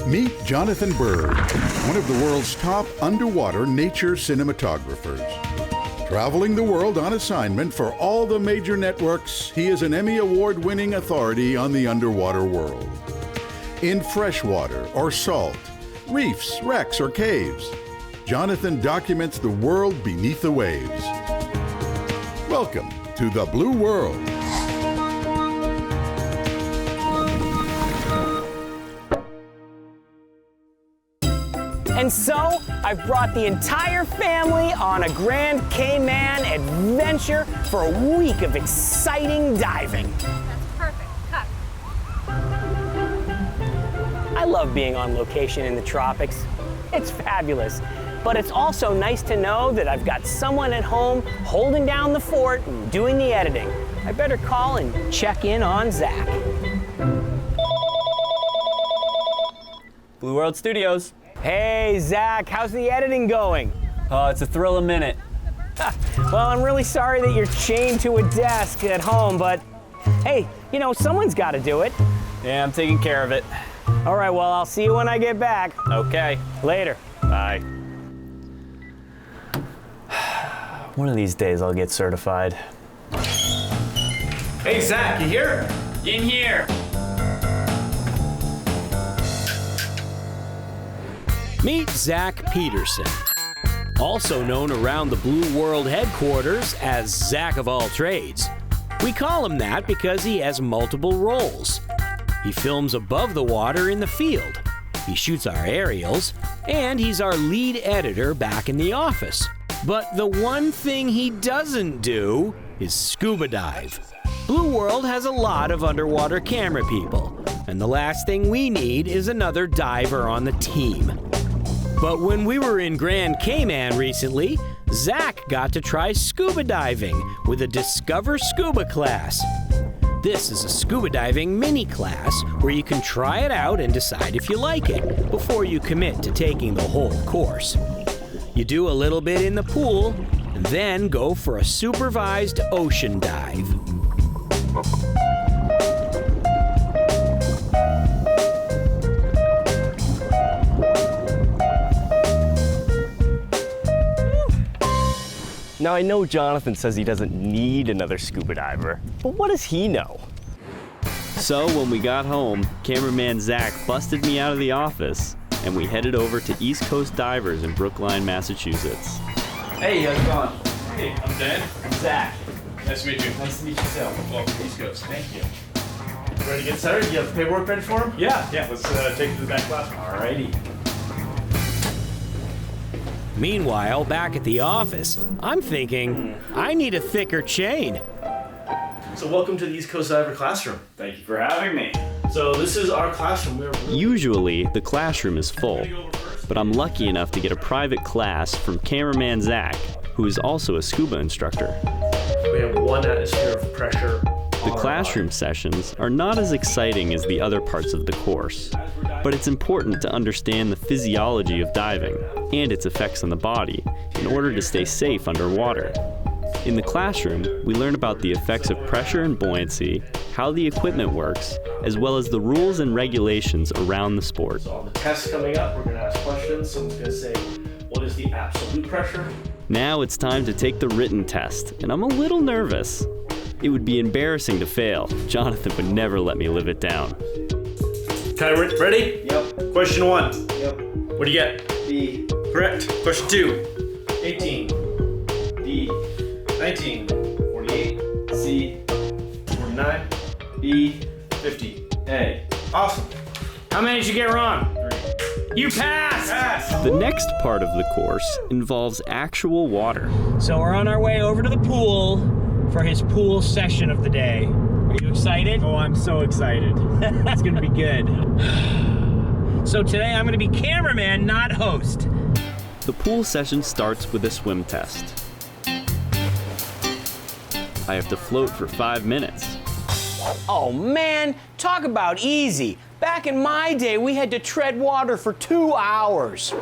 Meet Jonathan Bird, one of the world's top underwater nature cinematographers. Traveling the world on assignment for all the major networks, he is an Emmy Award-winning authority on the underwater world. In freshwater or salt, reefs, wrecks, or caves, Jonathan documents the world beneath the waves. Welcome to the Blue World. And so, I've brought the entire family on a Grand Cayman adventure for a week of exciting diving. That's perfect. Cut. I love being on location in the tropics. It's fabulous. But it's also nice to know that I've got someone at home holding down the fort and doing the editing. I better call and check in on Zach. Blue World Studios. Hey, Zach, how's the editing going? Oh, it's a thrill a minute. Well, I'm really sorry that you're chained to a desk at home, but hey, you know, someone's got to do it. Yeah, I'm taking care of it. All right, well, I'll see you when I get back. Okay. Later. Bye. One of these days I'll get certified. Hey, Zach, you here? In here. Meet Zach Peterson, also known around the Blue World headquarters as Zach of all trades. We call him that because he has multiple roles. He films above the water in the field, he shoots our aerials, and he's our lead editor back in the office. But the one thing he doesn't do is scuba dive. Blue World has a lot of underwater camera people, and the last thing we need is another diver on the team. But when we were in Grand Cayman recently, Zach got to try scuba diving with a Discover Scuba class. This is a scuba diving mini class where you can try it out and decide if you like it before you commit to taking the whole course. You do a little bit in the pool and then go for a supervised ocean dive. Now I know Jonathan says he doesn't need another scuba diver, but what does he know? So when we got home, cameraman Zach busted me out of the office and we headed over to East Coast Divers in Brookline, Massachusetts. Hey, how's it going? Hey, I'm Dan. I'm Zach. Nice to meet you. Nice to meet you too. Welcome to East Coast. Thank you. Ready to get started? You have the paperwork ready for him? Yeah. Let's take it to the back classroom. Alrighty. Meanwhile, back at the office, I'm thinking, I need a thicker chain. So welcome to the East Coast Diver Classroom. Thank you for having me. So this is our classroom. Usually, the classroom is full, but I'm lucky enough to get a private class from cameraman Zach, who is also a scuba instructor. We have 1 atmosphere of pressure. The classroom sessions are not as exciting as the other parts of the course, but it's important to understand the physiology of diving and its effects on the body in order to stay safe underwater. In the classroom, we learn about the effects of pressure and buoyancy, how the equipment works, as well as the rules and regulations around the sport. So on the test coming up, we're going to ask questions. Someone's going to say, what is the absolute pressure? Now it's time to take the written test, and I'm a little nervous. It would be embarrassing to fail. Jonathan would never let me live it down. Okay, ready? Yep. Question 1. Yep. What do you get? B. Correct. Question 2. 18. D. 19. 48. C. 49. B. 50. A. Awesome. How many did you get wrong? 3. You passed! The next part of the course involves actual water. So we're on our way over to the pool for his pool session of the day. Are you excited? Oh, I'm so excited. It's gonna be good. So today I'm gonna be cameraman, not host. The pool session starts with a swim test. I have to float for 5 minutes. Oh man, talk about easy. Back in my day, we had to tread water for 2 hours.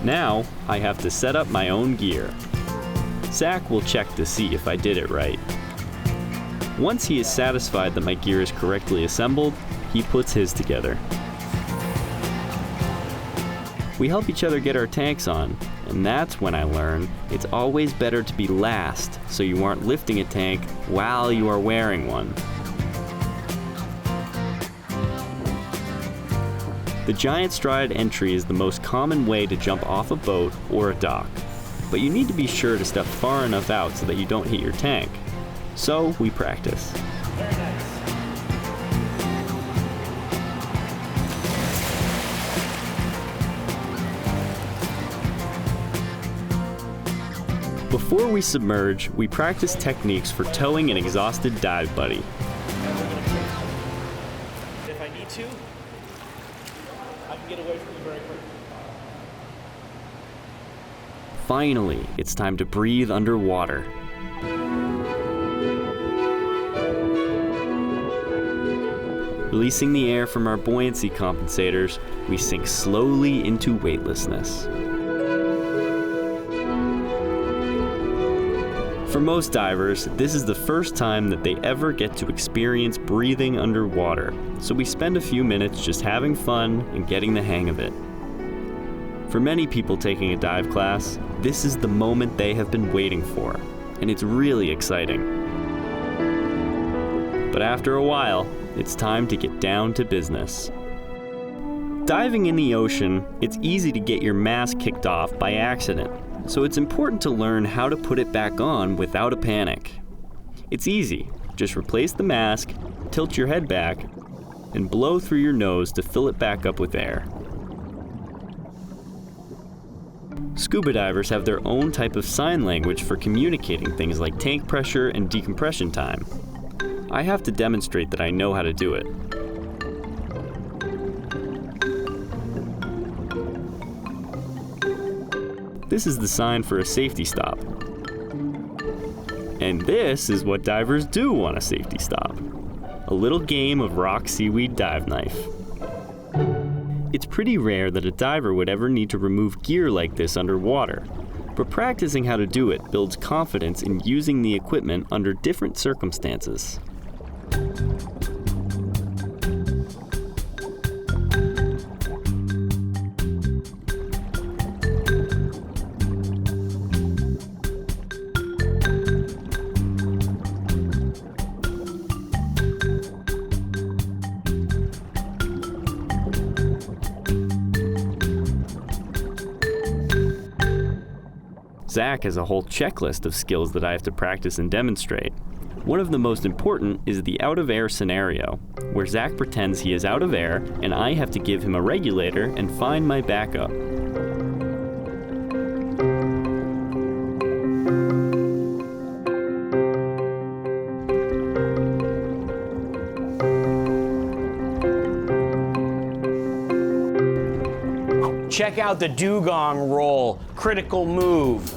Now, I have to set up my own gear. Zach will check to see if I did it right. Once he is satisfied that my gear is correctly assembled, he puts his together. We help each other get our tanks on, and that's when I learn it's always better to be last so you aren't lifting a tank while you are wearing one. The giant stride entry is the most common way to jump off a boat or a dock, but you need to be sure to step far enough out so that you don't hit your tank. So we practice. Very nice. Before we submerge, we practice techniques for towing an exhausted dive buddy. If I need to, I can get away from you very quickly. Finally, it's time to breathe underwater. Releasing the air from our buoyancy compensators, we sink slowly into weightlessness. For most divers, this is the first time that they ever get to experience breathing underwater, so we spend a few minutes just having fun and getting the hang of it. For many people taking a dive class, this is the moment they have been waiting for, and it's really exciting. But after a while, it's time to get down to business. Diving in the ocean, it's easy to get your mask kicked off by accident, so it's important to learn how to put it back on without a panic. It's easy. Just replace the mask, tilt your head back, and blow through your nose to fill it back up with air. Scuba divers have their own type of sign language for communicating things like tank pressure and decompression time. I have to demonstrate that I know how to do it. This is the sign for a safety stop. And this is what divers do on a safety stop. A little game of rock seaweed dive knife. It's pretty rare that a diver would ever need to remove gear like this underwater, but practicing how to do it builds confidence in using the equipment under different circumstances. Zach has a whole checklist of skills that I have to practice and demonstrate. One of the most important is the out-of-air scenario, where Zach pretends he is out of air and I have to give him a regulator and find my backup. Check out the dugong roll, critical move.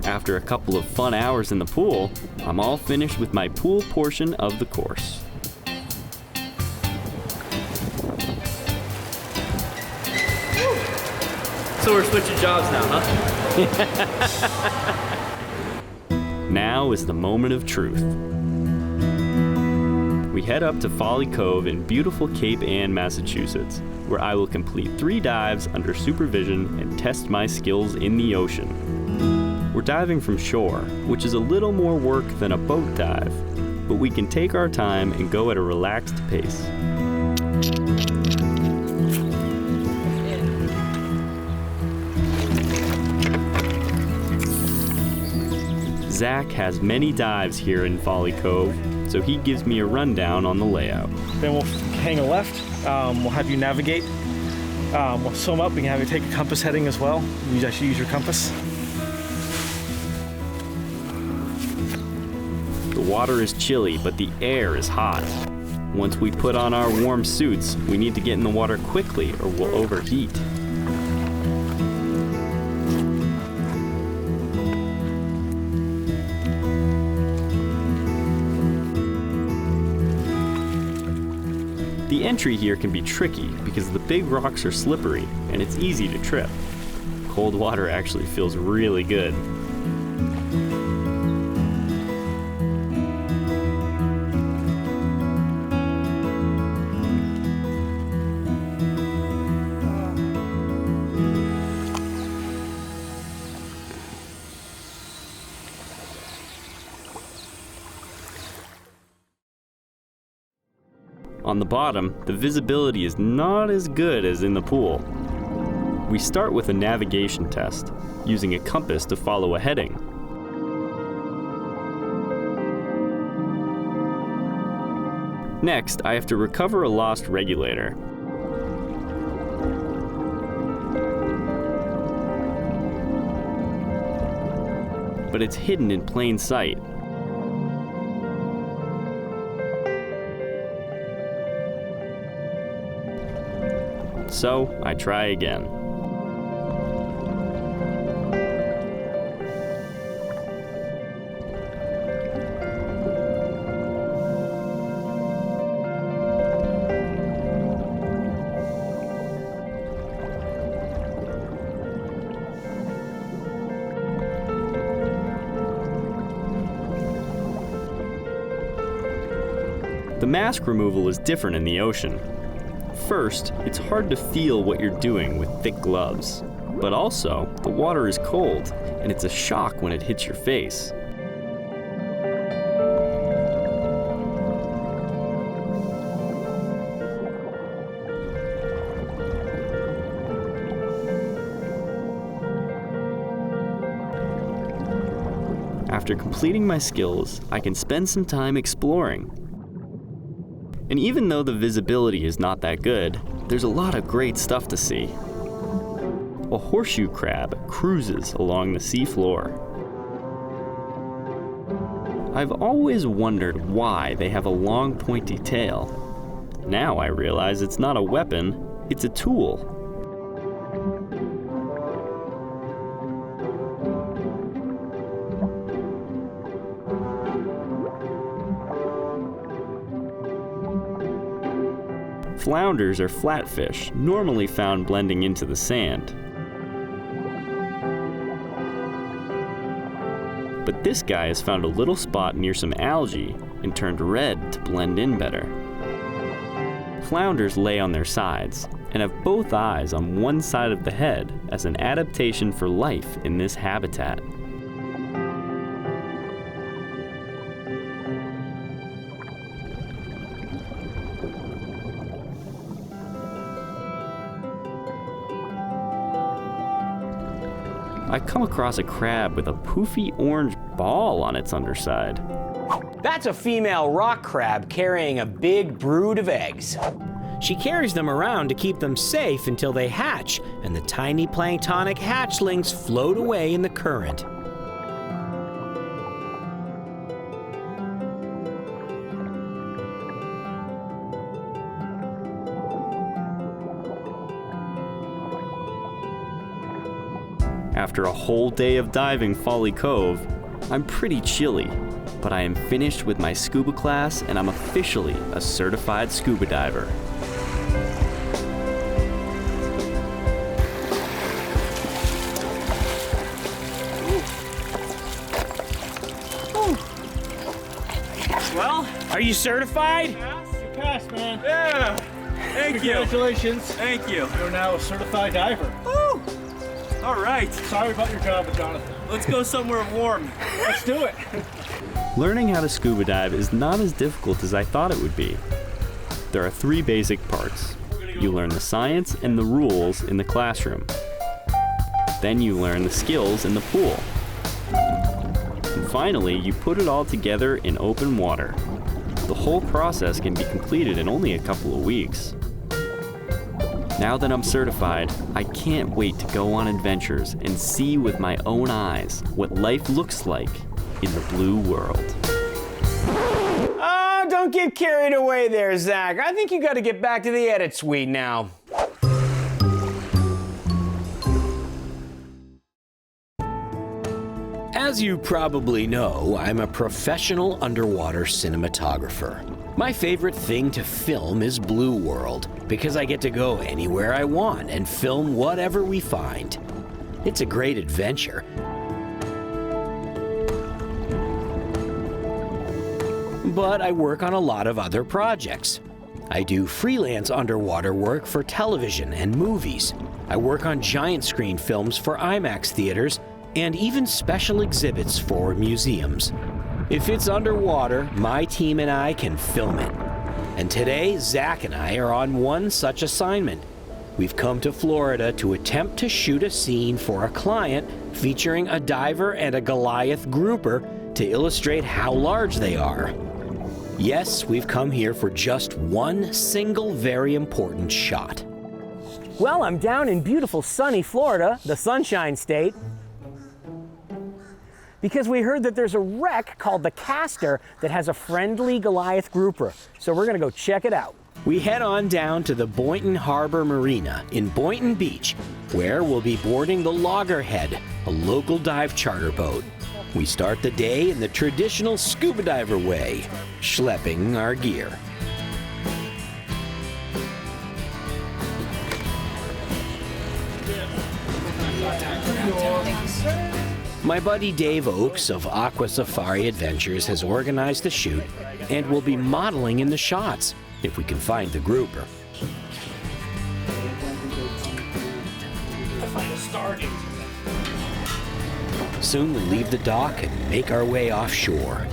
After a couple of fun hours in the pool, I'm all finished with my pool portion of the course. So we're switching jobs now, huh? Now is the moment of truth. We head up to Folly Cove in beautiful Cape Ann, Massachusetts, where I will complete 3 dives under supervision and test my skills in the ocean. We're diving from shore, which is a little more work than a boat dive, but we can take our time and go at a relaxed pace. Zach has many dives here in Folly Cove, so he gives me a rundown on the layout. Then we'll hang a left. We'll have you navigate. We'll swim up. We can have you take a compass heading as well. You actually use your compass. The water is chilly, but the air is hot. Once we put on our warm suits, we need to get in the water quickly or we'll overheat. The entry here can be tricky because the big rocks are slippery and it's easy to trip. Cold water actually feels really good. On the bottom, the visibility is not as good as in the pool. We start with a navigation test, using a compass to follow a heading. Next, I have to recover a lost regulator. But it's hidden in plain sight. So, I try again. The mask removal is different in the ocean. First, it's hard to feel what you're doing with thick gloves. But also, the water is cold, and it's a shock when it hits your face. After completing my skills, I can spend some time exploring. And even though the visibility is not that good, there's a lot of great stuff to see. A horseshoe crab cruises along the seafloor. I've always wondered why they have a long pointy tail. Now I realize it's not a weapon, it's a tool. Flounders are flatfish, normally found blending into the sand. But this guy has found a little spot near some algae and turned red to blend in better. Flounders lay on their sides and have both eyes on one side of the head as an adaptation for life in this habitat. I come across a crab with a poofy orange ball on its underside. That's a female rock crab carrying a big brood of eggs. She carries them around to keep them safe until they hatch, and the tiny planktonic hatchlings float away in the current. After a whole day of diving Folly Cove, I'm pretty chilly, but I am finished with my scuba class and I'm officially a certified scuba diver. Well, Are you certified? You passed, man. yeah. Thank you. Congratulations. Thank you. You're now a certified diver. Woo. All right. Sorry about your job, Jonathan. Let's go somewhere warm. Let's do it. Learning how to scuba dive is not as difficult as I thought it would be. There are 3 basic parts. You learn the science and the rules in the classroom. Then you learn the skills in the pool. And finally, you put it all together in open water. The whole process can be completed in only a couple of weeks. Now that I'm certified, I can't wait to go on adventures and see with my own eyes what life looks like in the blue world. Oh, don't get carried away there, Zach. I think you got to get back to the edit suite now. As you probably know, I'm a professional underwater cinematographer. My favorite thing to film is Blue World, because I get to go anywhere I want and film whatever we find. It's a great adventure. But I work on a lot of other projects. I do freelance underwater work for television and movies. I work on giant screen films for IMAX theaters and even special exhibits for museums. If it's underwater, my team and I can film it. And today, Zach and I are on one such assignment. We've come to Florida to attempt to shoot a scene for a client featuring a diver and a Goliath grouper to illustrate how large they are. Yes, we've come here for just one single very important shot. Well, I'm down in beautiful sunny Florida, the Sunshine State, because we heard that there's a wreck called the Castor that has a friendly Goliath grouper. So we're gonna go check it out. We head on down to the Boynton Harbor Marina in Boynton Beach, where we'll be boarding the Loggerhead, a local dive charter boat. We start the day in the traditional scuba diver way, schlepping our gear. My buddy Dave Oakes of Aqua Safari Adventures has organized the shoot and will be modeling in the shots, if we can find the grouper. Soon we'll leave the dock and make our way offshore.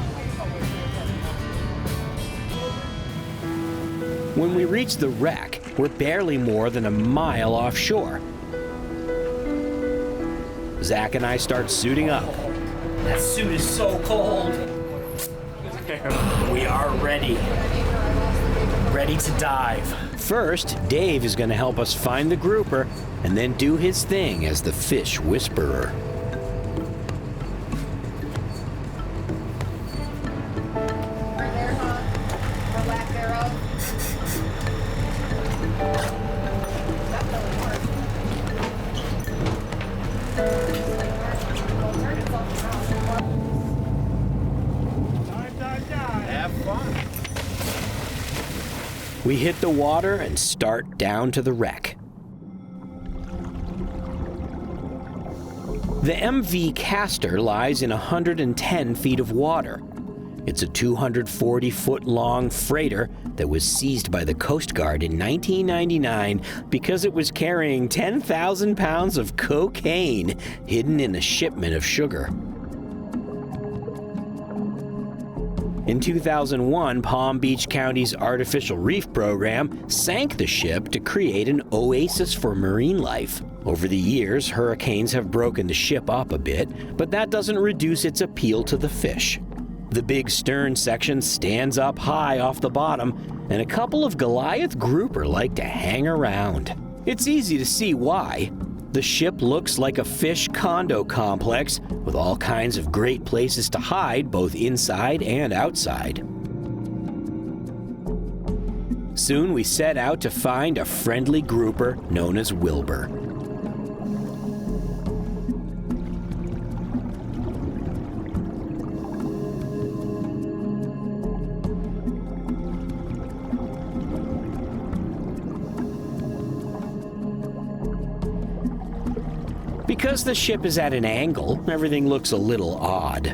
When we reach the wreck, we're barely more than a mile offshore. Zach and I start suiting up. That suit is so cold. We are ready. Ready to dive. First, Dave is going to help us find the grouper and then do his thing as the fish whisperer. We hit the water and start down to the wreck. The MV Castor lies in 110 feet of water. It's a 240-foot-long freighter that was seized by the Coast Guard in 1999 because it was carrying 10,000 pounds of cocaine hidden in a shipment of sugar. In 2001, Palm Beach County's Artificial Reef Program sank the ship to create an oasis for marine life. Over the years, hurricanes have broken the ship up a bit, but that doesn't reduce its appeal to the fish. The big stern section stands up high off the bottom, and a couple of Goliath grouper like to hang around. It's easy to see why. The ship looks like a fish condo complex with all kinds of great places to hide both inside and outside. Soon we set out to find a friendly grouper known as Wilbur. Because the ship is at an angle, everything looks a little odd.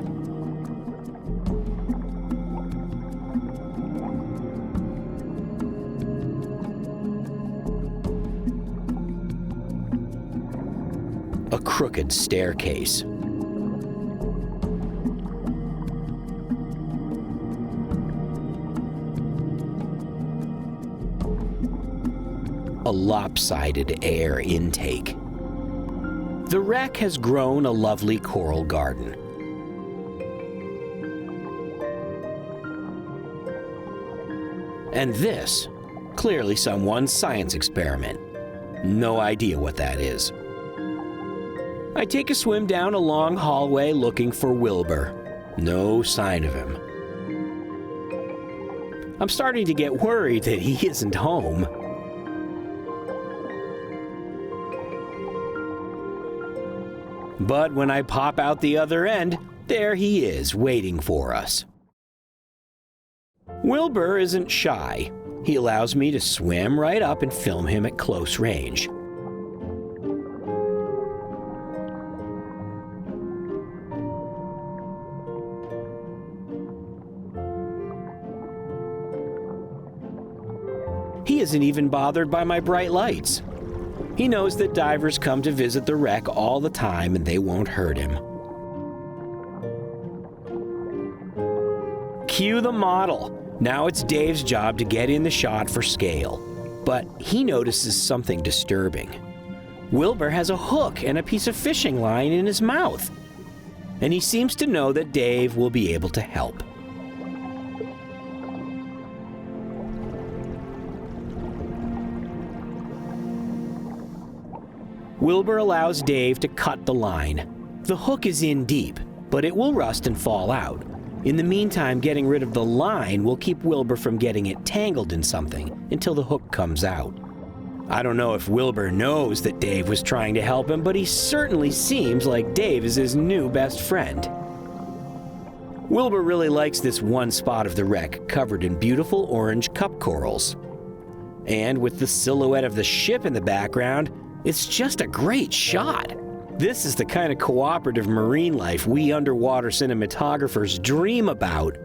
A crooked staircase. A lopsided air intake. The wreck has grown a lovely coral garden. And this, clearly someone's science experiment. No idea what that is. I take a swim down a long hallway looking for Wilbur. No sign of him. I'm starting to get worried that he isn't home. But when I pop out the other end, there he is, waiting for us. Wilbur isn't shy. He allows me to swim right up and film him at close range. He isn't even bothered by my bright lights. He knows that divers come to visit the wreck all the time and they won't hurt him. Cue the model. Now it's Dave's job to get in the shot for scale, but he notices something disturbing. Wilbur has a hook and a piece of fishing line in his mouth, and he seems to know that Dave will be able to help. Wilbur allows Dave to cut the line. The hook is in deep, but it will rust and fall out. In the meantime, getting rid of the line will keep Wilbur from getting it tangled in something until the hook comes out. I don't know if Wilbur knows that Dave was trying to help him, but he certainly seems like Dave is his new best friend. Wilbur really likes this one spot of the wreck covered in beautiful orange cup corals. And with the silhouette of the ship in the background, it's just a great shot. This is the kind of cooperative marine life we underwater cinematographers dream about,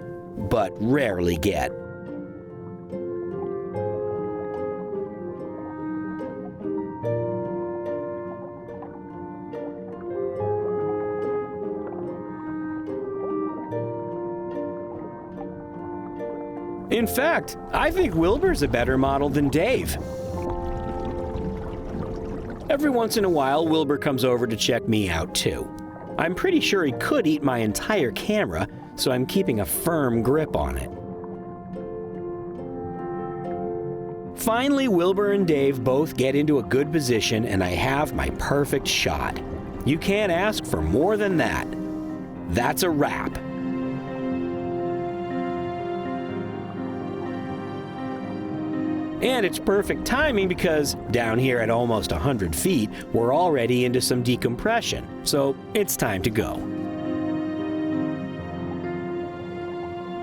but rarely get. In fact, I think Wilbur's a better model than Dave. Every once in a while, Wilbur comes over to check me out too. I'm pretty sure he could eat my entire camera, so I'm keeping a firm grip on it. Finally, Wilbur and Dave both get into a good position and I have my perfect shot. You can't ask for more than that. That's a wrap. And it's perfect timing because down here at almost 100 feet, we're already into some decompression, so it's time to go.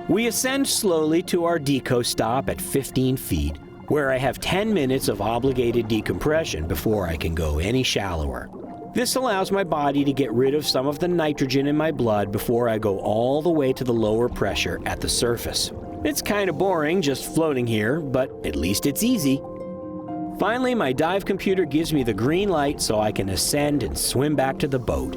We ascend slowly to our deco stop at 15 feet, where I have 10 minutes of obligated decompression before I can go any shallower. This allows my body to get rid of some of the nitrogen in my blood before I go all the way to the lower pressure at the surface. It's kind of boring just floating here, but at least it's easy. Finally, my dive computer gives me the green light so I can ascend and swim back to the boat.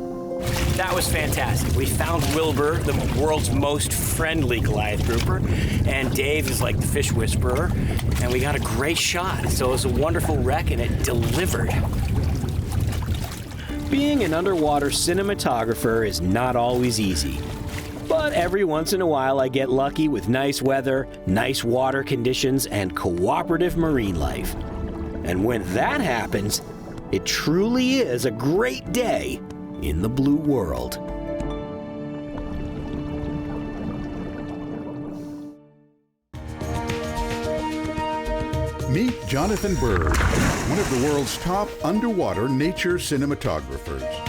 That was fantastic. We found Wilbur, the world's most friendly Goliath grouper, and Dave is like the fish whisperer, and we got a great shot. So it was a wonderful wreck, and it delivered. Being an underwater cinematographer is not always easy. But every once in a while I get lucky with nice weather, nice water conditions, and cooperative marine life. And when that happens, it truly is a great day in the blue world. Meet Jonathan Bird, one of the world's top underwater nature cinematographers.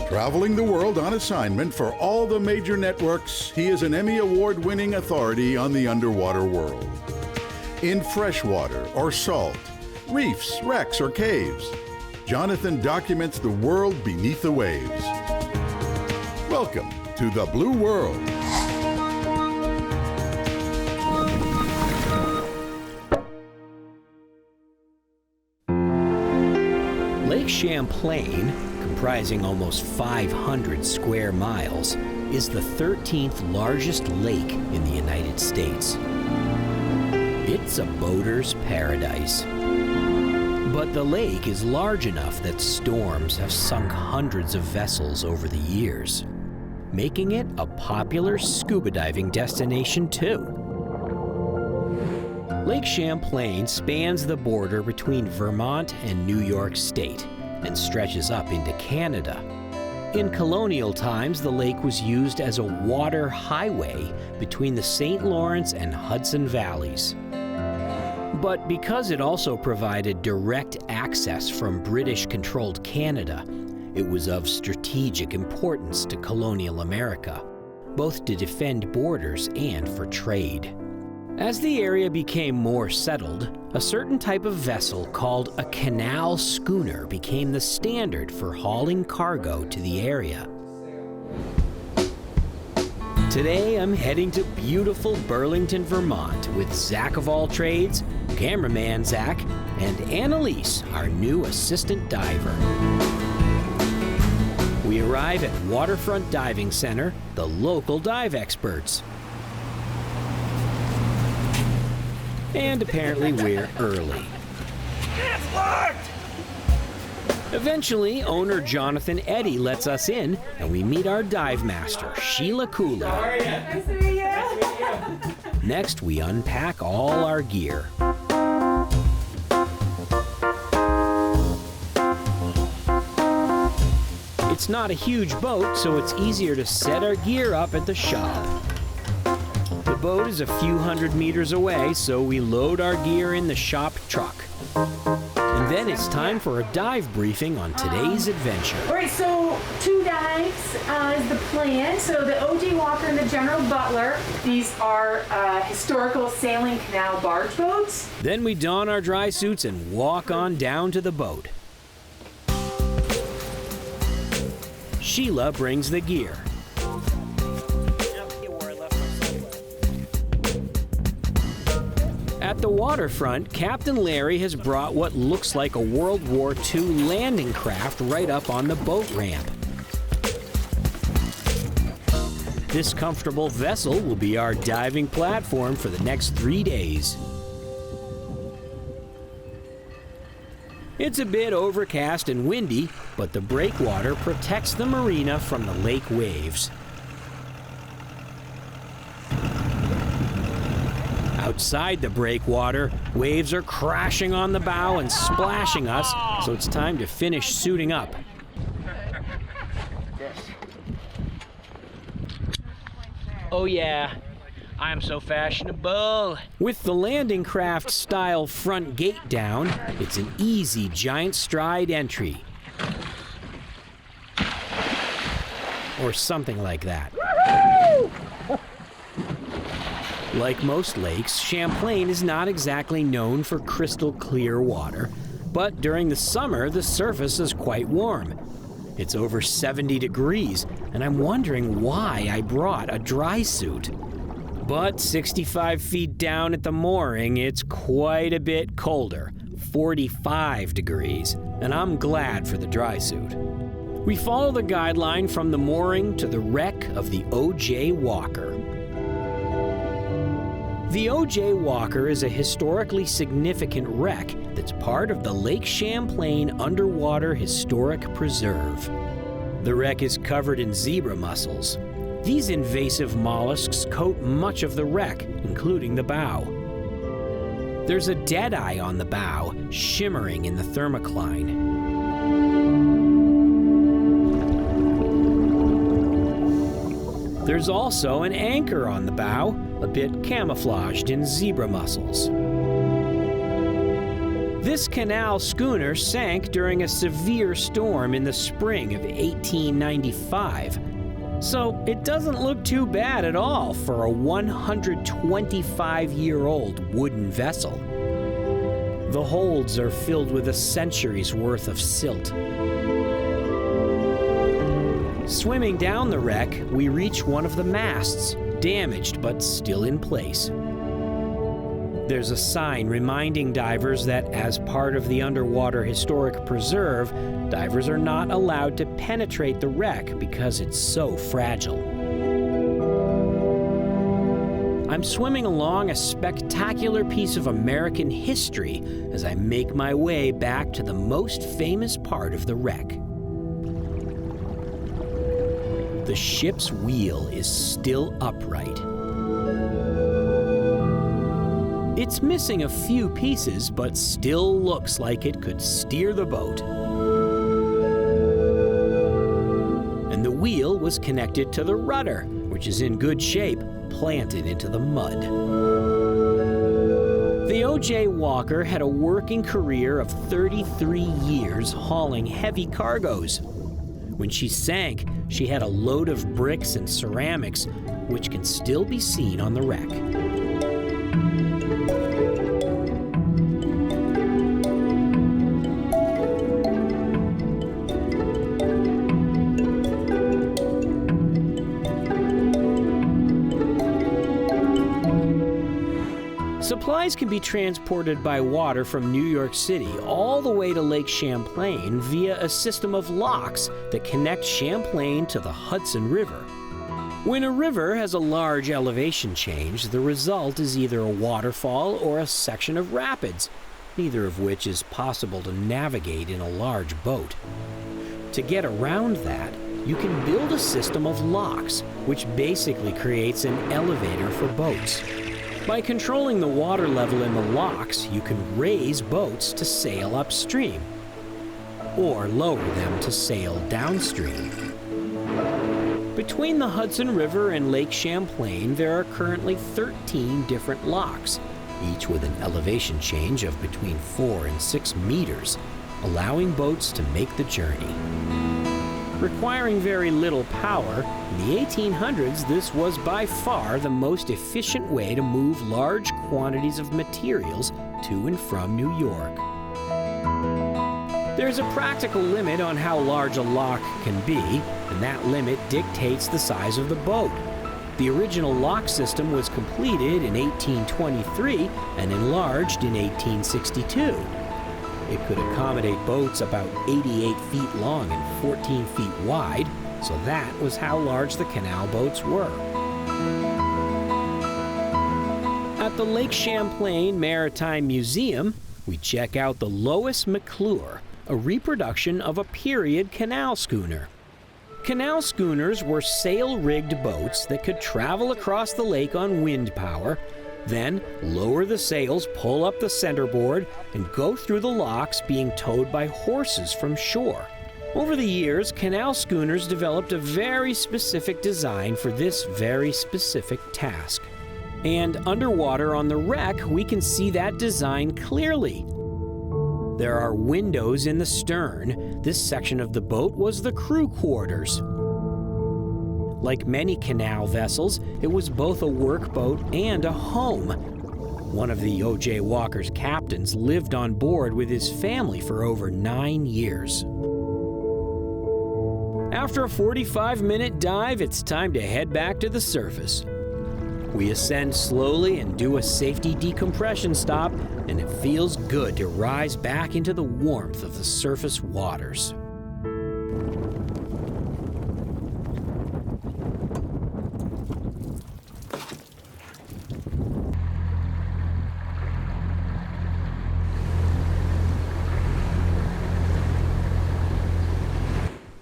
Traveling the world on assignment for all the major networks, he is an Emmy Award-winning authority on the underwater world. In freshwater or salt, reefs, wrecks, or caves, Jonathan documents the world beneath the waves. Welcome to the Blue World. Lake Champlain, comprising almost 500 square miles, is the 13th largest lake in the United States. It's a boater's paradise. But the lake is large enough that storms have sunk hundreds of vessels over the years, making it a popular scuba diving destination too. Lake Champlain spans the border between Vermont and New York State and stretches up into Canada. In colonial times, the lake was used as a water highway between the St. Lawrence and Hudson valleys. But because it also provided direct access from British-controlled Canada, it was of strategic importance to colonial America, both to defend borders and for trade. As the area became more settled, a certain type of vessel called a canal schooner became the standard for hauling cargo to the area. Today, I'm heading to beautiful Burlington, Vermont with Zach of all trades, cameraman Zach, and Annalise, our new assistant diver. We arrive at Waterfront Diving Center, the local dive experts. And apparently we're early. It's locked! Eventually, owner Jonathan Eddy lets us in, and we meet our dive master, Sheila Cooley. Nice to meet you. Next, we unpack all our gear. It's not a huge boat, so it's easier to set our gear up at the shop. The boat is a few hundred meters away, so we load our gear in the shop truck. And then it's time for a dive briefing on today's adventure. All right, so 2 dives is the plan. So the OJ Walker and the General Butler, these are historical sailing canal barge boats. Then we don our dry suits and walk on down to the boat. Sheila brings the gear. At the waterfront, Captain Larry has brought what looks like a World War II landing craft right up on the boat ramp. This comfortable vessel will be our diving platform for the next 3 days. It's a bit overcast and windy, but the breakwater protects the marina from the lake waves. Outside the breakwater, waves are crashing on the bow and splashing us, so it's time to finish suiting up. Oh yeah, I'm so fashionable. With the landing craft style front gate down, it's an easy giant stride entry. Or something like that. Like most lakes, Champlain is not exactly known for crystal clear water, but during the summer, the surface is quite warm. It's over 70 degrees, and I'm wondering why I brought a dry suit. But 65 feet down at the mooring, it's quite a bit colder, 45 degrees, and I'm glad for the dry suit. We follow the guideline from the mooring to the wreck of the OJ Walker. The OJ Walker is a historically significant wreck that's part of the Lake Champlain Underwater Historic Preserve. The wreck is covered in zebra mussels. These invasive mollusks coat much of the wreck, including the bow. There's a deadeye on the bow, shimmering in the thermocline. There's also an anchor on the bow, a bit camouflaged in zebra mussels. This canal schooner sank during a severe storm in the spring of 1895, so it doesn't look too bad at all for a 125-year-old wooden vessel. The holds are filled with a century's worth of silt. Swimming down the wreck, we reach one of the masts, damaged but still in place. There's a sign reminding divers that as part of the Underwater Historic Preserve, divers are not allowed to penetrate the wreck because it's so fragile. I'm swimming along a spectacular piece of American history as I make my way back to the most famous part of the wreck. The ship's wheel is still upright. It's missing a few pieces, but still looks like it could steer the boat. And the wheel was connected to the rudder, which is in good shape, planted into the mud. The OJ Walker had a working career of 33 years hauling heavy cargoes. When she sank, she had a load of bricks and ceramics, which can still be seen on the wreck. Supplies can be transported by water from New York City all the way to Lake Champlain via a system of locks that connect Champlain to the Hudson River. When a river has a large elevation change, the result is either a waterfall or a section of rapids, neither of which is possible to navigate in a large boat. To get around that, you can build a system of locks, which basically creates an elevator for boats. By controlling the water level in the locks, you can raise boats to sail upstream, or lower them to sail downstream. Between the Hudson River and Lake Champlain, there are currently 13 different locks, each with an elevation change of between 4 and 6 meters, allowing boats to make the journey. Requiring very little power, in the 1800s this was by far the most efficient way to move large quantities of materials to and from New York. There's a practical limit on how large a lock can be, and that limit dictates the size of the boat. The original lock system was completed in 1823 and enlarged in 1862. It could accommodate boats about 88 feet long and 14 feet wide, so that was how large the canal boats were. At the Lake Champlain Maritime Museum, we check out the Lois McClure, a reproduction of a period canal schooner. Canal schooners were sail-rigged boats that could travel across the lake on wind power, then lower the sails, pull up the centerboard, and go through the locks being towed by horses from shore. Over the years, canal schooners developed a very specific design for this very specific task. And underwater on the wreck, we can see that design clearly. There are windows in the stern. This section of the boat was the crew quarters. Like many canal vessels, it was both a workboat and a home. One of the O.J. Walker's captains lived on board with his family for over 9 years. After a 45-minute dive, it's time to head back to the surface. We ascend slowly and do a safety decompression stop, and it feels good to rise back into the warmth of the surface waters.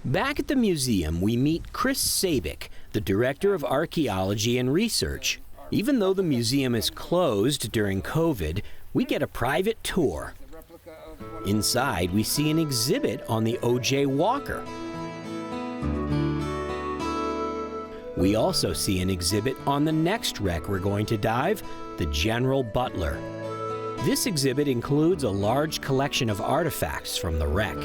Back at the museum, we meet Chris Sabick, the Director of Archaeology and Research. Even though the museum is closed during COVID, we get a private tour. Inside, we see an exhibit on the O.J. Walker. We also see an exhibit on the next wreck we're going to dive, the General Butler. This exhibit includes a large collection of artifacts from the wreck.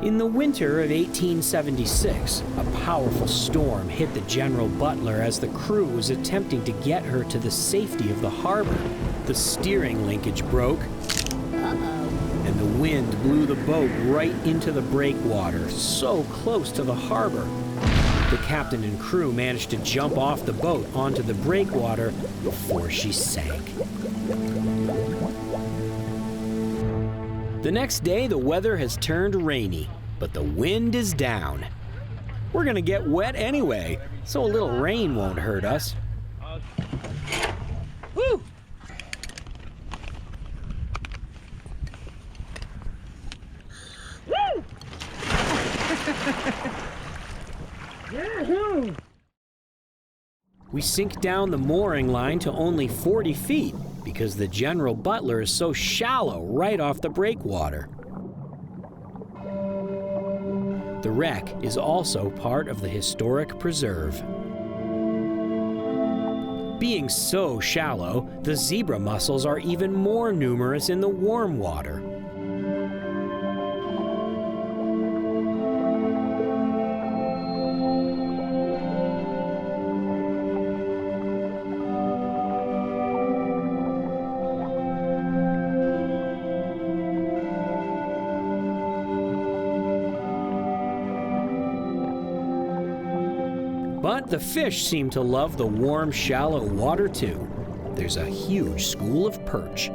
In the winter of 1876, a powerful storm hit the General Butler as the crew was attempting to get her to the safety of the harbor. The steering linkage broke, and the wind blew the boat right into the breakwater, so close to the harbor. The captain and crew managed to jump off the boat onto the breakwater before she sank. The next day, the weather has turned rainy, but the wind is down. We're gonna get wet anyway, so a little rain won't hurt us. Woo! Woo! Yahoo! We sink down the mooring line to only 40 feet because the General Butler is so shallow right off the breakwater. The wreck is also part of the historic preserve. Being so shallow, the zebra mussels are even more numerous in the warm water. But the fish seem to love the warm, shallow water too. There's a huge school of perch.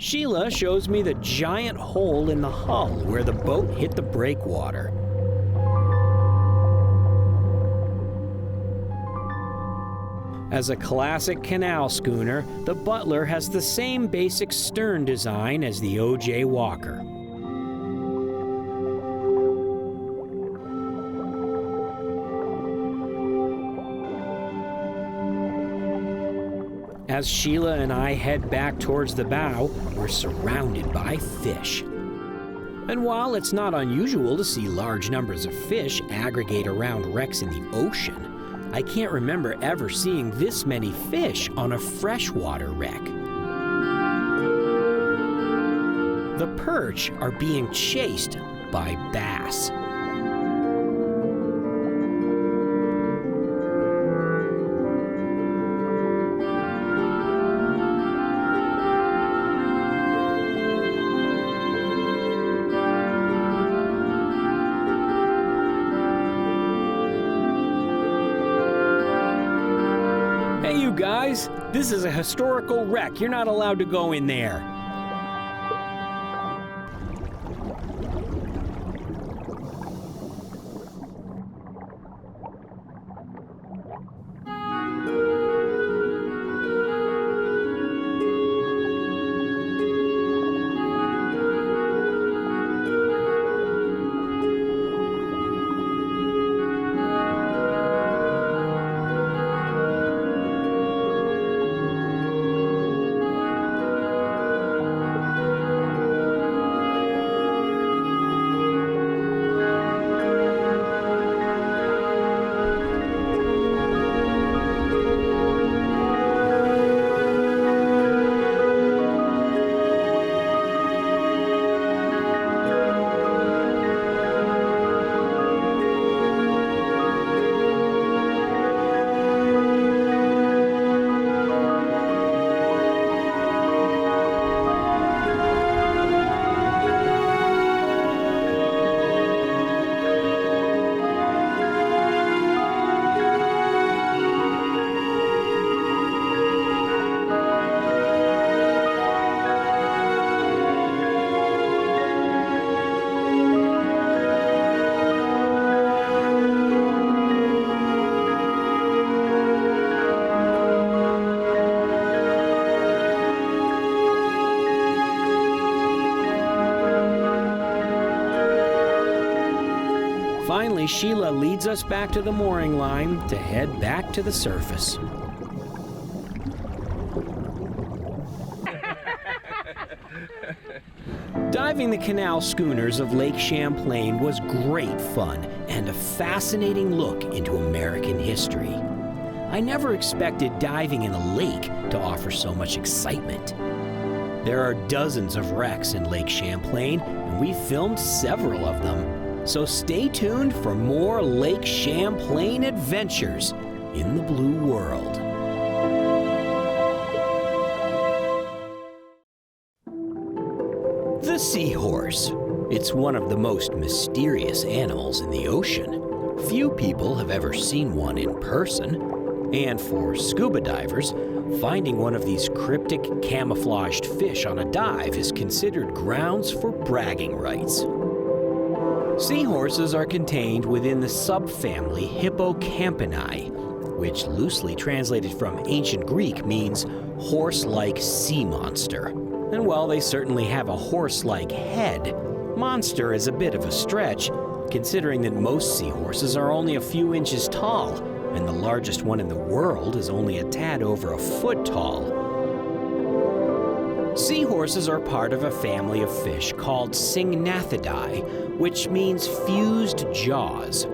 Sheila shows me the giant hole in the hull where the boat hit the breakwater. As a classic canal schooner, the Butler has the same basic stern design as the O.J. Walker. As Sheila and I head back towards the bow, we're surrounded by fish. And while it's not unusual to see large numbers of fish aggregate around wrecks in the ocean, I can't remember ever seeing this many fish on a freshwater wreck. The perch are being chased by bass. Guys, this is a historical wreck. You're not allowed to go in there. Finally, Sheila leads us back to the mooring line to head back to the surface. Diving the canal schooners of Lake Champlain was great fun and a fascinating look into American history. I never expected diving in a lake to offer so much excitement. There are dozens of wrecks in Lake Champlain, and we filmed several of them. So stay tuned for more Lake Champlain adventures in the Blue World. The seahorse. It's one of the most mysterious animals in the ocean. Few people have ever seen one in person. And for scuba divers, finding one of these cryptic camouflaged fish on a dive is considered grounds for bragging rights. Seahorses are contained within the subfamily Hippocampini, which loosely translated from ancient Greek means horse-like sea monster. And while they certainly have a horse-like head, monster is a bit of a stretch, considering that most seahorses are only a few inches tall, and the largest one in the world is only a tad over a foot tall. Seahorses are part of a family of fish called Syngnathidae, which means fused jaws.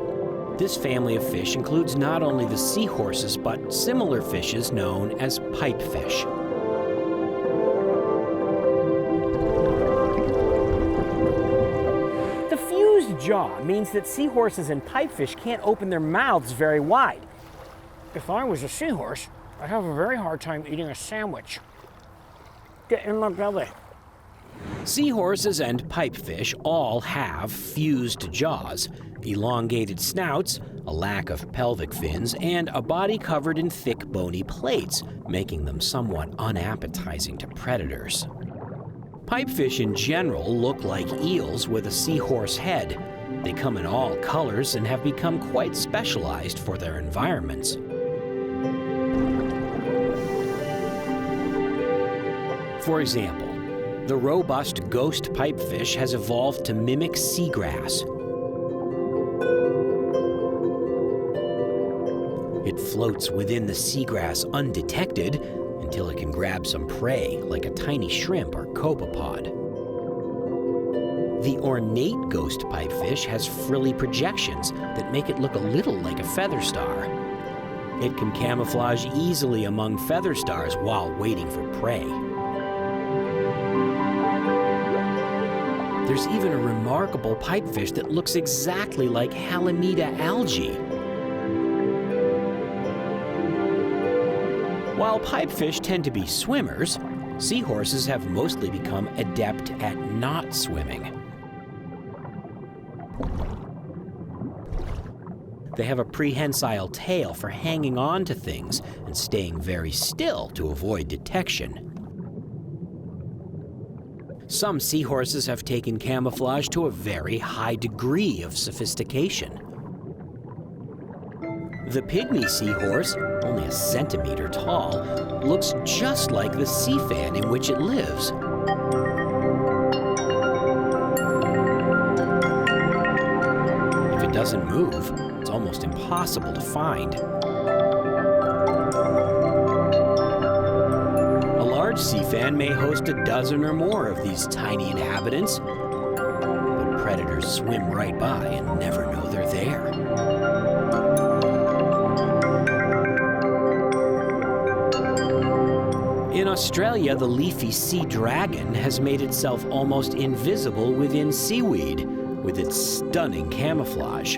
This family of fish includes not only the seahorses, but similar fishes known as pipefish. The fused jaw means that seahorses and pipefish can't open their mouths very wide. If I was a seahorse, I'd have a very hard time eating a sandwich. Get in my belly. Seahorses and pipefish all have fused jaws, elongated snouts, a lack of pelvic fins, and a body covered in thick bony plates, making them somewhat unappetizing to predators. Pipefish in general look like eels with a seahorse head. They come in all colors and have become quite specialized for their environments. For example, the robust ghost pipefish has evolved to mimic seagrass. It floats within the seagrass undetected until it can grab some prey, like a tiny shrimp or copepod. The ornate ghost pipefish has frilly projections that make it look a little like a feather star. It can camouflage easily among feather stars while waiting for prey. There's even a remarkable pipefish that looks exactly like Halimeda algae. While pipefish tend to be swimmers, seahorses have mostly become adept at not swimming. They have a prehensile tail for hanging on to things and staying very still to avoid detection. Some seahorses have taken camouflage to a very high degree of sophistication. The pygmy seahorse, only a centimeter tall, looks just like the sea fan in which it lives. If it doesn't move, it's almost impossible to find. A large sea fan may host a dozen or more of these tiny inhabitants, but predators swim right by and never know they're there. In Australia, the leafy sea dragon has made itself almost invisible within seaweed with its stunning camouflage.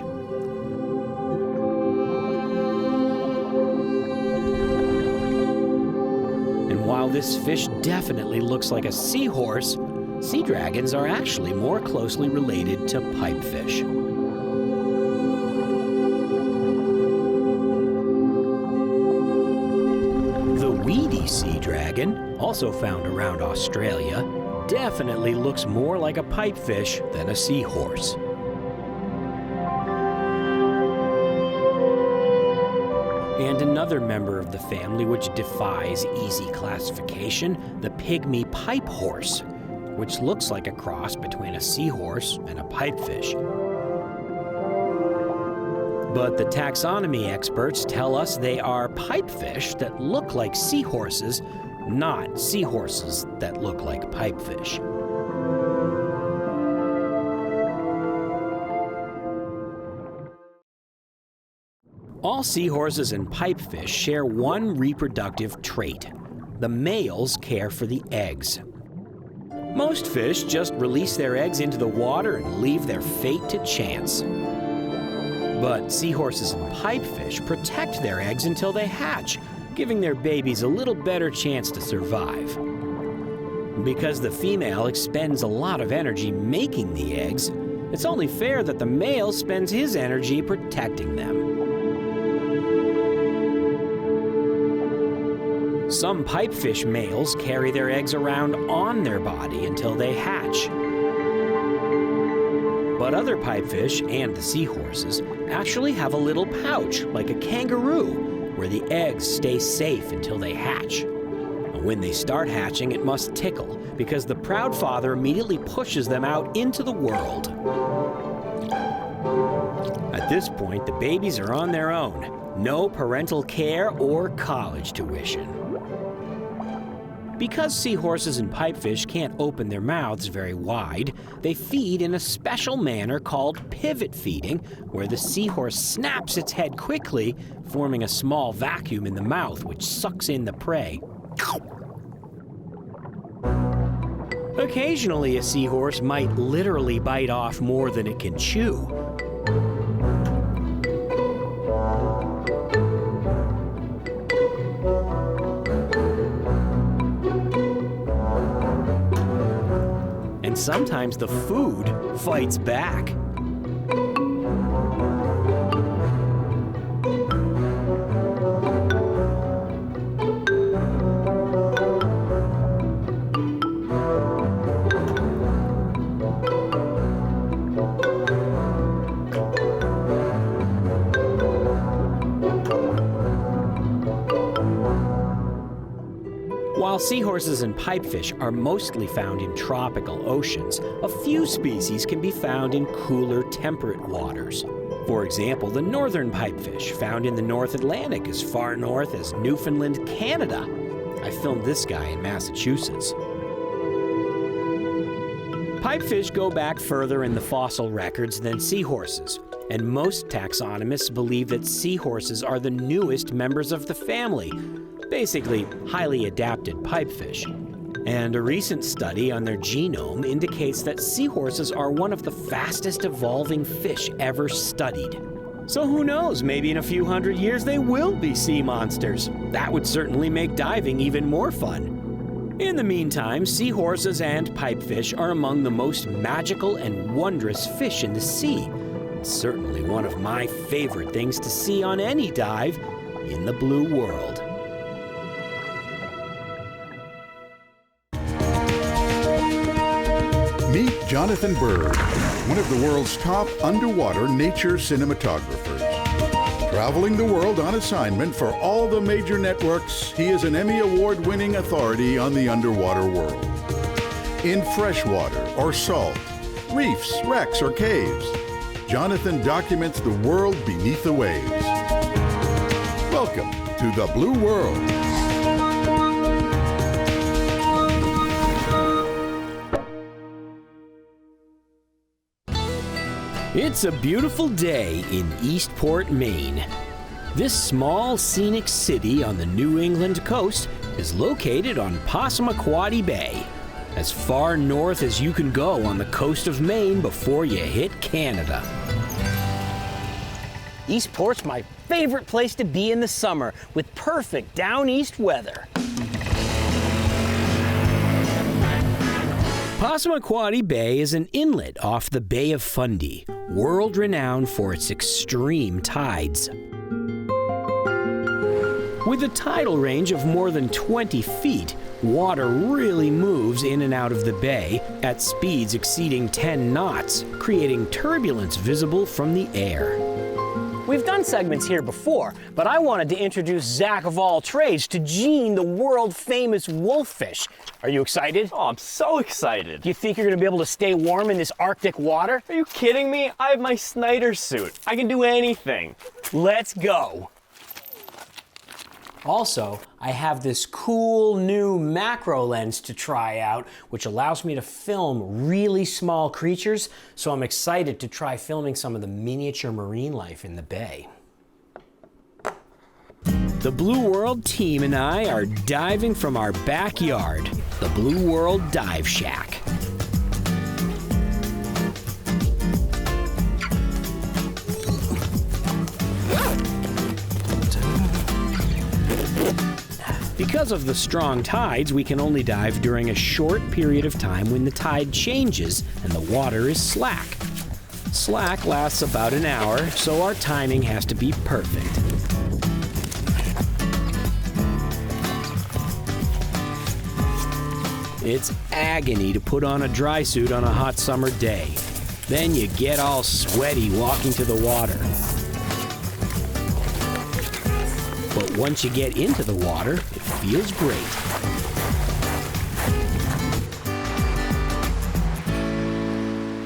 And while this fish definitely looks like a seahorse, sea dragons are actually more closely related to pipefish. Sea dragon, also found around Australia, definitely looks more like a pipefish than a seahorse. And another member of the family which defies easy classification, the pygmy pipehorse, which looks like a cross between a seahorse and a pipefish. But the taxonomy experts tell us they are pipefish that look like seahorses, not seahorses that look like pipefish. All seahorses and pipefish share one reproductive trait. The males care for the eggs. Most fish just release their eggs into the water and leave their fate to chance. But seahorses and pipefish protect their eggs until they hatch, giving their babies a little better chance to survive. Because the female expends a lot of energy making the eggs, it's only fair that the male spends his energy protecting them. Some pipefish males carry their eggs around on their body until they hatch. But other pipefish and the seahorses actually have a little pouch, like a kangaroo, where the eggs stay safe until they hatch. When they start hatching, it must tickle, because the proud father immediately pushes them out into the world. At this point, the babies are on their own. No parental care or college tuition. Because seahorses and pipefish can't open their mouths very wide, they feed in a special manner called pivot feeding, where the seahorse snaps its head quickly, forming a small vacuum in the mouth which sucks in the prey. Occasionally, a seahorse might literally bite off more than it can chew. And sometimes the food fights back. While seahorses and pipefish are mostly found in tropical oceans, a few species can be found in cooler, temperate waters. For example, the northern pipefish, found in the North Atlantic as far north as Newfoundland, Canada. I filmed this guy in Massachusetts. Pipefish go back further in the fossil records than seahorses, and most taxonomists believe that seahorses are the newest members of the family, basically highly adapted pipefish. And a recent study on their genome indicates that seahorses are one of the fastest evolving fish ever studied. So who knows, maybe in a few hundred years they will be sea monsters. That would certainly make diving even more fun. In the meantime, seahorses and pipefish are among the most magical and wondrous fish in the sea. It's certainly one of my favorite things to see on any dive in the blue world. Meet Jonathan Bird, one of the world's top underwater nature cinematographers. Traveling the world on assignment for all the major networks, he is an Emmy Award-winning authority on the underwater world. In freshwater or salt, reefs, wrecks, or caves, Jonathan documents the world beneath the waves. Welcome to the Blue World. It's a beautiful day in Eastport, Maine. This small, scenic city on the New England coast is located on Passamaquoddy Bay, as far north as you can go on the coast of Maine before you hit Canada. Eastport's my favorite place to be in the summer, with perfect down east weather. Passamaquoddy Bay is an inlet off the Bay of Fundy, world-renowned for its extreme tides. With a tidal range of more than 20 feet, water really moves in and out of the bay at speeds exceeding 10 knots, creating turbulence visible from the air. We've done segments here before, but I wanted to introduce Zach of all trades to Gene, the world-famous wolffish. Are you excited? Oh, I'm so excited. Do you think you're gonna be able to stay warm in this Arctic water? Are you kidding me? I have my Snyder suit. I can do anything. Let's go. Also, I have this cool new macro lens to try out, which allows me to film really small creatures, so I'm excited to try filming some of the miniature marine life in the bay. The Blue World team and I are diving from our backyard, the Blue World Dive Shack. Because of the strong tides, we can only dive during a short period of time when the tide changes and the water is slack. Slack lasts about an hour, so our timing has to be perfect. It's agony to put on a dry suit on a hot summer day. Then you get all sweaty walking to the water. But once you get into the water, it feels great.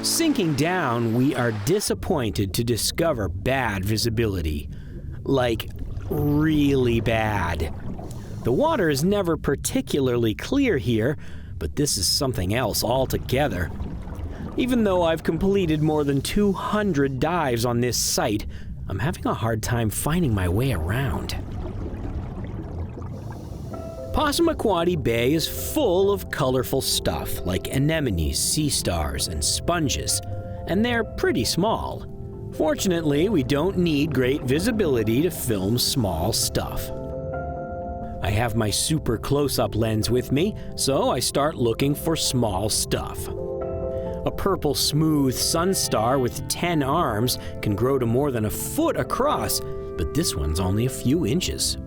Sinking down, we are disappointed to discover bad visibility. Like, really bad. The water is never particularly clear here, but this is something else altogether. Even though I've completed more than 200 dives on this site, I'm having a hard time finding my way around. Passamaquoddy Bay is full of colorful stuff like anemones, sea stars, and sponges, and they're pretty small. Fortunately, we don't need great visibility to film small stuff. I have my super close-up lens with me, so I start looking for small stuff. A purple smooth sun star with 10 arms can grow to more than a foot across, but this one's only a few inches.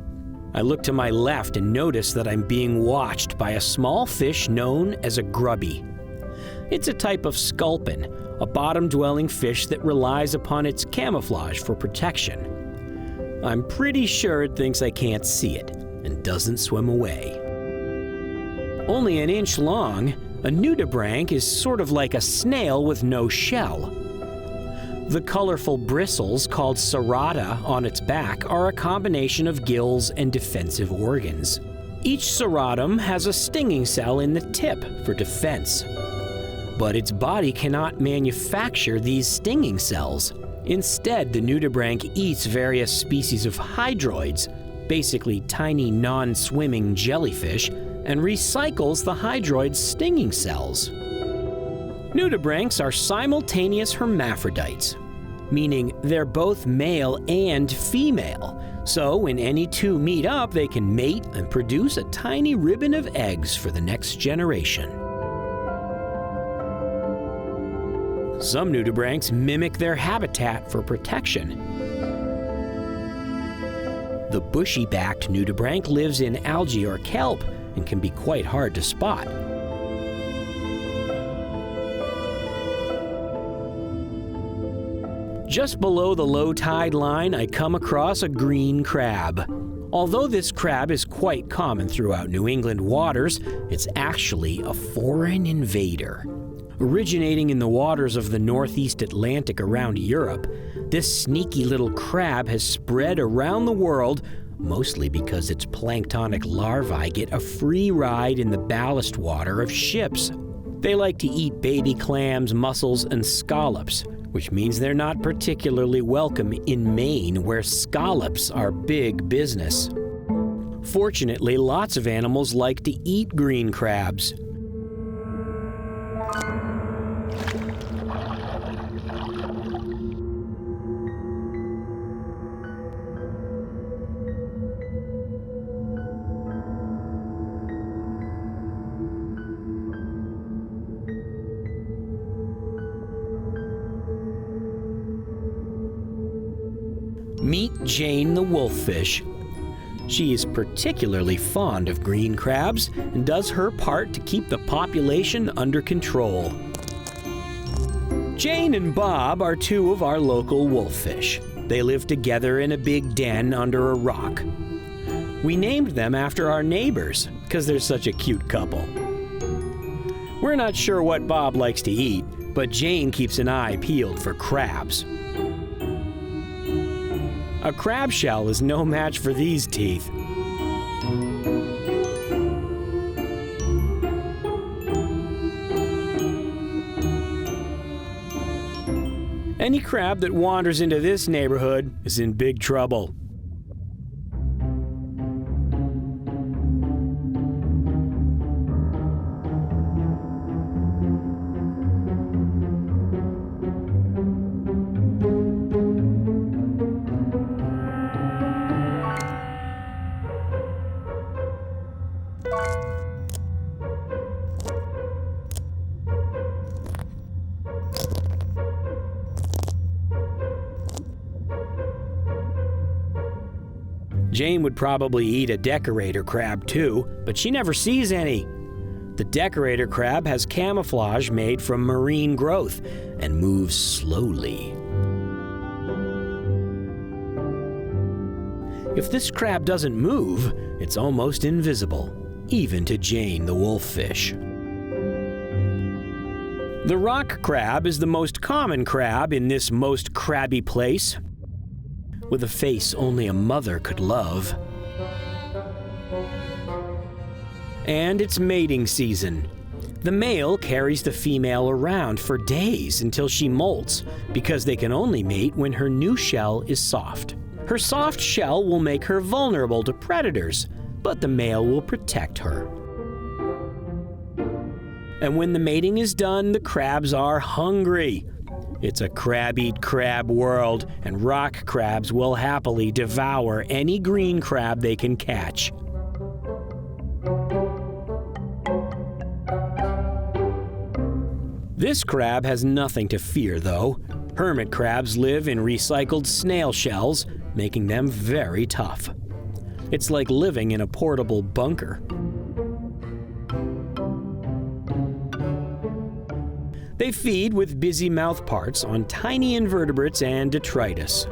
I look to my left and notice that I'm being watched by a small fish known as a grubby. It's a type of sculpin, a bottom-dwelling fish that relies upon its camouflage for protection. I'm pretty sure it thinks I can't see it and doesn't swim away. Only an inch long, a nudibranch is sort of like a snail with no shell. The colorful bristles called serrata on its back are a combination of gills and defensive organs. Each serratum has a stinging cell in the tip for defense. But its body cannot manufacture these stinging cells. Instead, the nudibranch eats various species of hydroids, basically tiny non-swimming jellyfish, and recycles the hydroid's stinging cells. Nudibranchs are simultaneous hermaphrodites, meaning they're both male and female. So when any two meet up, they can mate and produce a tiny ribbon of eggs for the next generation. Some nudibranchs mimic their habitat for protection. The bushy-backed nudibranch lives in algae or kelp and can be quite hard to spot. Just below the low tide line, I come across a green crab. Although this crab is quite common throughout New England waters, it's actually a foreign invader. Originating in the waters of the northeast Atlantic around Europe, this sneaky little crab has spread around the world, mostly because its planktonic larvae get a free ride in the ballast water of ships. They like to eat baby clams, mussels, and scallops, which means they're not particularly welcome in Maine, where scallops are big business. Fortunately, lots of animals like to eat green crabs. Meet Jane the wolffish. She is particularly fond of green crabs and does her part to keep the population under control. Jane and Bob are two of our local wolffish. They live together in a big den under a rock. We named them after our neighbors because they're such a cute couple. We're not sure what Bob likes to eat, but Jane keeps an eye peeled for crabs. A crab shell is no match for these teeth. Any crab that wanders into this neighborhood is in big trouble. Jane would probably eat a decorator crab too, but she never sees any. The decorator crab has camouflage made from marine growth and moves slowly. If this crab doesn't move, it's almost invisible, even to Jane the wolffish. The rock crab is the most common crab in this most crabby place, with a face only a mother could love. And it's mating season. The male carries the female around for days until she molts, because they can only mate when her new shell is soft. Her soft shell will make her vulnerable to predators, but the male will protect her. And when the mating is done, the crabs are hungry. It's a crab-eat-crab world, and rock crabs will happily devour any green crab they can catch. This crab has nothing to fear, though. Hermit crabs live in recycled snail shells, making them very tough. It's like living in a portable bunker. They feed with busy mouth parts on tiny invertebrates and detritus.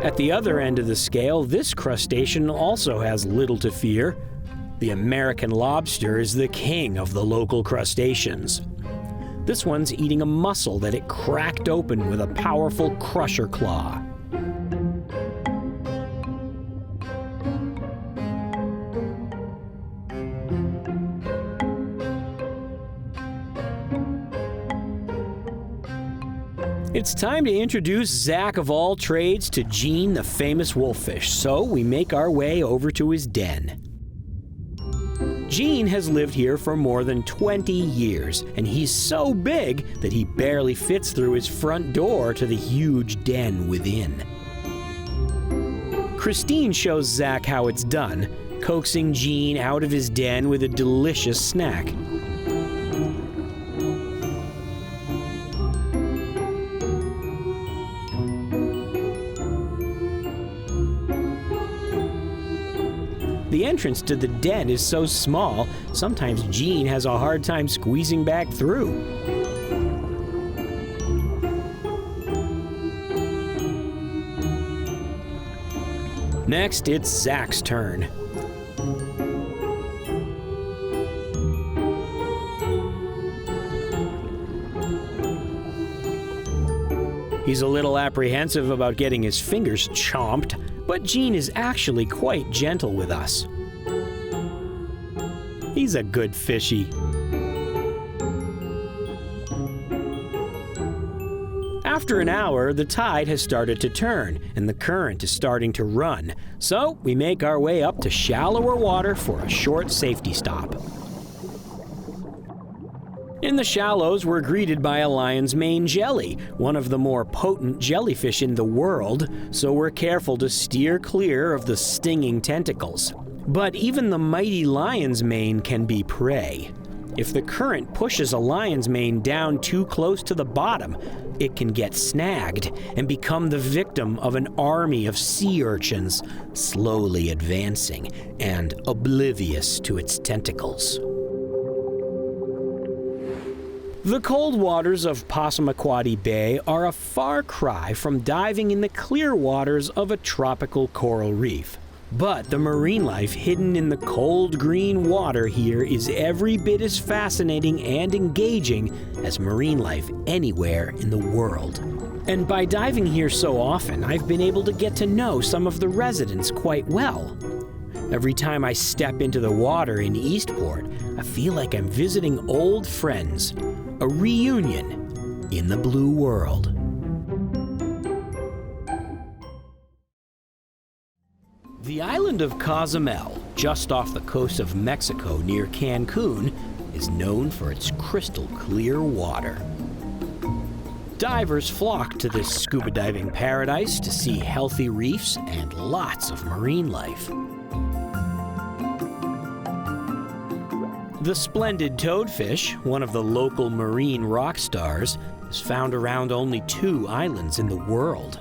At the other end of the scale, this crustacean also has little to fear. The American lobster is the king of the local crustaceans. This one's eating a mussel that it cracked open with a powerful crusher claw. It's time to introduce Zach of all trades to Gene, the famous wolffish, so we make our way over to his den. Gene has lived here for more than 20 years, and he's so big that he barely fits through his front door to the huge den within. Christine shows Zach how it's done, coaxing Gene out of his den with a delicious snack. The entrance to the den is so small, sometimes Gene has a hard time squeezing back through. Next, it's Zach's turn. He's a little apprehensive about getting his fingers chomped, but Gene is actually quite gentle with us. He's a good fishy. After an hour, the tide has started to turn, and the current is starting to run, so we make our way up to shallower water for a short safety stop. In the shallows, we're greeted by a lion's mane jelly, one of the more potent jellyfish in the world, so we're careful to steer clear of the stinging tentacles. But even the mighty lion's mane can be prey. If the current pushes a lion's mane down too close to the bottom, it can get snagged and become the victim of an army of sea urchins, slowly advancing and oblivious to its tentacles. The cold waters of Passamaquoddy Bay are a far cry from diving in the clear waters of a tropical coral reef. But the marine life hidden in the cold green water here is every bit as fascinating and engaging as marine life anywhere in the world. And by diving here so often, I've been able to get to know some of the residents quite well. Every time I step into the water in Eastport, I feel like I'm visiting old friends. A reunion in the blue world. The island of Cozumel, just off the coast of Mexico near Cancun, is known for its crystal clear water. Divers flock to this scuba diving paradise to see healthy reefs and lots of marine life. The splendid toadfish, one of the local marine rock stars, is found around only 2 islands in the world.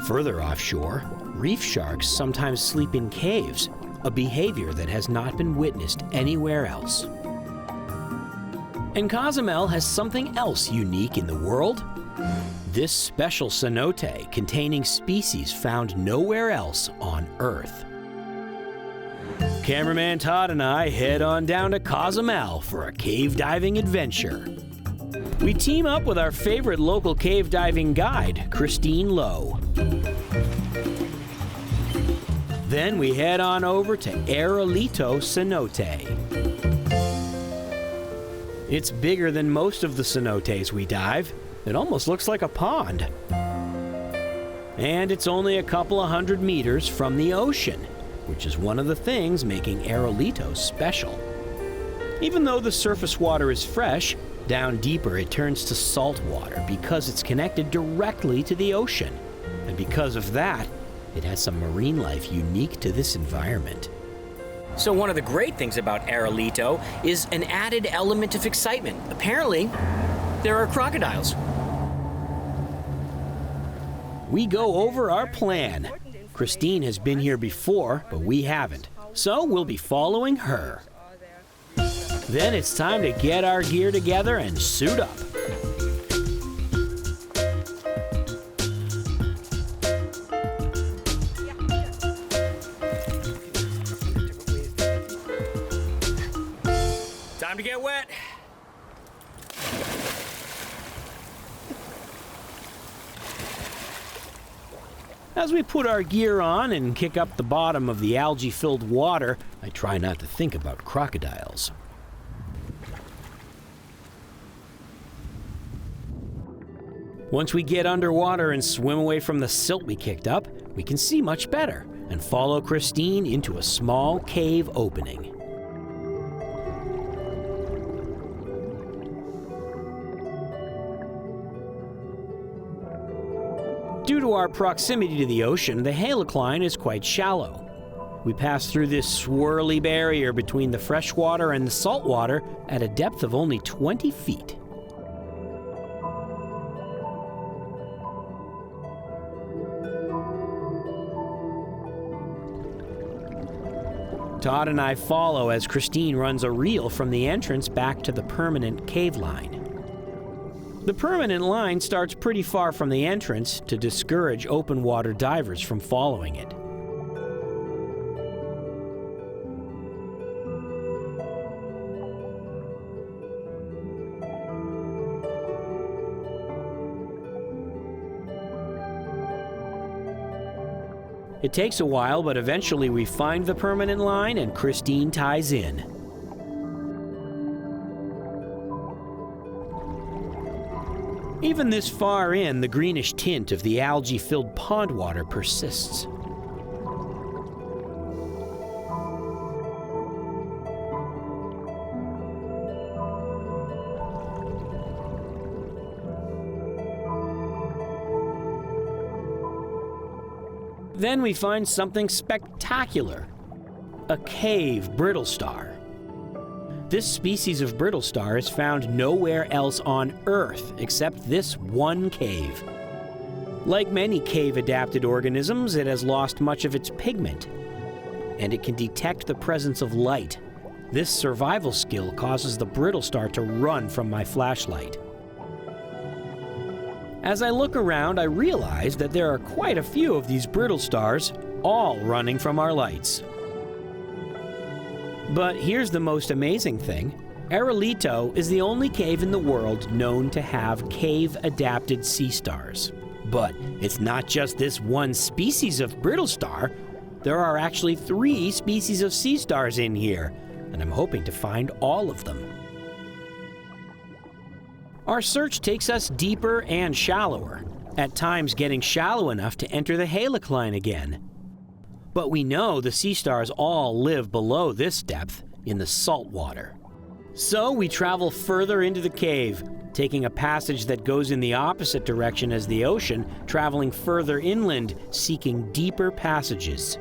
Further offshore, reef sharks sometimes sleep in caves, a behavior that has not been witnessed anywhere else. And Cozumel has something else unique in the world. This special cenote containing species found nowhere else on Earth. Cameraman Todd and I head on down to Cozumel for a cave diving adventure. We team up with our favorite local cave diving guide, Christine Lowe. Then we head on over to Arroyito Cenote. It's bigger than most of the cenotes we dive. It almost looks like a pond. And it's only a couple of 100 meters from the ocean, which is one of the things making Arroyito special. Even though the surface water is fresh, down deeper it turns to salt water because it's connected directly to the ocean. And because of that, it has some marine life unique to this environment. So one of the great things about Arroyito is an added element of excitement. Apparently, there are crocodiles. We go over our plan. Christine has been here before, but we haven't, so we'll be following her. Then it's time to get our gear together and suit up. Time to get wet. As we put our gear on and kick up the bottom of the algae-filled water, I try not to think about crocodiles. Once we get underwater and swim away from the silt we kicked up, we can see much better and follow Christine into a small cave opening. Due to our proximity to the ocean, the halocline is quite shallow. We pass through this swirly barrier between the freshwater and the saltwater at a depth of only 20 feet. Todd and I follow as Christine runs a reel from the entrance back to the permanent cave line. The permanent line starts pretty far from the entrance to discourage open water divers from following it. It takes a while, but eventually we find the permanent line and Christine ties in. Even this far in, the greenish tint of the algae-filled pond water persists. Then we find something spectacular, a cave brittle star. This species of brittle star is found nowhere else on Earth except this one cave. Like many cave-adapted organisms, it has lost much of its pigment, and it can detect the presence of light. This survival skill causes the brittle star to run from my flashlight. As I look around, I realize that there are quite a few of these brittle stars, all running from our lights. But here's the most amazing thing. Arelito is the only cave in the world known to have cave-adapted sea stars. But it's not just this one species of brittle star. There are actually 3 species of sea stars in here, and I'm hoping to find all of them. Our search takes us deeper and shallower, at times getting shallow enough to enter the halocline again. But we know the sea stars all live below this depth in the salt water. So we travel further into the cave, taking a passage that goes in the opposite direction as the ocean, traveling further inland, seeking deeper passages.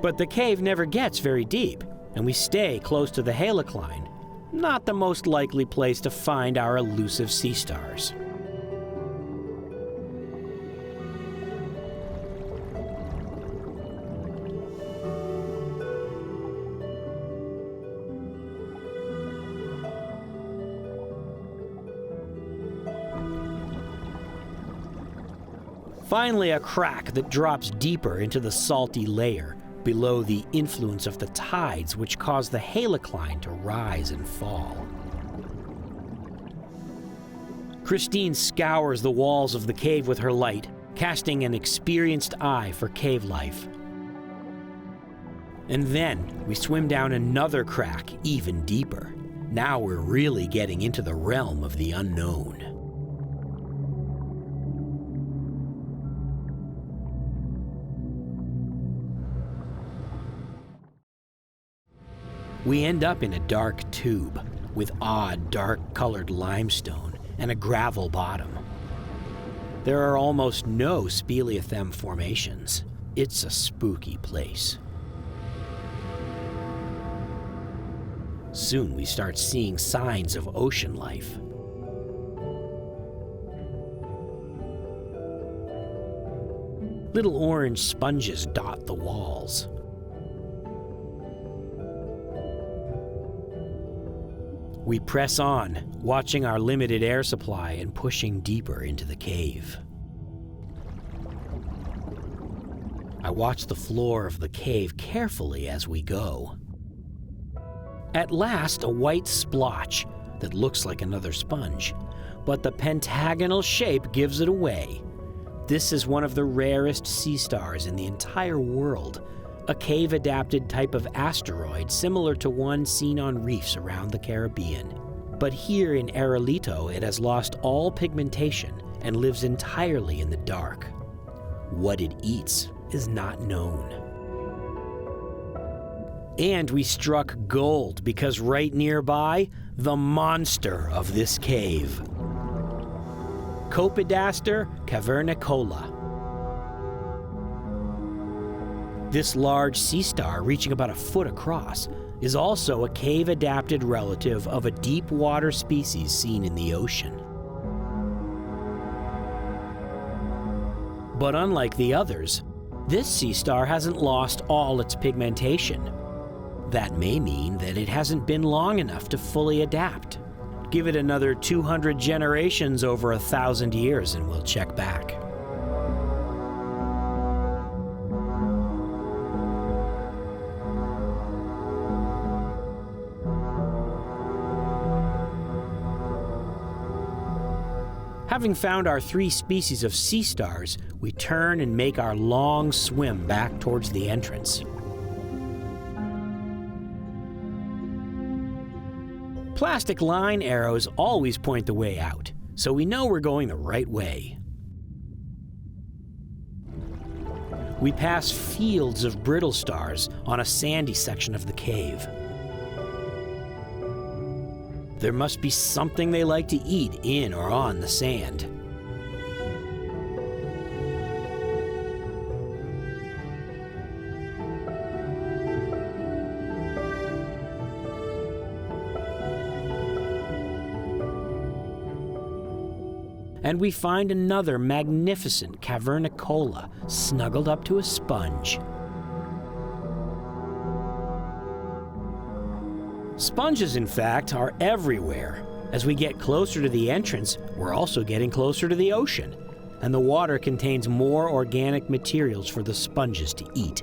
But the cave never gets very deep, and we stay close to the halocline, not the most likely place to find our elusive sea stars. Finally, a crack that drops deeper into the salty layer, below the influence of the tides which cause the halocline to rise and fall. Christine scours the walls of the cave with her light, casting an experienced eye for cave life. And then we swim down another crack even deeper. Now we're really getting into the realm of the unknown. We end up in a dark tube with odd, dark-colored limestone and a gravel bottom. There are almost no speleothem formations. It's a spooky place. Soon we start seeing signs of ocean life. Little orange sponges dot the walls. We press on, watching our limited air supply and pushing deeper into the cave. I watch the floor of the cave carefully as we go. At last, a white splotch that looks like another sponge, but the pentagonal shape gives it away. This is one of the rarest sea stars in the entire world, a cave-adapted type of asteroid similar to one seen on reefs around the Caribbean. But here in Arelito, it has lost all pigmentation and lives entirely in the dark. What it eats is not known. And we struck gold because right nearby, the monster of this cave. Copidaster cavernicola. This large sea star, reaching about a foot across, is also a cave-adapted relative of a deep water species seen in the ocean. But unlike the others, this sea star hasn't lost all its pigmentation. That may mean that it hasn't been long enough to fully adapt. Give it another 200 generations over 1,000 years and we'll check back. Having found our 3 species of sea stars, we turn and make our long swim back towards the entrance. Plastic line arrows always point the way out, so we know we're going the right way. We pass fields of brittle stars on a sandy section of the cave. There must be something they like to eat in or on the sand. And we find another magnificent cavernicola snuggled up to a sponge. Sponges, in fact, are everywhere. As we get closer to the entrance, we're also getting closer to the ocean, and the water contains more organic materials for the sponges to eat.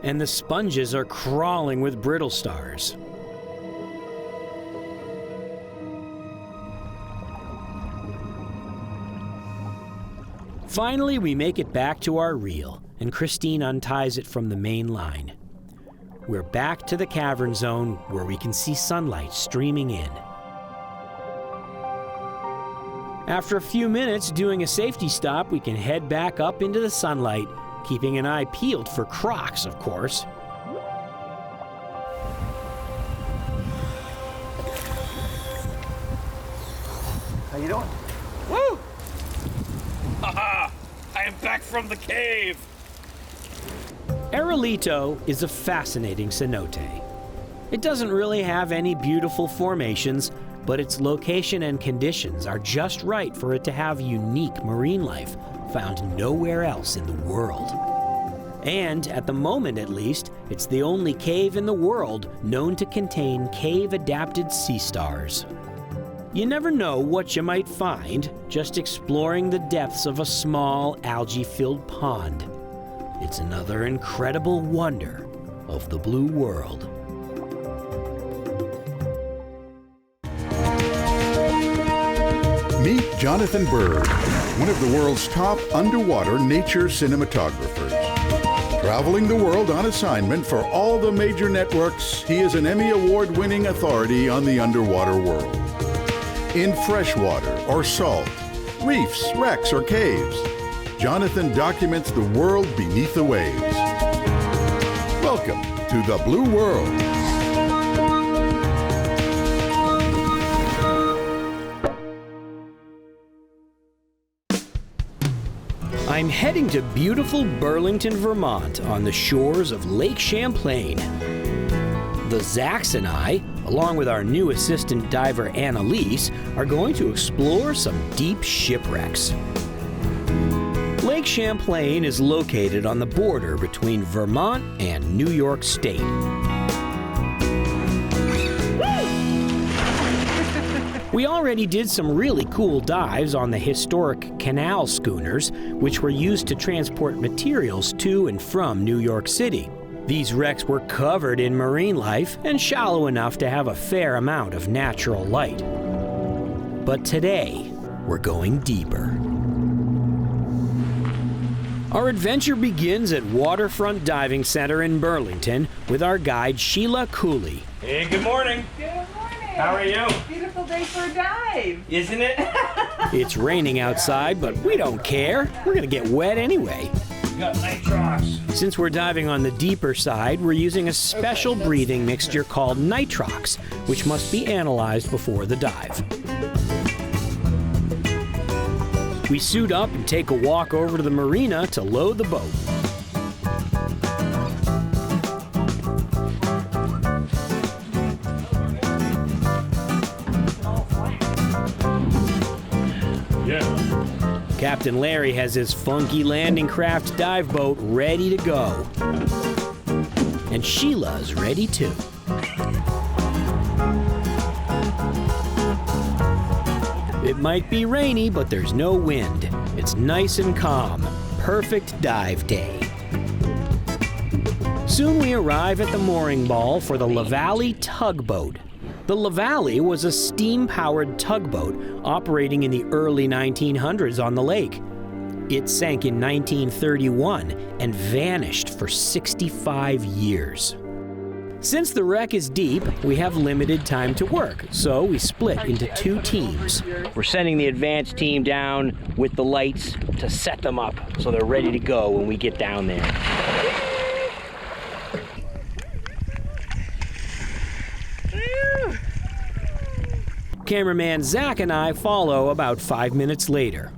And the sponges are crawling with brittle stars. Finally, we make it back to our reel, and Christine unties it from the main line. We're back to the cavern zone where we can see sunlight streaming in. After a few minutes doing a safety stop, we can head back up into the sunlight, keeping an eye peeled for crocs, of course. How you doing? Woo! Haha! I am back from the cave! Arelito is a fascinating cenote. It doesn't really have any beautiful formations, but its location and conditions are just right for it to have unique marine life found nowhere else in the world. And, at the moment at least, it's the only cave in the world known to contain cave-adapted sea stars. You never know what you might find just exploring the depths of a small algae-filled pond. It's another incredible wonder of the blue world. Meet Jonathan Bird, one of the world's top underwater nature cinematographers. Traveling the world on assignment for all the major networks, he is an Emmy Award-winning authority on the underwater world. In freshwater or salt, reefs, wrecks, or caves, Jonathan documents the world beneath the waves. Welcome to the Blue World. I'm heading to beautiful Burlington, Vermont on the shores of Lake Champlain. The Zacks and I, along with our new assistant diver Annalise, are going to explore some deep shipwrecks. Lake Lake Champlain is located on the border between Vermont and New York State. We already did some really cool dives on the historic canal schooners, which were used to transport materials to and from New York City. These wrecks were covered in marine life and shallow enough to have a fair amount of natural light. But today, we're going deeper. Our adventure begins at Waterfront Diving Center in Burlington with our guide Sheila Cooley. Hey, good morning. Good morning. How are you? Beautiful day for a dive. Isn't it? It's raining outside, but we don't care. We're gonna get wet anyway. We got nitrox. Since we're diving on the deeper side, we're using a special breathing mixture called nitrox, which must be analyzed before the dive. We suit up and take a walk over to the marina to load the boat. Captain Larry has his funky landing craft dive boat ready to go. And Sheila's ready too. It might be rainy, but there's no wind. It's nice and calm. Perfect dive day. Soon we arrive at the mooring ball for the LaValle tugboat. The LaValle was a steam-powered tugboat operating in the early 1900s on the lake. It sank in 1931 and vanished for 65 years. Since the wreck is deep, we have limited time to work, so we split into two teams. We're sending the advanced team down with the lights to set them up so they're ready to go when we get down there. Cameraman Zach and I follow about 5 minutes later.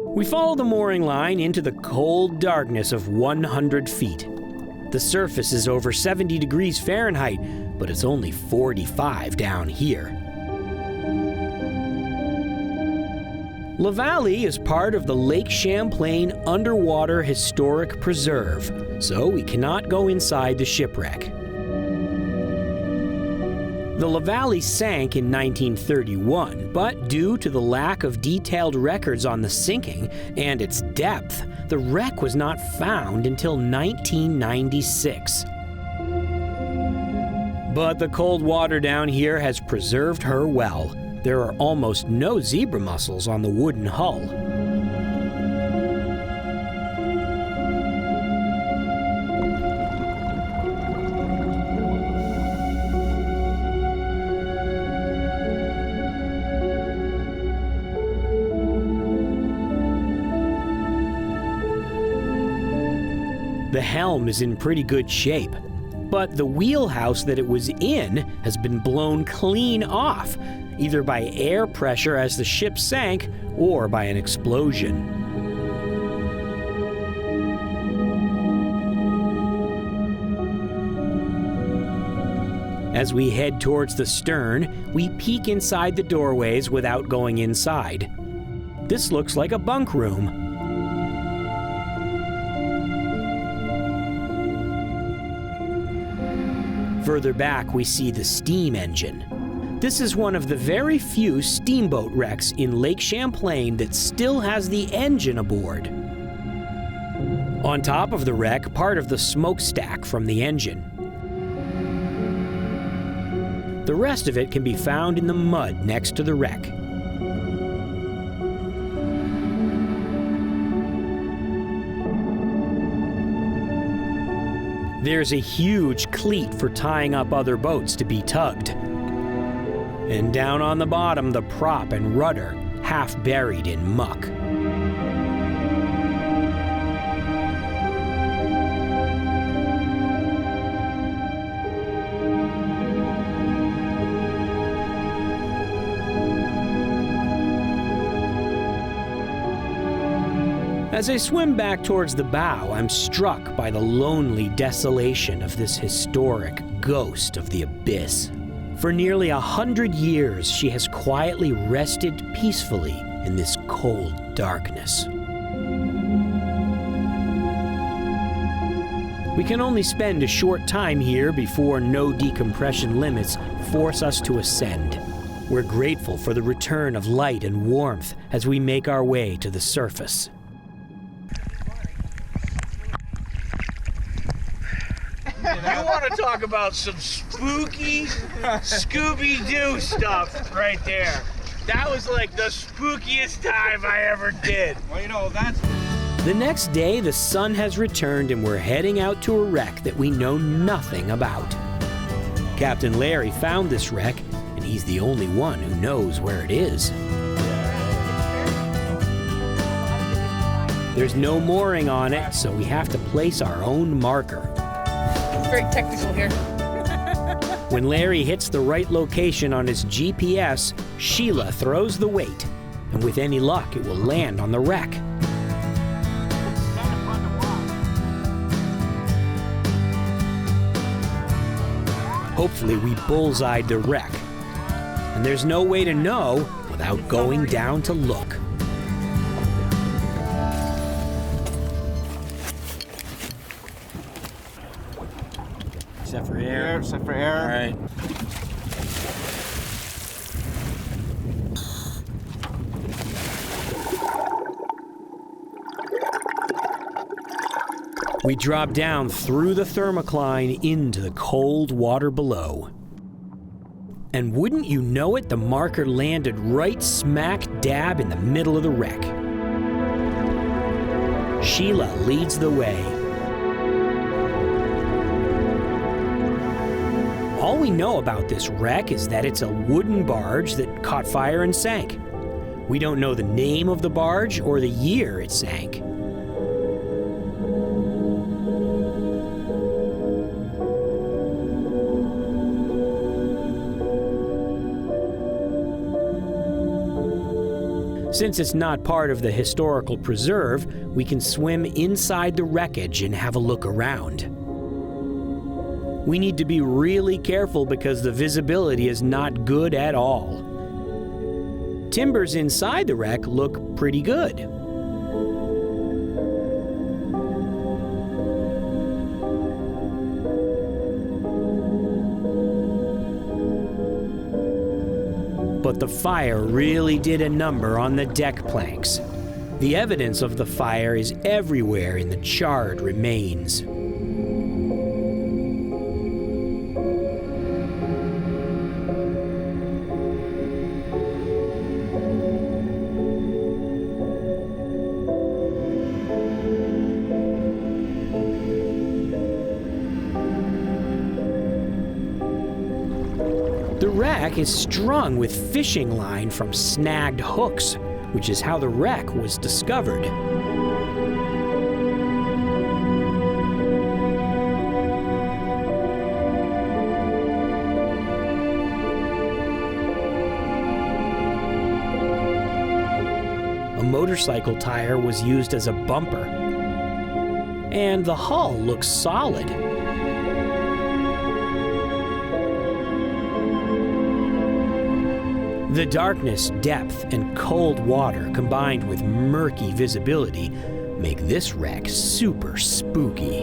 We follow the mooring line into the cold darkness of 100 feet. The surface is over 70 degrees Fahrenheit, but it's only 45 down here. LaValle is part of the Lake Champlain Underwater Historic Preserve, so we cannot go inside the shipwreck. The LaValle sank in 1931, but due to the lack of detailed records on the sinking and its depth, the wreck was not found until 1996. But the cold water down here has preserved her well. There are almost no zebra mussels on the wooden hull. The helm is in pretty good shape, but the wheelhouse that it was in has been blown clean off, either by air pressure as the ship sank or by an explosion. As we head towards the stern, we peek inside the doorways without going inside. This looks like a bunk room. Further back, we see the steam engine. This is one of the very few steamboat wrecks in Lake Champlain that still has the engine aboard. On top of the wreck, part of the smokestack from the engine. The rest of it can be found in the mud next to the wreck. There's a huge cleat for tying up other boats to be tugged. And down on the bottom, the prop and rudder, half buried in muck. As I swim back towards the bow, I'm struck by the lonely desolation of this historic ghost of the abyss. For nearly 100 years, she has quietly rested peacefully in this cold darkness. We can only spend a short time here before no decompression limits force us to ascend. We're grateful for the return of light and warmth as we make our way to the surface. You want to talk about some spooky Scooby-Doo stuff right there. That was like the spookiest dive I ever did. Well, you know, that's... The next day, the sun has returned and we're heading out to a wreck that we know nothing about. Captain Larry found this wreck, and he's the only one who knows where it is. There's no mooring on it, so we have to place our own marker. It's very technical here. When Larry hits the right location on his GPS, Sheila throws the weight, and with any luck, it will land on the wreck. Hopefully we bullseyed the wreck. And there's no way to know without going down to look. Except for air. Except for air. All right. We drop down through the thermocline into the cold water below. And wouldn't you know it, the marker landed right smack dab in the middle of the wreck. Sheila leads the way. All we know about this wreck is that it's a wooden barge that caught fire and sank. We don't know the name of the barge or the year it sank. Since it's not part of the historical preserve, we can swim inside the wreckage and have a look around. We need to be really careful because the visibility is not good at all. Timbers inside the wreck look pretty good. But the fire really did a number on the deck planks. The evidence of the fire is everywhere in the charred remains. The wreck is strung with fishing line from snagged hooks, which is how the wreck was discovered. A motorcycle tire was used as a bumper, and the hull looks solid. The darkness, depth, and cold water combined with murky visibility make this wreck super spooky.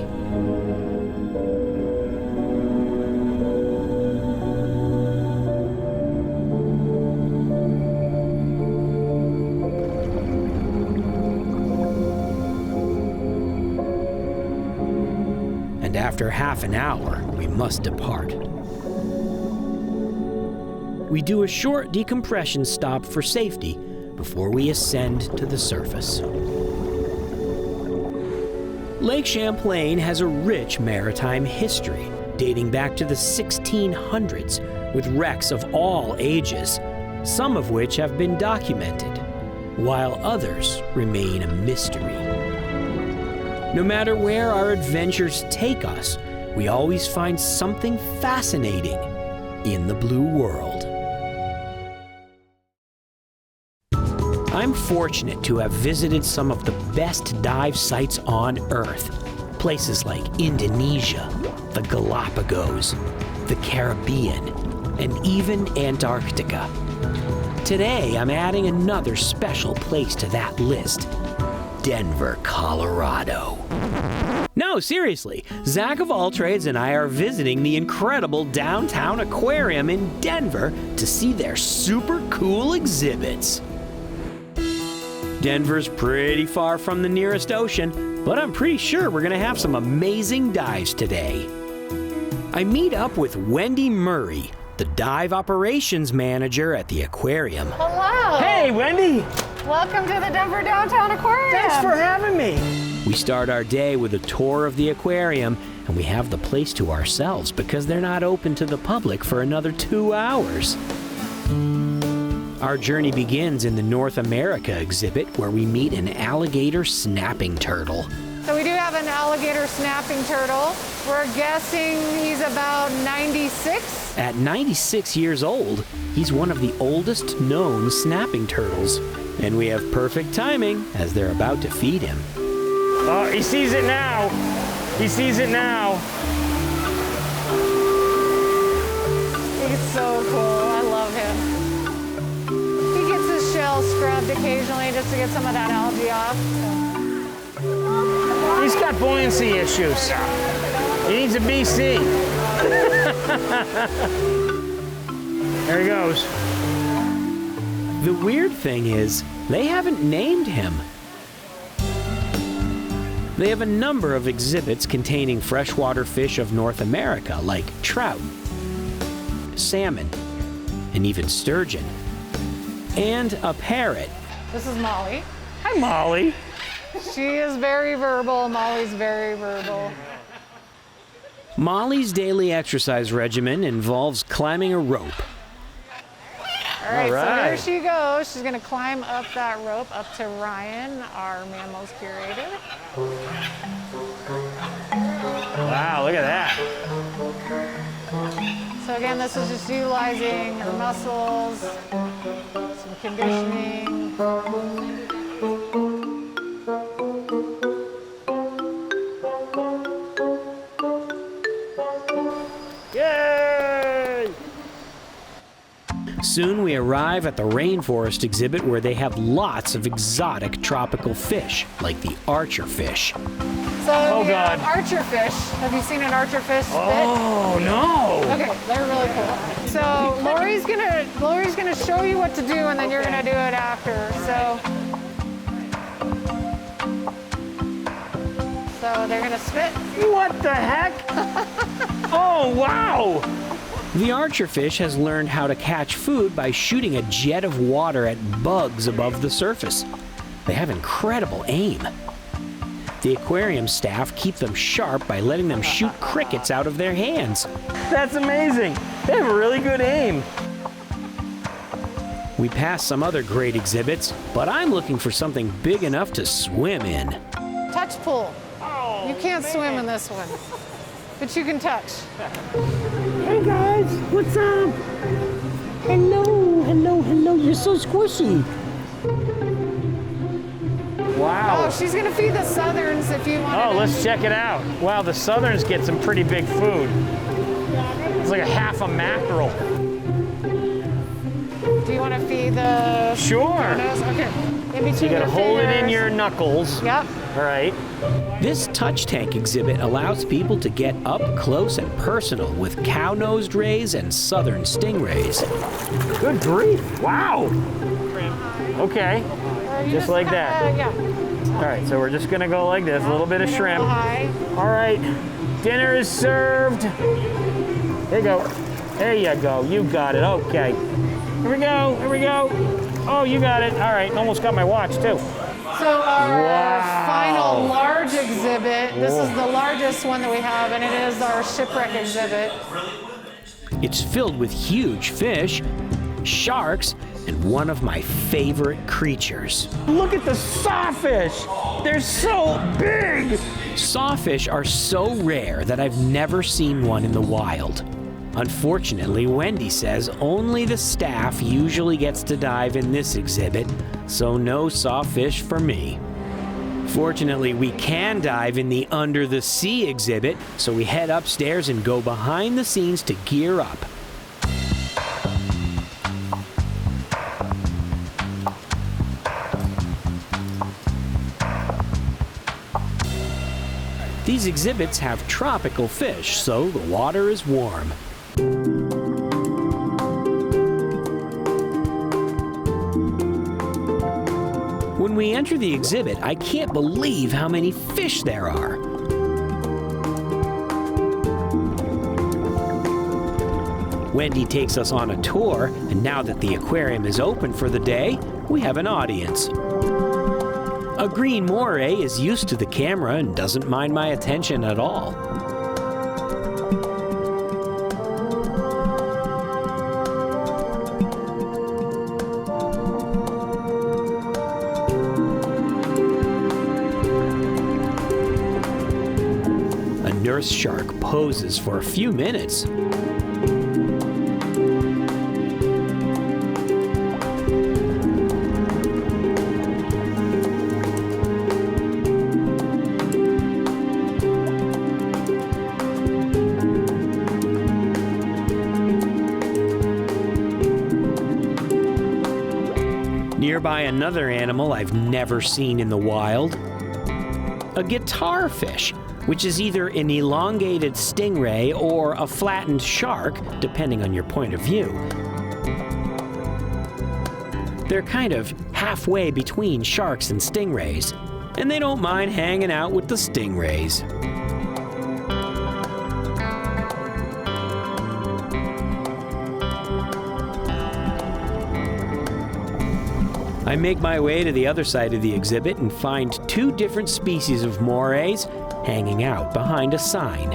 And after half an hour, we must depart. We do a short decompression stop for safety before we ascend to the surface. Lake Champlain has a rich maritime history, dating back to the 1600s, with wrecks of all ages, some of which have been documented, while others remain a mystery. No matter where our adventures take us, we always find something fascinating in the blue world. I'm fortunate to have visited some of the best dive sites on Earth. Places like Indonesia, the Galapagos, the Caribbean, and even Antarctica. Today, I'm adding another special place to that list: Denver, Colorado. No, No, seriously, Zach of All Trades and I are visiting the incredible downtown aquarium in Denver to see their super cool exhibits. Denver's pretty far from the nearest ocean, but I'm pretty sure we're gonna have some amazing dives today. I meet up with Wendy Murray, the dive operations manager at the aquarium. Hello. Hey, Wendy. Welcome to the Denver Downtown Aquarium. Thanks for having me. We start our day with a tour of the aquarium, and we have the place to ourselves because they're not open to the public for another 2 hours. Our journey begins in the North America exhibit, where we meet an alligator snapping turtle. So we do have an alligator snapping turtle. We're guessing he's about 96. At 96 years old, he's one of the oldest known snapping turtles. And we have perfect timing as they're about to feed him. Oh, he sees it now. He sees it now. He's so cool. I love him. He gets his shell scrubbed occasionally just to get some of that algae off. He's got buoyancy issues. He needs a BC. There he goes. The weird thing is, they haven't named him. They have a number of exhibits containing freshwater fish of North America, like trout, salmon, and even sturgeon, and a parrot. This is Molly. Hi, Molly. She is very verbal. Molly's very verbal. Molly's daily exercise regimen involves climbing a rope. All right, All right. so there she goes. She's going to climb up that rope up to Ryan, our mammals curator. Wow, look at that. So again, this is just utilizing her muscles, some conditioning. Yay! Soon we arrive at the rainforest exhibit, where they have lots of exotic tropical fish, like the archer fish. So Oh, we have God. archer fish. Have you seen an archer fish spit? Oh, no. Okay, they're really cool. So Lori's gonna show you what to do, and then you're gonna do it after. So they're gonna spit. What the heck? Oh, wow. The archer fish has learned how to catch food by shooting a jet of water at bugs above the surface. They have incredible aim. The aquarium staff keep them sharp by letting them shoot crickets out of their hands. That's amazing. They have really good aim. We pass some other great exhibits, but I'm looking for something big enough to swim in. Touch pool. You can't swim in this one, but you can touch. Hey, guys. What's up? Hello, hello, hello. You're so squishy. Wow. Oh, she's gonna feed the southerns if you want. Oh, let's check it out. Wow, the southerns get some pretty big food. It's like a half a mackerel. Do you want to feed the? Sure. Okay. In between You gotta your hold it in fingers. your knuckles. Yep. All right. This touch tank exhibit allows people to get up close and personal with cow-nosed rays and southern stingrays. Good grief. Wow. Okay. You Just like that. Yeah. All right, so we're just gonna go like this. A little bit of shrimp. High. All right. Dinner is served. There you go. There you go. You got it. Okay. Here we go. Here we go. Oh, you got it. All right. Almost got my watch too. So our Wow. final large exhibit, this is the largest one that we have, and it is our shipwreck exhibit. It's filled with huge fish, sharks, and one of my favorite creatures. Look at the sawfish. They're so big. Sawfish are so rare that I've never seen one in the wild. Unfortunately, Wendy says only the staff usually gets to dive in this exhibit, so no sawfish for me. Fortunately, we can dive in the Under the Sea exhibit, so we head upstairs and go behind the scenes to gear up. These exhibits have tropical fish, so the water is warm. When we enter the exhibit, I can't believe how many fish there are. Wendy takes us on a tour, and now that the aquarium is open for the day, we have an audience. A green moray is used to the camera and doesn't mind my attention at all. A nurse shark poses for a few minutes. Nearby, another animal I've never seen in the wild. A guitar fish, which is either an elongated stingray or a flattened shark, depending on your point of view. They're kind of halfway between sharks and stingrays, and they don't mind hanging out with the stingrays. I make my way to the other side of the exhibit and find two different species of morays hanging out behind a sign.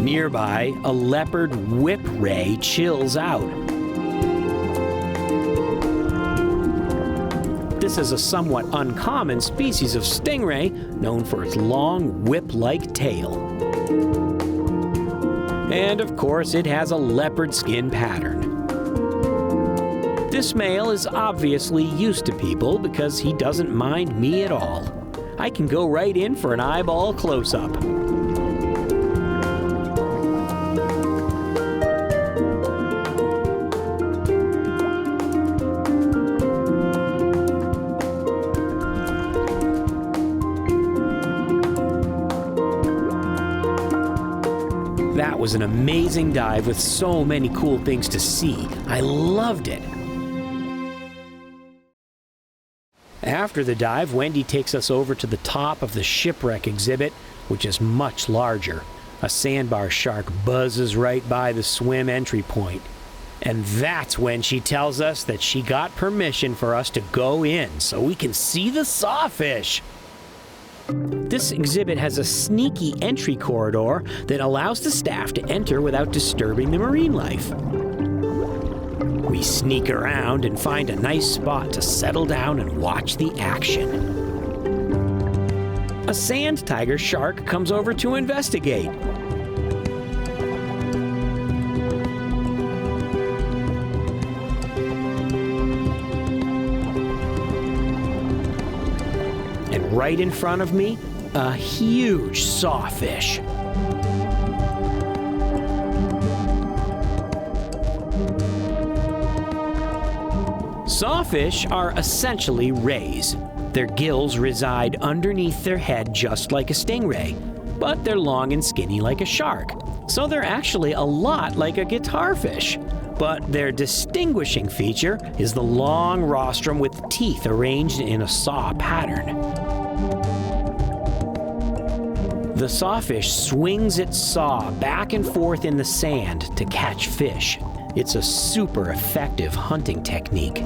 Nearby, a leopard whip ray chills out. This is a somewhat uncommon species of stingray known for its long whip-like tail. And of course, it has a leopard skin pattern. This male is obviously used to people because he doesn't mind me at all. I can go right in for an eyeball close-up. That was an amazing dive with so many cool things to see. I loved it. After the dive, Wendy takes us over to the top of the shipwreck exhibit, which is much larger. A sandbar shark buzzes right by the swim entry point. And that's when she tells us that she got permission for us to go in so we can see the sawfish. This exhibit has a sneaky entry corridor that allows the staff to enter without disturbing the marine life. We sneak around and find a nice spot to settle down and watch the action. A sand tiger shark comes over to investigate. And right in front of me, a huge sawfish. Sawfish are essentially rays. Their gills reside underneath their head just like a stingray, but they're long and skinny like a shark. So they're actually a lot like a guitar fish. But their distinguishing feature is the long rostrum with teeth arranged in a saw pattern. The sawfish swings its saw back and forth in the sand to catch fish. It's a super effective hunting technique.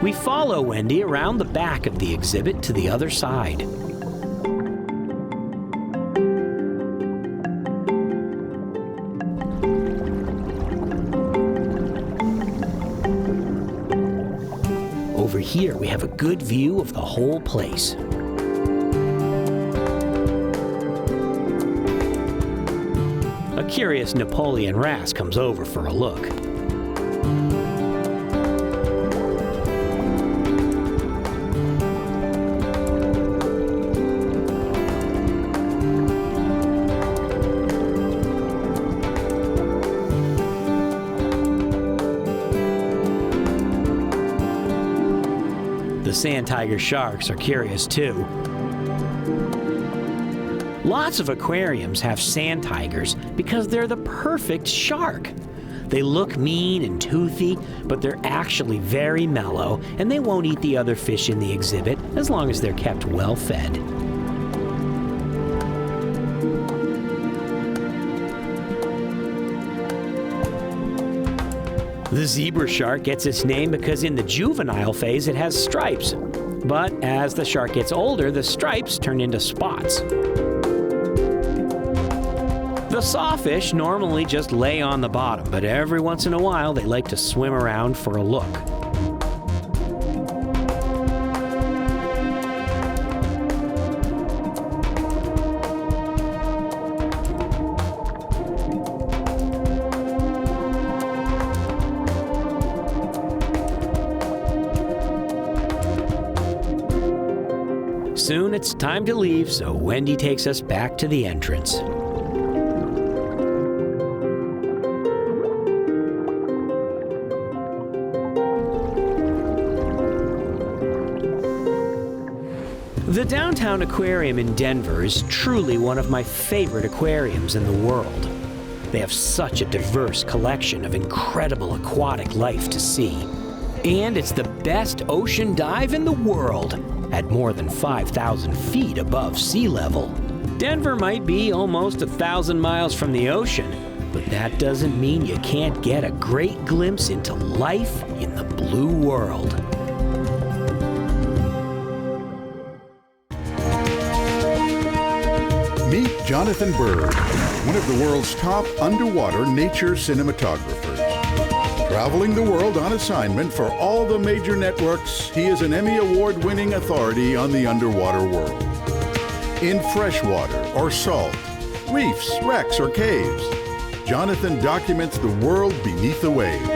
We follow Wendy around the back of the exhibit to the other side. over here we have a good view of the whole place. A curious Napoleon wrasse comes over for a look. The sand tiger sharks are curious too. Lots of aquariums have sand tigers because they're the perfect shark. They look mean and toothy, but they're actually very mellow, and they won't eat the other fish in the exhibit as long as they're kept well fed. The zebra shark gets its name because in the juvenile phase it has stripes. But as the shark gets older, the stripes turn into spots. The sawfish normally just lay on the bottom, but every once in a while they like to swim around for a look. Soon it's time to leave, so Wendy takes us back to the entrance. The downtown aquarium in Denver is truly one of my favorite aquariums in the world. They have such a diverse collection of incredible aquatic life to see. And it's the best ocean dive in the world, at more than 5,000 feet above sea level. Denver might be almost 1,000 miles from the ocean, but that doesn't mean you can't get a great glimpse into life in the blue world. Meet Jonathan Bird, one of the world's top underwater nature cinematographers. Traveling the world on assignment for all the major networks, he is an Emmy Award-winning authority on the underwater world. In freshwater or salt, reefs, wrecks, or caves, Jonathan documents the world beneath the waves.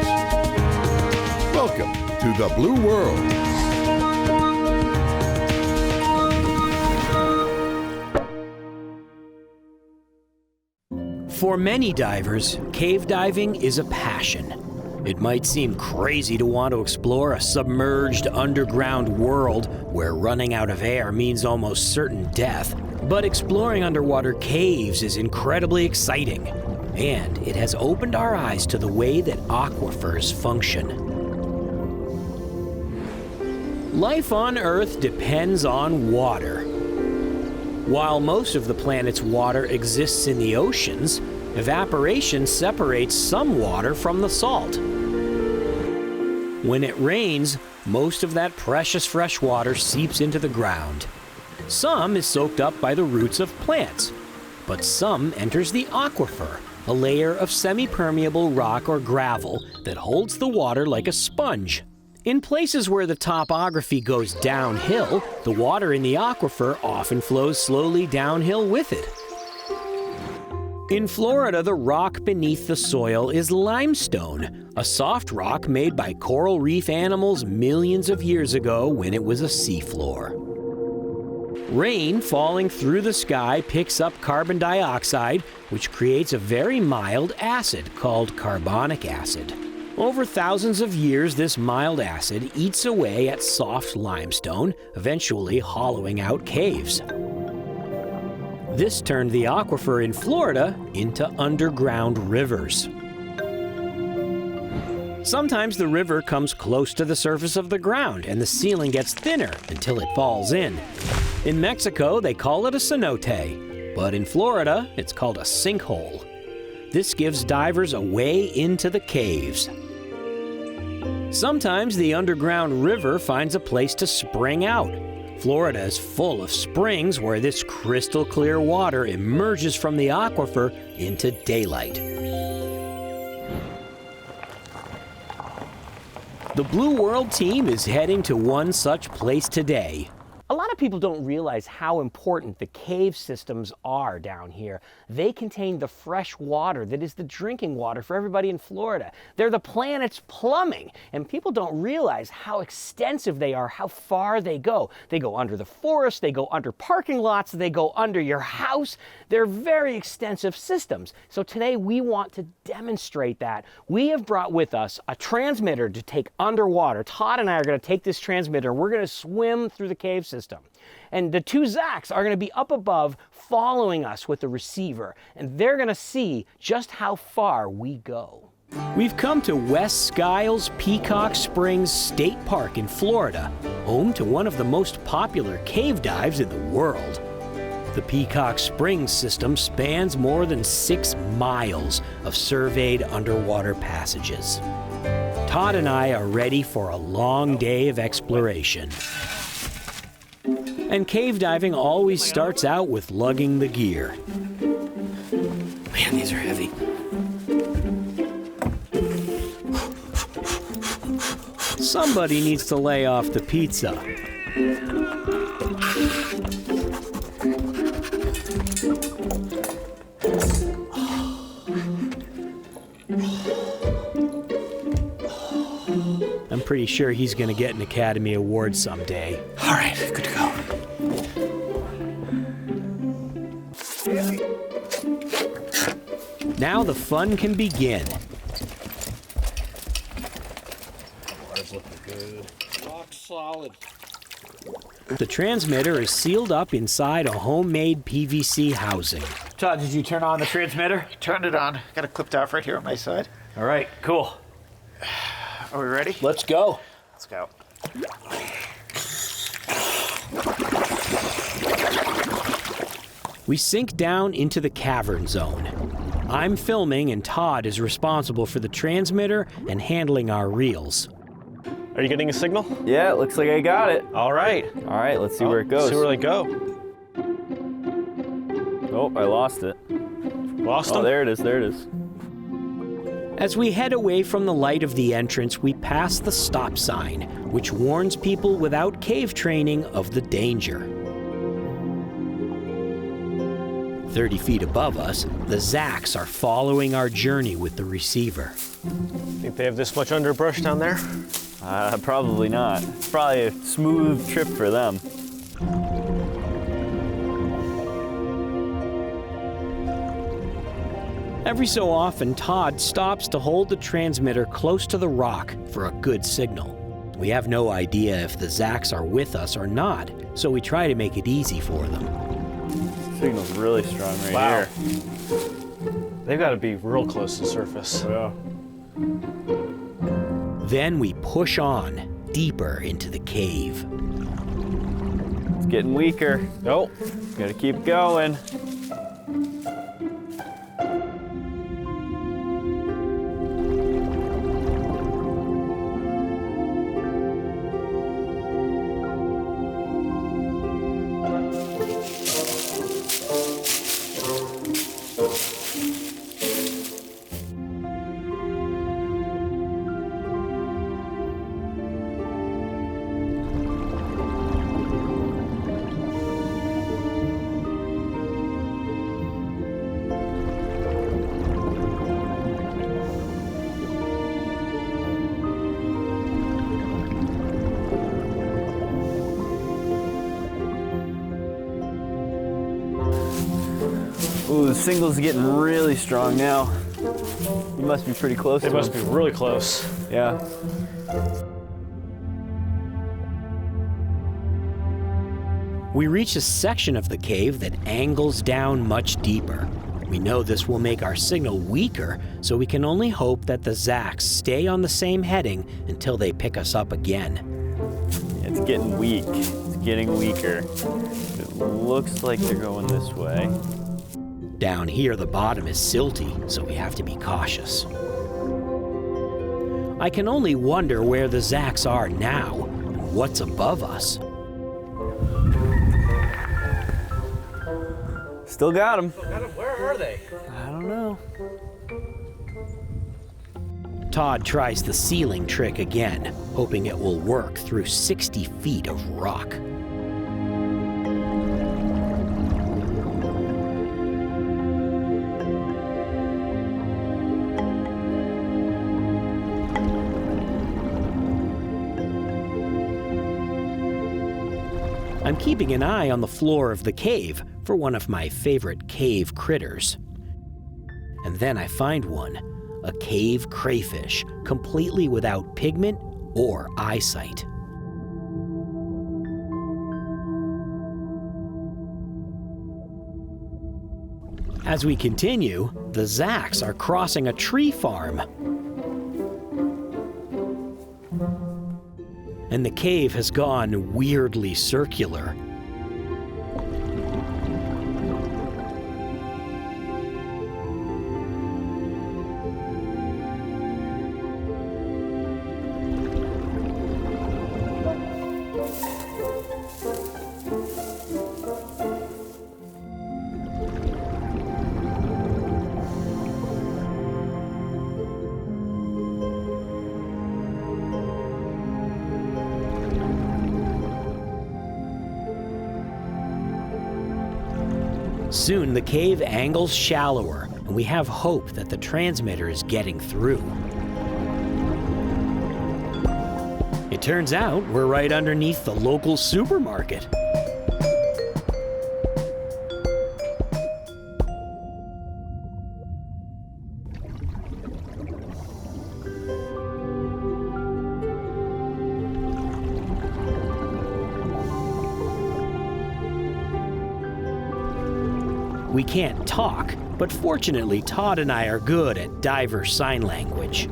Welcome to the Blue World. For many divers, cave diving is a passion. It might seem crazy to want to explore a submerged underground world where running out of air means almost certain death, but exploring underwater caves is incredibly exciting, and it has opened our eyes to the way that aquifers function. Life on Earth depends on water. While most of the planet's water exists in the oceans, evaporation separates some water from the salt. When it rains, most of that precious fresh water seeps into the ground. Some is soaked up by the roots of plants, but some enters the aquifer, a layer of semi-permeable rock or gravel that holds the water like a sponge. In places where the topography goes downhill, the water in the aquifer often flows slowly downhill with it. In Florida, the rock beneath the soil is limestone, a soft rock made by coral reef animals millions of years ago when it was a seafloor. Rain falling through the sky picks up carbon dioxide, which creates a very mild acid called carbonic acid. Over thousands of years, this mild acid eats away at soft limestone, eventually hollowing out caves. This turned the aquifer in Florida into underground rivers. Sometimes the river comes close to the surface of the ground and the ceiling gets thinner until it falls in. In Mexico, they call it a cenote, but in Florida, it's called a sinkhole. This gives divers a way into the caves. Sometimes the underground river finds a place to spring out. Florida is full of springs where this crystal clear water emerges from the aquifer into daylight. The Blue World team is heading to one such place today. A lot of people don't realize how important the cave systems are down here. They contain the fresh water that is the drinking water for everybody in Florida. They're the planet's plumbing, and people don't realize how extensive they are, how far they go. They go under the forest, they go under parking lots, they go under your house. They're very extensive systems. So today we want to demonstrate that. We have brought with us a transmitter to take underwater. Todd and I are going to take this transmitter. We're going to swim through the cave system. And the two Zachs are going to be up above following us with the receiver, and they're going to see just how far we go. We've come to West Skiles Peacock Springs State Park in Florida, home to one of the most popular cave dives in the world. The Peacock Springs system spans more than 6 miles of surveyed underwater passages. Todd and I are ready for a long day of exploration. And cave diving always starts out with lugging the gear. Man, these are heavy. Somebody needs to lay off the pizza. I'm pretty sure he's gonna get an Academy Award someday. All right, good to go. Now the fun can begin. Water's looking good. Rock solid. The transmitter is sealed up inside a homemade PVC housing. Todd, did you turn on the transmitter? Turned it on. Got it clipped off right here on my side. All right, cool. Are we ready? Let's go. Let's go. We sink down into the cavern zone. I'm filming and Todd is responsible for the transmitter and handling our reels. Are you getting a signal? Yeah, it looks like I got it. All right. All right, let's see where it goes. See where they go. Oh, I lost it. Lost them? Oh, there it is, there it is. As we head away from the light of the entrance, we pass the stop sign, which warns people without cave training of the danger. 30 feet above us, the Zachs are following our journey with the receiver. Think they have this much underbrush down there? Probably not. It's probably a smooth trip for them. Every so often, Todd stops to hold the transmitter close to the rock for a good signal. We have no idea if the Zachs are with us or not, so we try to make it easy for them. Signal's really strong right here. They've got to be real close to the surface. Yeah. Then we push on, deeper into the cave. It's getting weaker. Nope. Gotta keep going. Ooh, the signal's getting really strong now. You must be pretty close to They must be really close. Yeah. We reach a section of the cave that angles down much deeper. We know this will make our signal weaker, so we can only hope that the Zachs stay on the same heading until they pick us up again. It's getting weak. It's getting weaker. It looks like they're going this way. Down here, the bottom is silty, so we have to be cautious. I can only wonder where the Zachs are now and what's above us. Still got them. Where are they? I don't know. Todd tries the ceiling trick again, hoping it will work through 60 feet of rock. I'm keeping an eye on the floor of the cave for one of my favorite cave critters. And then I find one, a cave crayfish, completely without pigment or eyesight. As we continue, the Zacks are crossing a tree farm. And the cave has gone weirdly circular. Soon the cave angles shallower, and we have hope that the transmitter is getting through. It turns out we're right underneath the local supermarket. We can't talk, but fortunately Todd and I are good at diver sign language.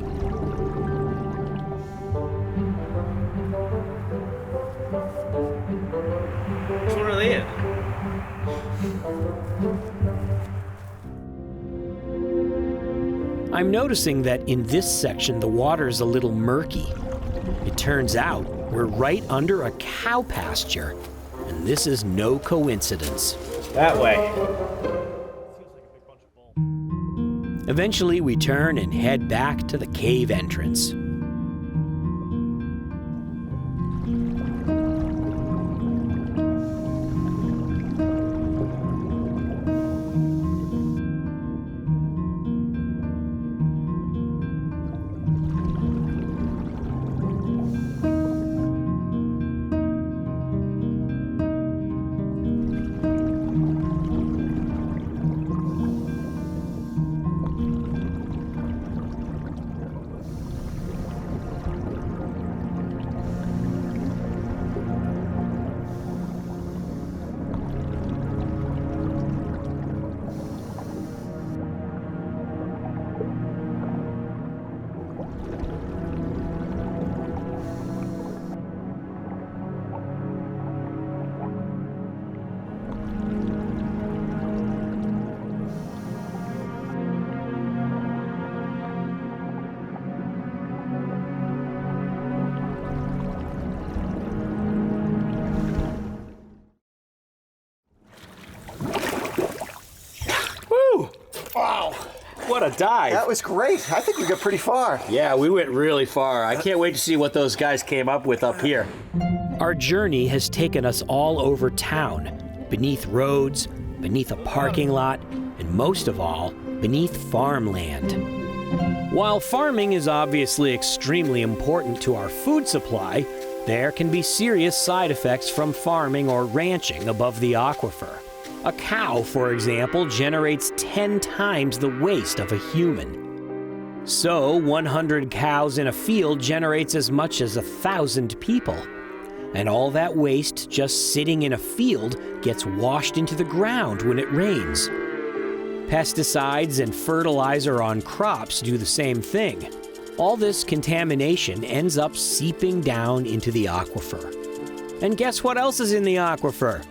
Which one are they in? I'm noticing that in this section the water's a little murky. It turns out we're right under a cow pasture, and this is no coincidence. That way. Eventually, we turn and head back to the cave entrance. Wow, what a dive. That was great. I think we got pretty far. Yeah, we went really far. I can't wait to see what those guys came up with up here. Our journey has taken us all over town, beneath roads, beneath a parking lot, and most of all, beneath farmland. While farming is obviously extremely important to our food supply, there can be serious side effects from farming or ranching above the aquifer. A cow, for example, generates 10 times the waste of a human. So 100 cows in a field generates as much as 1,000 people. And all that waste just sitting in a field gets washed into the ground when it rains. Pesticides and fertilizer on crops do the same thing. All this contamination ends up seeping down into the aquifer. And guess what else is in the aquifer?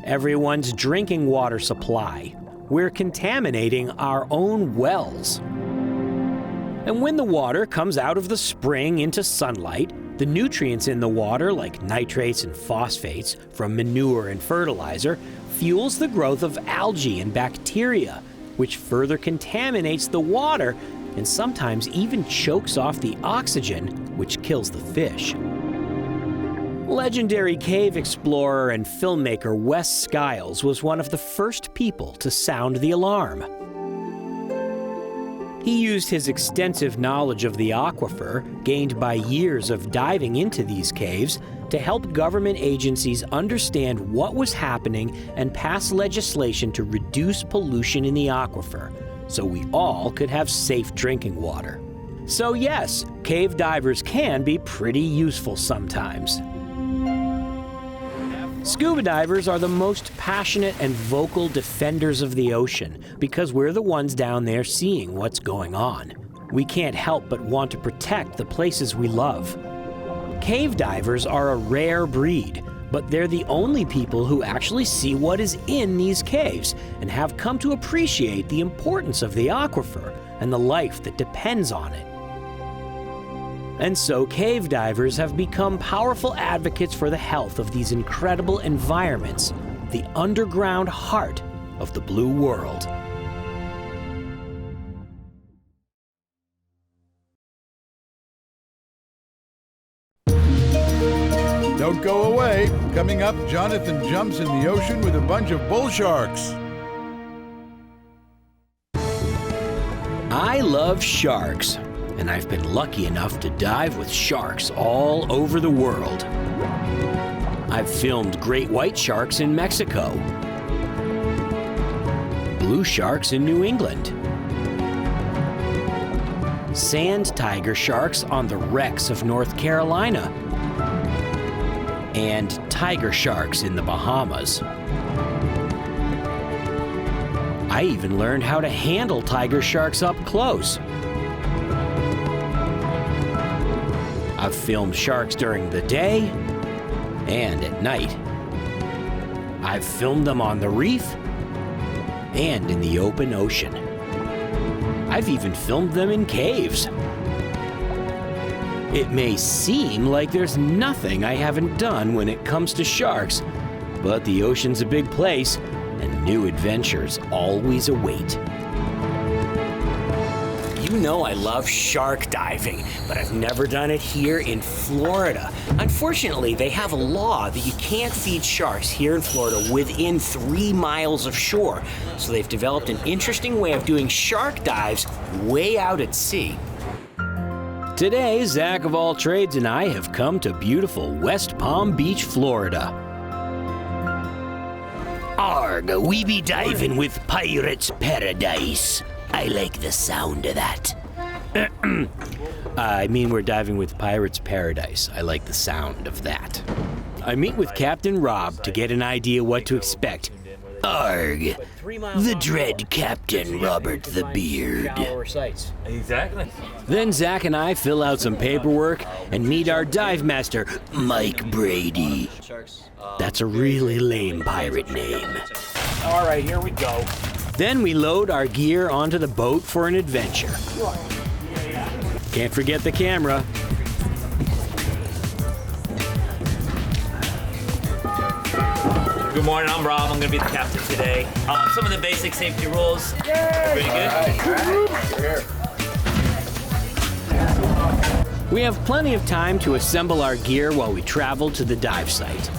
Everyone's drinking water supply. We're contaminating our own wells. And when the water comes out of the spring into sunlight, the nutrients in the water, like nitrates and phosphates from manure and fertilizer, fuels the growth of algae and bacteria, which further contaminates the water and sometimes even chokes off the oxygen, which kills the fish. Legendary cave explorer and filmmaker Wes Skiles was one of the first people to sound the alarm. He used his extensive knowledge of the aquifer, gained by years of diving into these caves, to help government agencies understand what was happening and pass legislation to reduce pollution in the aquifer, so we all could have safe drinking water. So yes, cave divers can be pretty useful sometimes. Scuba divers are the most passionate and vocal defenders of the ocean because we're the ones down there seeing what's going on. We can't help but want to protect the places we love. Cave divers are a rare breed, but they're the only people who actually see what is in these caves and have come to appreciate the importance of the aquifer and the life that depends on it. And so cave divers have become powerful advocates for the health of these incredible environments, the underground heart of the blue world. Don't go away. Coming up, Jonathan jumps in the ocean with a bunch of bull sharks. I love sharks, and I've been lucky enough to dive with sharks all over the world. I've filmed great white sharks in Mexico, blue sharks in New England, sand tiger sharks on the wrecks of North Carolina, and tiger sharks in the Bahamas. I even learned how to handle tiger sharks up close. I've filmed sharks during the day and at night. I've filmed them on the reef and in the open ocean. I've even filmed them in caves. It may seem like there's nothing I haven't done when it comes to sharks, but the ocean's a big place and new adventures always await. You know I love shark diving, but I've never done it here in Florida. Unfortunately, they have a law that you can't feed sharks here in Florida within 3 miles of shore. So they've developed an interesting way of doing shark dives way out at sea. Today, Zach of All Trades and I have come to beautiful West Palm Beach, Florida. Arg, we be diving with Pirates Paradise. I like the sound of that. I mean, we're diving with Pirates Paradise. I like the sound of that. I meet with Captain Rob to get an idea what to expect. Arg, the dread Captain Robert the Beard. Exactly. Then Zach and I fill out some paperwork and meet our dive master, Mike Brady. That's a really lame pirate name. All right, here we go. Then we load our gear onto the boat for an adventure. Can't forget the camera. Good morning, I'm Rob. I'm going to be the captain today. Some of the basic safety rules. Pretty good? We have plenty of time to assemble our gear while we travel to the dive site.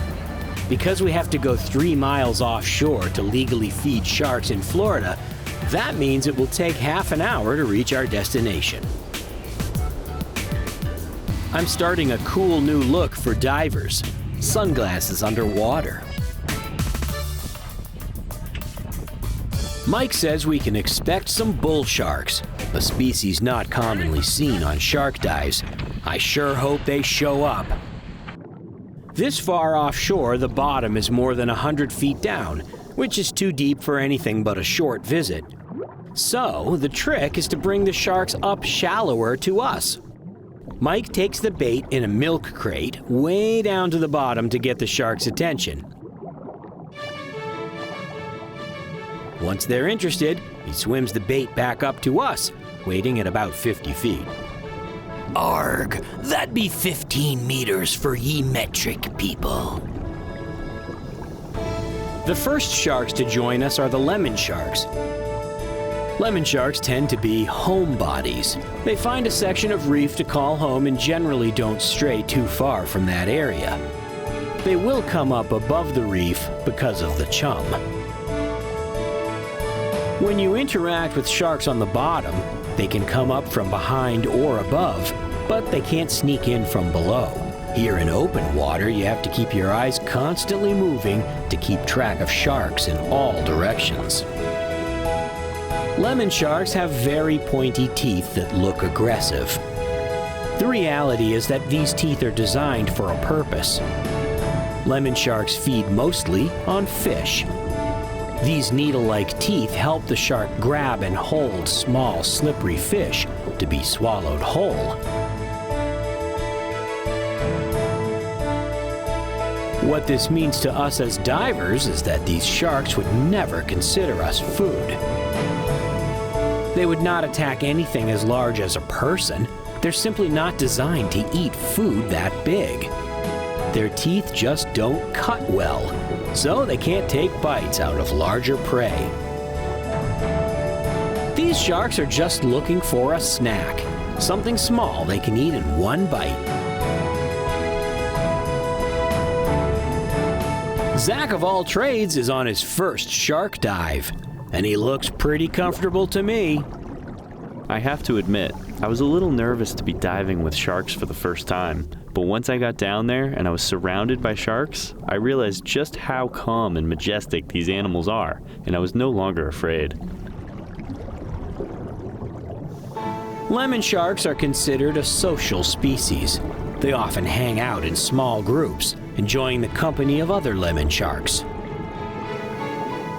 Because we have to go 3 miles offshore to legally feed sharks in Florida, that means it will take half an hour to reach our destination. I'm starting a cool new look for divers, sunglasses underwater. Mike says we can expect some bull sharks, a species not commonly seen on shark dives. I sure hope they show up. This far offshore, the bottom is more than 100 feet down, which is too deep for anything but a short visit. So, the trick is to bring the sharks up shallower to us. Mike takes the bait in a milk crate way down to the bottom to get the sharks' attention. Once they're interested, he swims the bait back up to us, waiting at about 50 feet. Arg, that be 15 meters for ye metric people. The first sharks to join us are the lemon sharks. Lemon sharks tend to be homebodies. They find a section of reef to call home and generally don't stray too far from that area. They will come up above the reef because of the chum. When you interact with sharks on the bottom, they can come up from behind or above, but they can't sneak in from below. Here in open water, you have to keep your eyes constantly moving to keep track of sharks in all directions. Lemon sharks have very pointy teeth that look aggressive. The reality is that these teeth are designed for a purpose. Lemon sharks feed mostly on fish. These needle-like teeth help the shark grab and hold small, slippery fish to be swallowed whole. What this means to us as divers is that these sharks would never consider us food. They would not attack anything as large as a person. They're simply not designed to eat food that big. Their teeth just don't cut well, so they can't take bites out of larger prey. These sharks are just looking for a snack, something small they can eat in one bite. Zach of all trades is on his first shark dive, and he looks pretty comfortable to me. I have to admit, I was a little nervous to be diving with sharks for the first time, but once I got down there and I was surrounded by sharks, I realized just how calm and majestic these animals are, and I was no longer afraid. Lemon sharks are considered a social species. They often hang out in small groups, enjoying the company of other lemon sharks.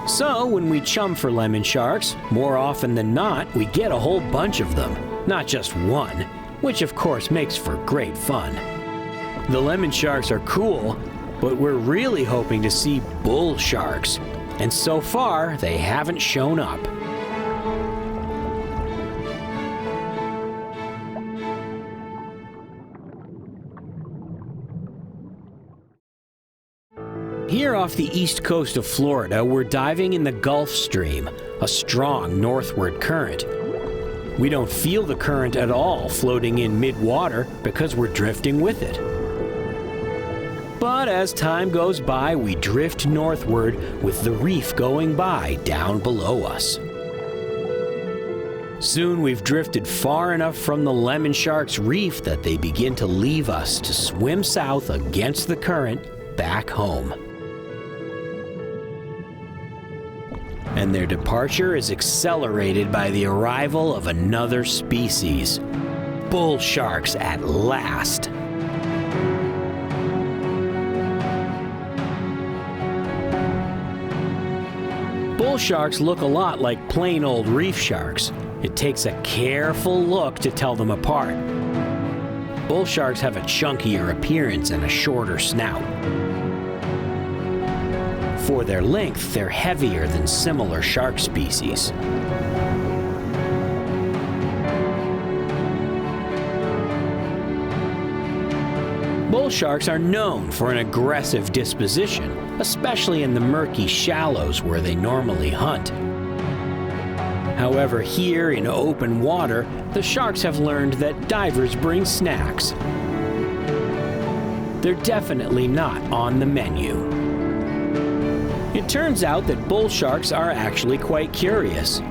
So, when we chum for lemon sharks, more often than not, we get a whole bunch of them, not just one, which of course makes for great fun. The lemon sharks are cool, but we're really hoping to see bull sharks, and so far, they haven't shown up. Here off the east coast of Florida, we're diving in the Gulf Stream, a strong northward current. We don't feel the current at all floating in mid-water because we're drifting with it. But as time goes by, we drift northward with the reef going by down below us. Soon we've drifted far enough from the lemon shark's reef that they begin to leave us to swim south against the current back home. And their departure is accelerated by the arrival of another species. Bull sharks at last. Bull sharks look a lot like plain old reef sharks. It takes a careful look to tell them apart. Bull sharks have a chunkier appearance and a shorter snout. For their length, they're heavier than similar shark species. Bull sharks are known for an aggressive disposition, especially in the murky shallows where they normally hunt. However, here in open water, the sharks have learned that divers bring snacks. They're definitely not on the menu. It turns out that bull sharks are actually quite curious.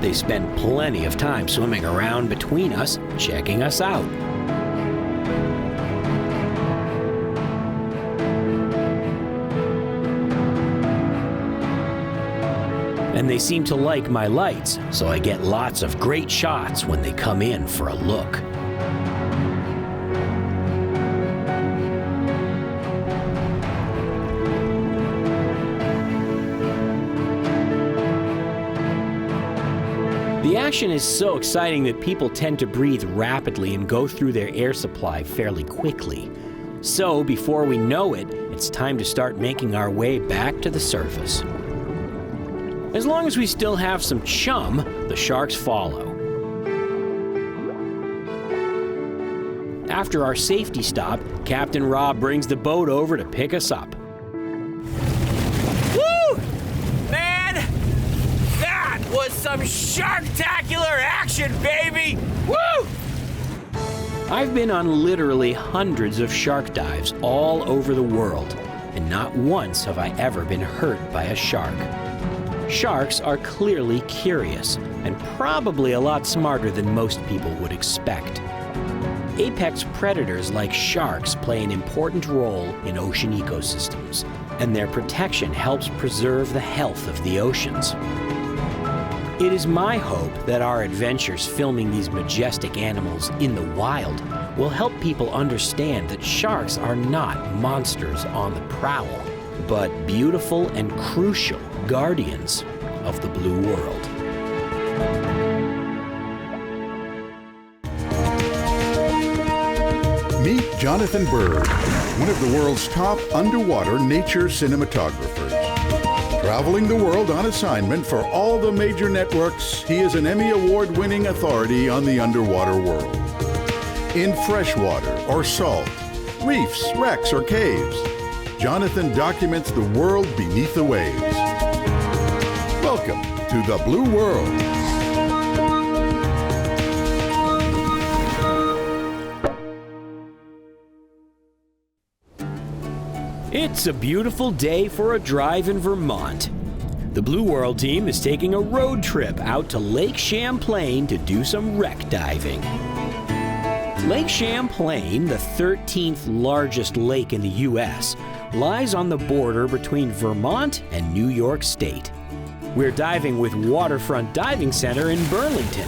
They spend plenty of time swimming around between us, checking us out. And they seem to like my lights, so I get lots of great shots when they come in for a look. The action is so exciting that people tend to breathe rapidly and go through their air supply fairly quickly. So, before we know it, it's time to start making our way back to the surface. As long as we still have some chum, the sharks follow. After our safety stop, Captain Rob brings the boat over to pick us up. Woo! Man, that was some sharktacular action, baby! Woo! I've been on literally hundreds of shark dives all over the world, and not once have I ever been hurt by a shark. Sharks are clearly curious and probably a lot smarter than most people would expect. Apex predators like sharks play an important role in ocean ecosystems, and their protection helps preserve the health of the oceans. It is my hope that our adventures filming these majestic animals in the wild will help people understand that sharks are not monsters on the prowl, but beautiful and crucial guardians of the blue world. Meet Jonathan Bird, one of the world's top underwater nature cinematographers. Traveling the world on assignment for all the major networks, he is an Emmy Award-winning authority on the underwater world. In freshwater or salt, reefs, wrecks, or caves, Jonathan documents the world beneath the waves. Welcome to the Blue World. It's a beautiful day for a drive in Vermont. The Blue World team is taking a road trip out to Lake Champlain to do some wreck diving. Lake Champlain, the 13th largest lake in the U.S., lies on the border between Vermont and New York State. We're diving with Waterfront Diving Center in Burlington.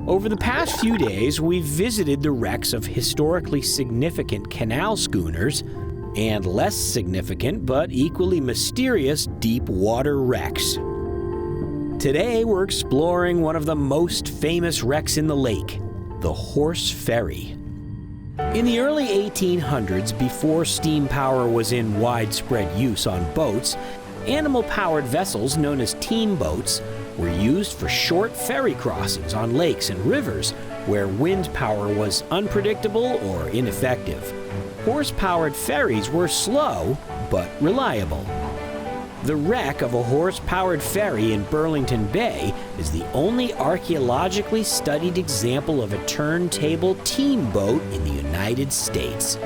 Over the past few days, we've visited the wrecks of historically significant canal schooners and less significant but equally mysterious deep water wrecks. Today, we're exploring one of the most famous wrecks in the lake, the Horse Ferry. In the early 1800s, before steam power was in widespread use on boats, animal-powered vessels known as team boats were used for short ferry crossings on lakes and rivers where wind power was unpredictable or ineffective. Horse-powered ferries were slow but reliable. The wreck of a horse-powered ferry in Burlington Bay is the only archaeologically studied example of a turntable team boat in the United States.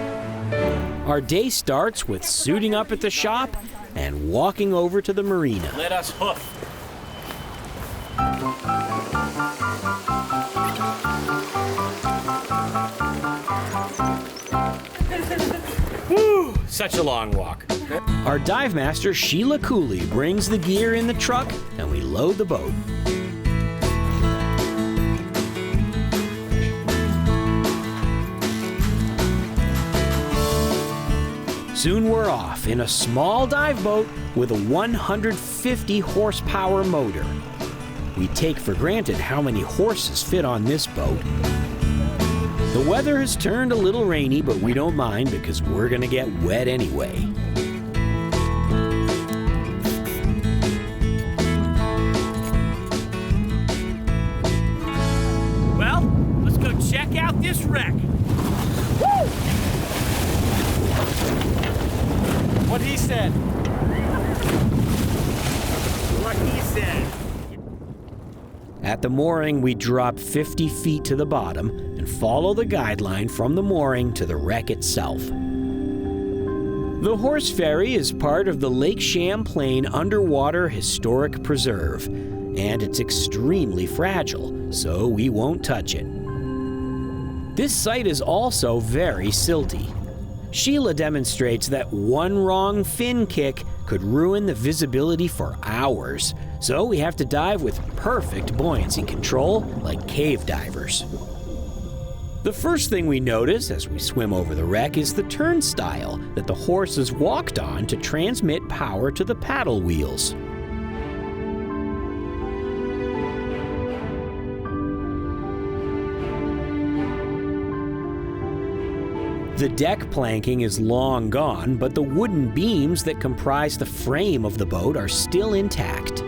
Our day starts with suiting up at the shop and walking over to the marina. Let us hoof. Woo! Such a long walk. Our dive master, Sheila Cooley, brings the gear in the truck and we load the boat. Soon we're off in a small dive boat with a 150 horsepower motor. We take for granted how many horses fit on this boat. The weather has turned a little rainy, but we don't mind because we're gonna get wet anyway. Well, let's go check out this wreck. Woo! What he said. What he said. At the mooring, we drop 50 feet to the bottom and follow the guideline from the mooring to the wreck itself. The Horse Ferry is part of the Lake Champlain Underwater Historic Preserve, and it's extremely fragile, so we won't touch it. This site is also very silty. Sheila demonstrates that one wrong fin kick could ruin the visibility for hours, so we have to dive with perfect buoyancy control like cave divers. The first thing we notice as we swim over the wreck is the turnstile that the horses walked on to transmit power to the paddle wheels. The deck planking is long gone, but the wooden beams that comprise the frame of the boat are still intact.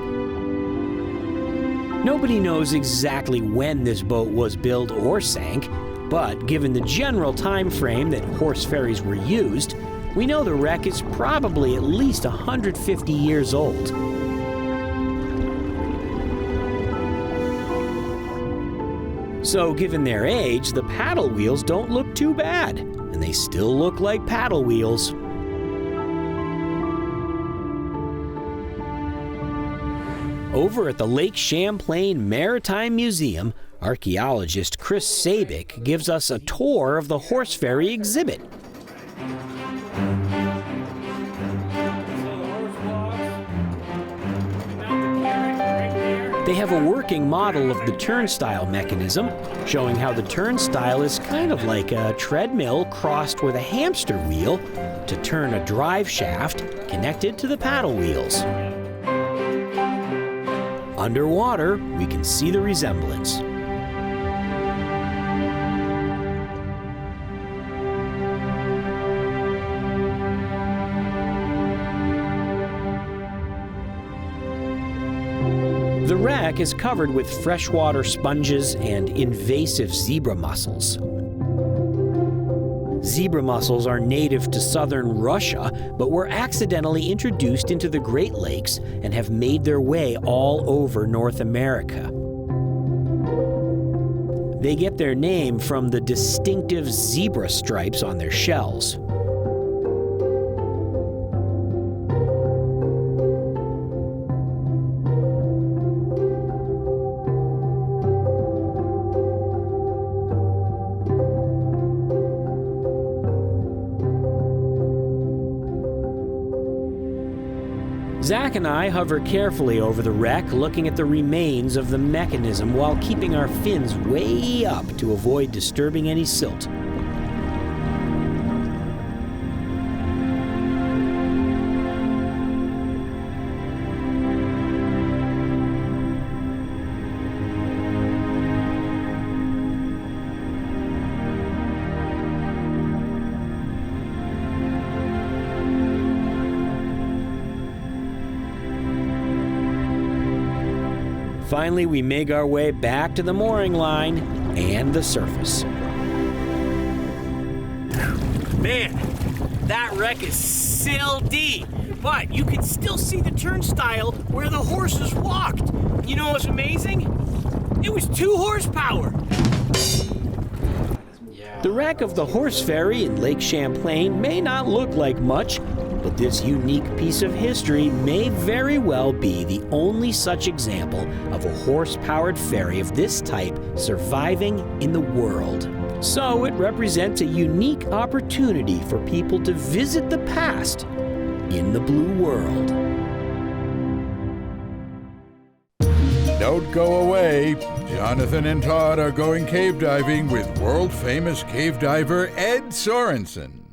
Nobody knows exactly when this boat was built or sank, but given the general time frame that horse ferries were used, we know the wreck is probably at least 150 years old. So given their age, the paddle wheels don't look too bad, and they still look like paddle wheels. Over at the Lake Champlain Maritime Museum, archaeologist Chris Sabick gives us a tour of the horse ferry exhibit. They have a working model of the turnstile mechanism, showing how the turnstile is kind of like a treadmill crossed with a hamster wheel to turn a drive shaft connected to the paddle wheels. Underwater, we can see the resemblance. The wreck is covered with freshwater sponges and invasive zebra mussels. Zebra mussels are native to southern Russia, but were accidentally introduced into the Great Lakes and have made their way all over North America. They get their name from the distinctive zebra stripes on their shells. Zach and I hover carefully over the wreck, looking at the remains of the mechanism while keeping our fins way up to avoid disturbing any silt. Finally, we make our way back to the mooring line and the surface. Man, that wreck is still deep, but you can still see the turnstile where the horses walked. You know what's amazing? It was 2 horsepower. The wreck of the horse ferry in Lake Champlain may not look like much, but this unique piece of history may very well be the only such example of a horse-powered ferry of this type surviving in the world. So it represents a unique opportunity for people to visit the past in the blue world. Don't go away. Jonathan and Todd are going cave diving with world-famous cave diver Ed Sorensen.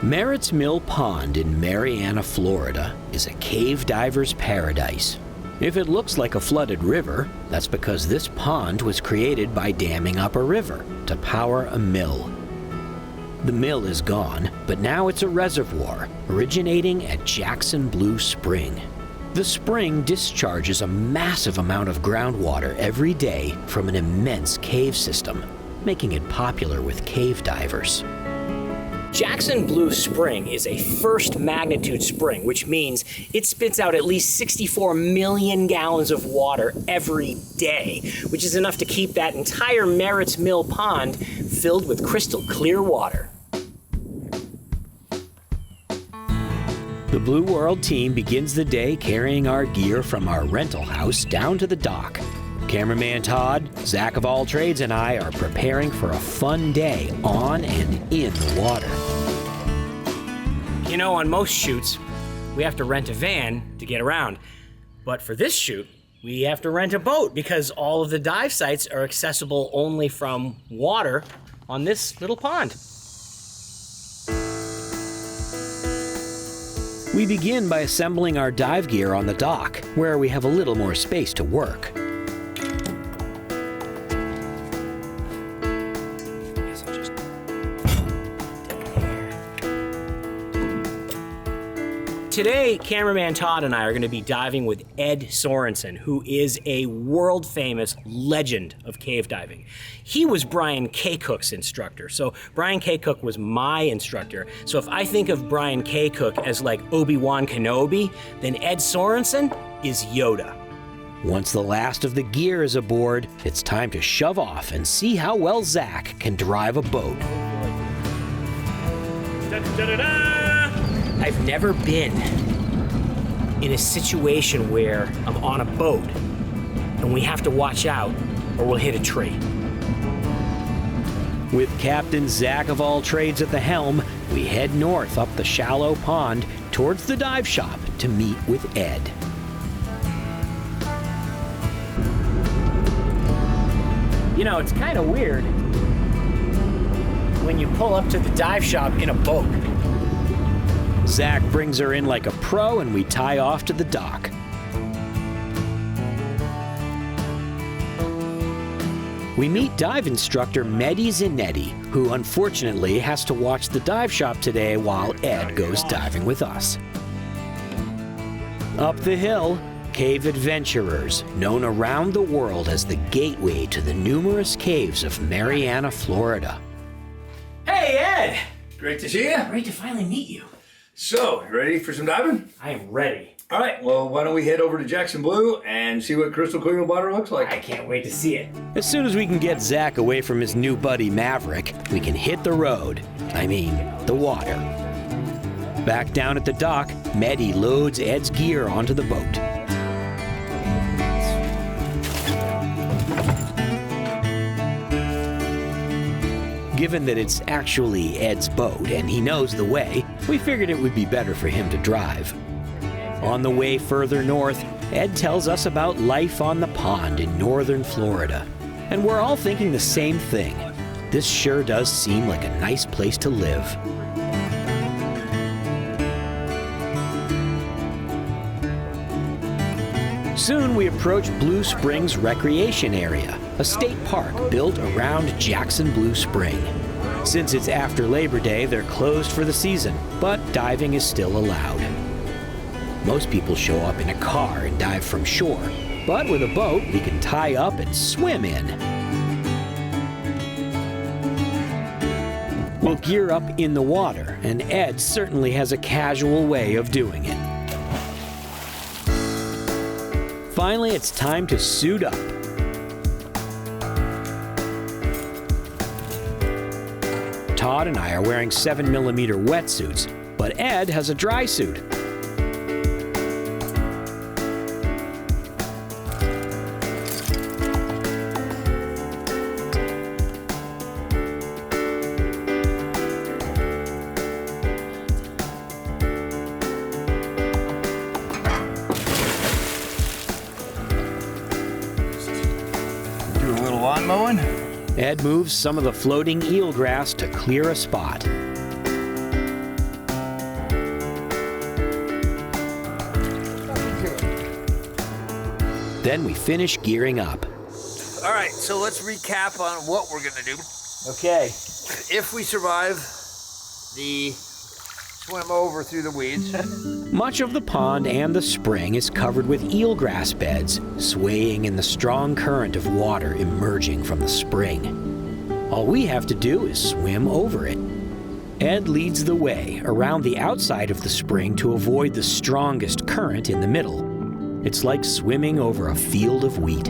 Merritt's Mill Pond in Marianna, Florida, is a cave diver's paradise. If it looks like a flooded river, that's because this pond was created by damming up a river to power a mill. The mill is gone, but now it's a reservoir originating at Jackson Blue Spring. The spring discharges a massive amount of groundwater every day from an immense cave system, making it popular with cave divers. Jackson Blue Spring is a first magnitude spring, which means it spits out at least 64 million gallons of water every day, which is enough to keep that entire Merritt's Mill Pond filled with crystal clear water. The Blue World team begins the day carrying our gear from our rental house down to the dock. Cameraman Todd, Zach of All Trades, and I are preparing for a fun day on and in the water. You know, on most shoots, we have to rent a van to get around. But for this shoot, we have to rent a boat because all of the dive sites are accessible only from water on this little pond. We begin by assembling our dive gear on the dock, where we have a little more space to work. Today, cameraman Todd and I are going to be diving with Ed Sorensen, who is a world-famous legend of cave diving. He was Brian K. Cook's instructor, so Brian K. Cook was my instructor. So if I think of Brian K. Cook as like Obi-Wan Kenobi, then Ed Sorensen is Yoda. Once the last of the gear is aboard, it's time to shove off and see how well Zach can drive a boat. I've never been in a situation where I'm on a boat and we have to watch out or we'll hit a tree. With Captain Zach of all trades at the helm, we head north up the shallow pond towards the dive shop to meet with Ed. You know, it's kind of weird when you pull up to the dive shop in a boat. Zach brings her in like a pro and we tie off to the dock. We meet dive instructor Mehdi Zanetti, who unfortunately has to watch the dive shop today while Ed goes diving with us. Up the hill, cave adventurers, known around the world as the gateway to the numerous caves of Mariana, Florida. Hey, Ed! Great to see you. Great to finally meet you. So, ready for some diving? I am ready. All right, well, why don't we head over to Jackson Blue and see what crystal clear water looks like? I can't wait to see it. As soon as we can get Zach away from his new buddy Maverick, we can hit the road. I mean, the water. Back down at the dock, Mehdi loads Ed's gear onto the boat. Given that it's actually Ed's boat and he knows the way, we figured it would be better for him to drive. On the way further north, Ed tells us about life on the pond in northern Florida. And we're all thinking the same thing. This sure does seem like a nice place to live. Soon we approach Blue Springs Recreation Area, a state park built around Jackson Blue Spring. Since it's after Labor Day, they're closed for the season, but diving is still allowed. Most people show up in a car and dive from shore, but with a boat, we can tie up and swim in. We'll gear up in the water, and Ed certainly has a casual way of doing it. Finally, it's time to suit up. Todd and I are wearing 7mm wetsuits, but Ed has a dry suit. Mowing? Ed moves some of the floating eelgrass to clear a spot. Then we finish gearing up. All right, so let's recap on what we're gonna do. Okay. If we survive the swim over through the weeds. Much of the pond and the spring is covered with eelgrass beds, swaying in the strong current of water emerging from the spring. All we have to do is swim over it. Ed leads the way around the outside of the spring to avoid the strongest current in the middle. It's like swimming over a field of wheat.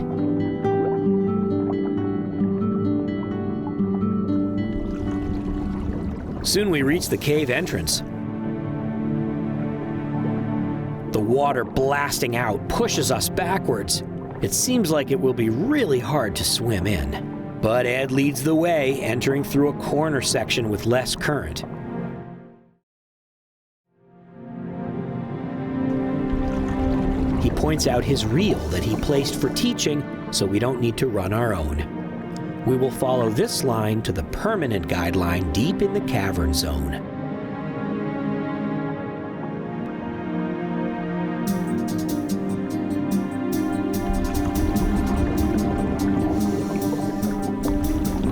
Soon we reach the cave entrance. The water blasting out pushes us backwards. It seems like it will be really hard to swim in. But Ed leads the way, entering through a corner section with less current. He points out his reel that he placed for teaching, so we don't need to run our own. We will follow this line to the permanent guideline deep in the cavern zone.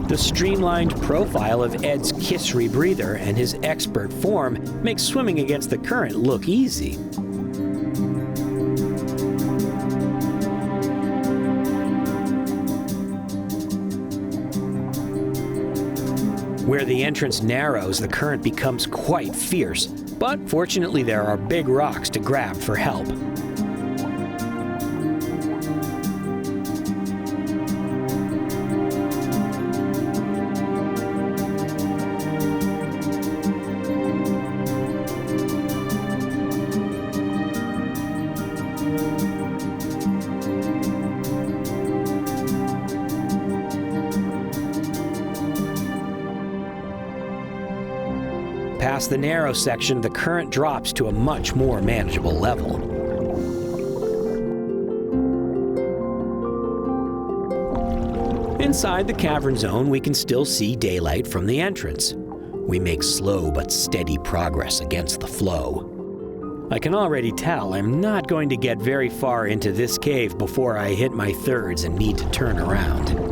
The streamlined profile of Ed's kiss rebreather and his expert form makes swimming against the current look easy. Where the entrance narrows, the current becomes quite fierce, but fortunately there are big rocks to grab for help. past the narrow section, the current drops to a much more manageable level. Inside the cavern zone, we can still see daylight from the entrance. We make slow but steady progress against the flow. I can already tell I'm not going to get very far into this cave before I hit my thirds and need to turn around.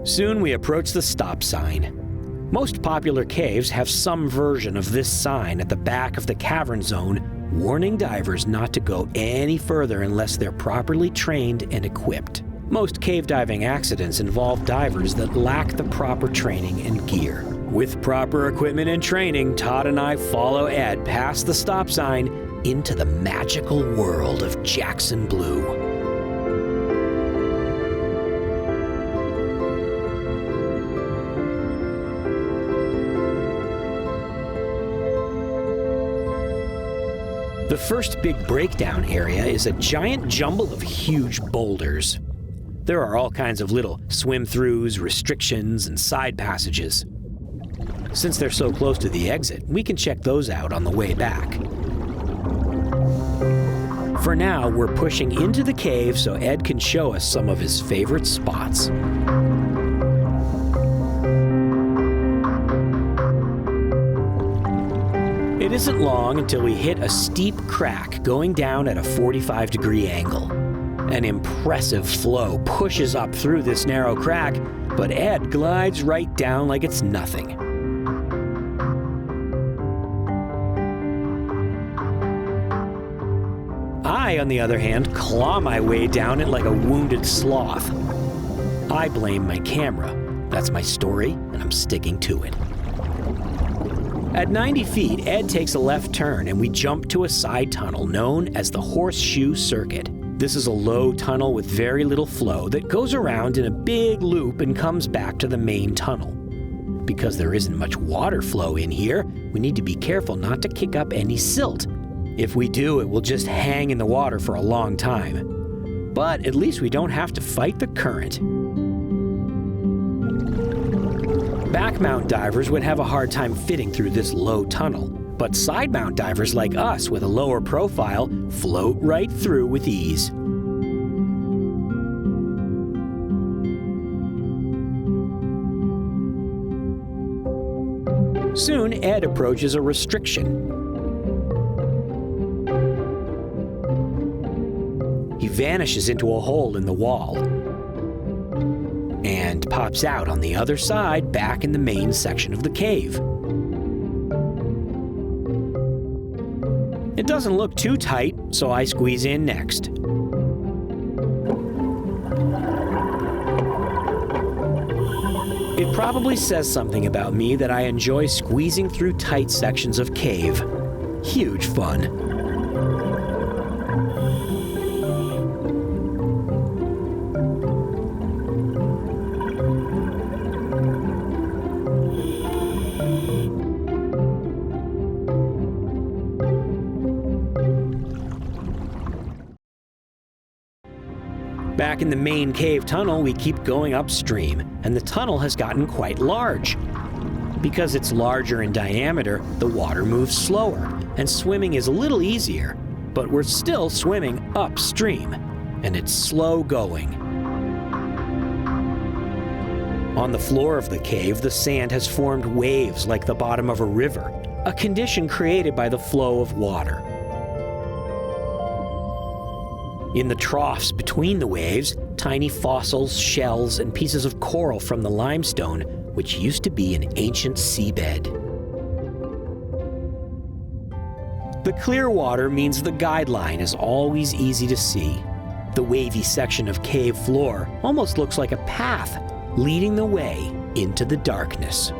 Soon we approach the stop sign. Most popular caves have some version of this sign at the back of the cavern zone, warning divers not to go any further unless they're properly trained and equipped. Most cave diving accidents involve divers that lack the proper training and gear. With proper equipment and training, Todd and I follow Ed past the stop sign into the magical world of Jackson Blue. The first big breakdown area is a giant jumble of huge boulders. There are all kinds of little swim-throughs, restrictions, and side passages. Since they're so close to the exit, we can check those out on the way back. For now, we're pushing into the cave so Ed can show us some of his favorite spots. It isn't long until we hit a steep crack going down at a 45-degree angle. An impressive flow pushes up through this narrow crack, but Ed glides right down like it's nothing. I, on the other hand, claw my way down it like a wounded sloth. I blame my camera. That's my story, and I'm sticking to it. At 90 feet, Ed takes a left turn and we jump to a side tunnel known as the Horseshoe Circuit. This is a low tunnel with very little flow that goes around in a big loop and comes back to the main tunnel. Because there isn't much water flow in here, we need to be careful not to kick up any silt. If we do, it will just hang in the water for a long time. But at least we don't have to fight the current. Back-mount divers would have a hard time fitting through this low tunnel, but side-mount divers like us with a lower profile float right through with ease. Soon, Ed approaches a restriction. He vanishes into a hole in the wall and pops out on the other side back in the main section of the cave. It doesn't look too tight, so I squeeze in next. It probably says something about me that I enjoy squeezing through tight sections of cave. Huge fun. Back in the main cave tunnel, we keep going upstream, and the tunnel has gotten quite large. Because it's larger in diameter, the water moves slower, and swimming is a little easier, but we're still swimming upstream, and it's slow going. On the floor of the cave, the sand has formed waves like the bottom of a river, a condition created by the flow of water. In the troughs between the waves, tiny fossils, shells, and pieces of coral from the limestone, which used to be an ancient seabed. The clear water means the guideline is always easy to see. The wavy section of cave floor almost looks like a path leading the way into the darkness.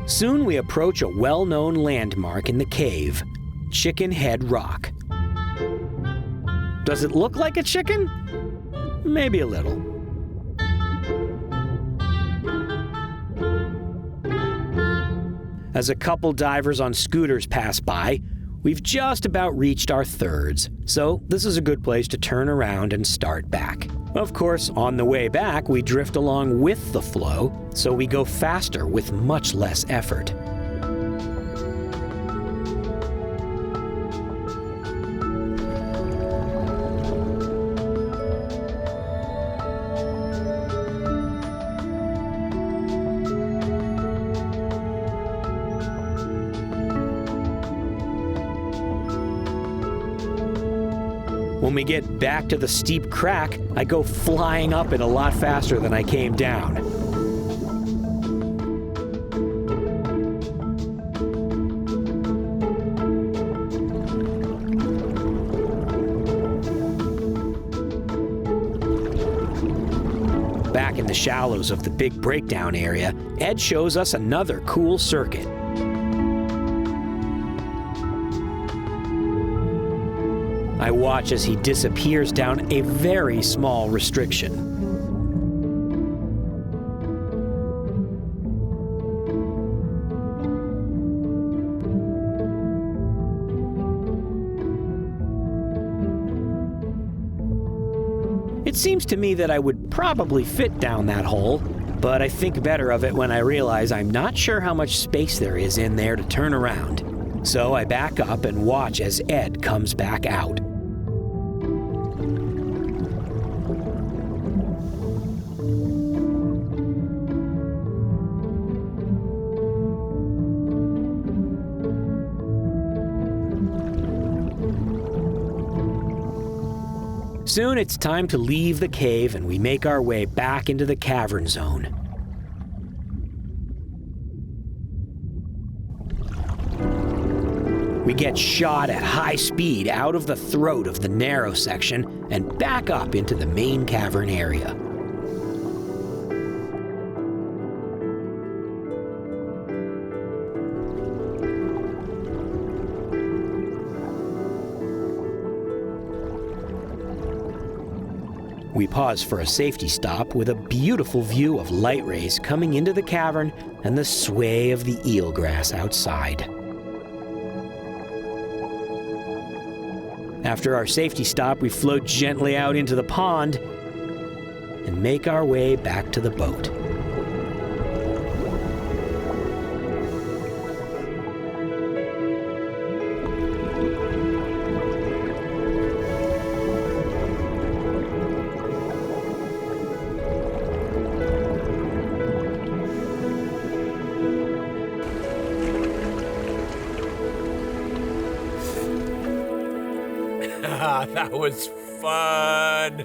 Soon we approach a well-known landmark in the cave, Chicken Head Rock. Does it look like a chicken? Maybe a little. As a couple divers on scooters pass by, We've just about reached our thirds, so this is a good place to turn around and start back. Of course, on the way back, we drift along with the flow, so we go faster with much less effort. When we get back to the steep crack, I go flying up it a lot faster than I came down. Back in the shallows of the big breakdown area, Ed shows us another cool circuit. I watch as he disappears down a very small restriction. It seems to me that I would probably fit down that hole, but I think better of it when I realize I'm not sure how much space there is in there to turn around. So I back up and watch as Ed comes back out. Soon it's time to leave the cave and we make our way back into the cavern zone. We get shot at high speed out of the throat of the narrow section and back up into the main cavern area. We pause for a safety stop with a beautiful view of light rays coming into the cavern and the sway of the eelgrass outside. After our safety stop, we float gently out into the pond and make our way back to the boat. That was fun.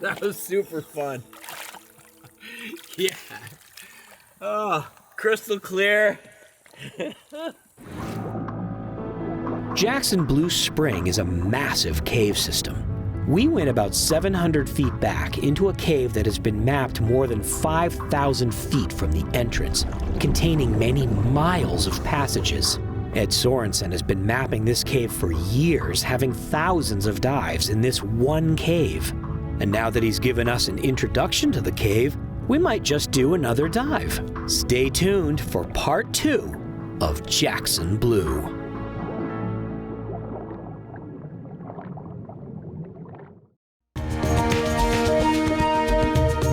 That was super fun. Yeah. Oh, crystal clear. Jackson Blue Spring is a massive cave system. We went about 700 feet back into a cave that has been mapped more than 5,000 feet from the entrance, containing many miles of passages. Ed Sorensen has been mapping this cave for years, having thousands of dives in this one cave. And now that he's given us an introduction to the cave, we might just do another dive. Stay tuned for part 2 of Jackson Blue.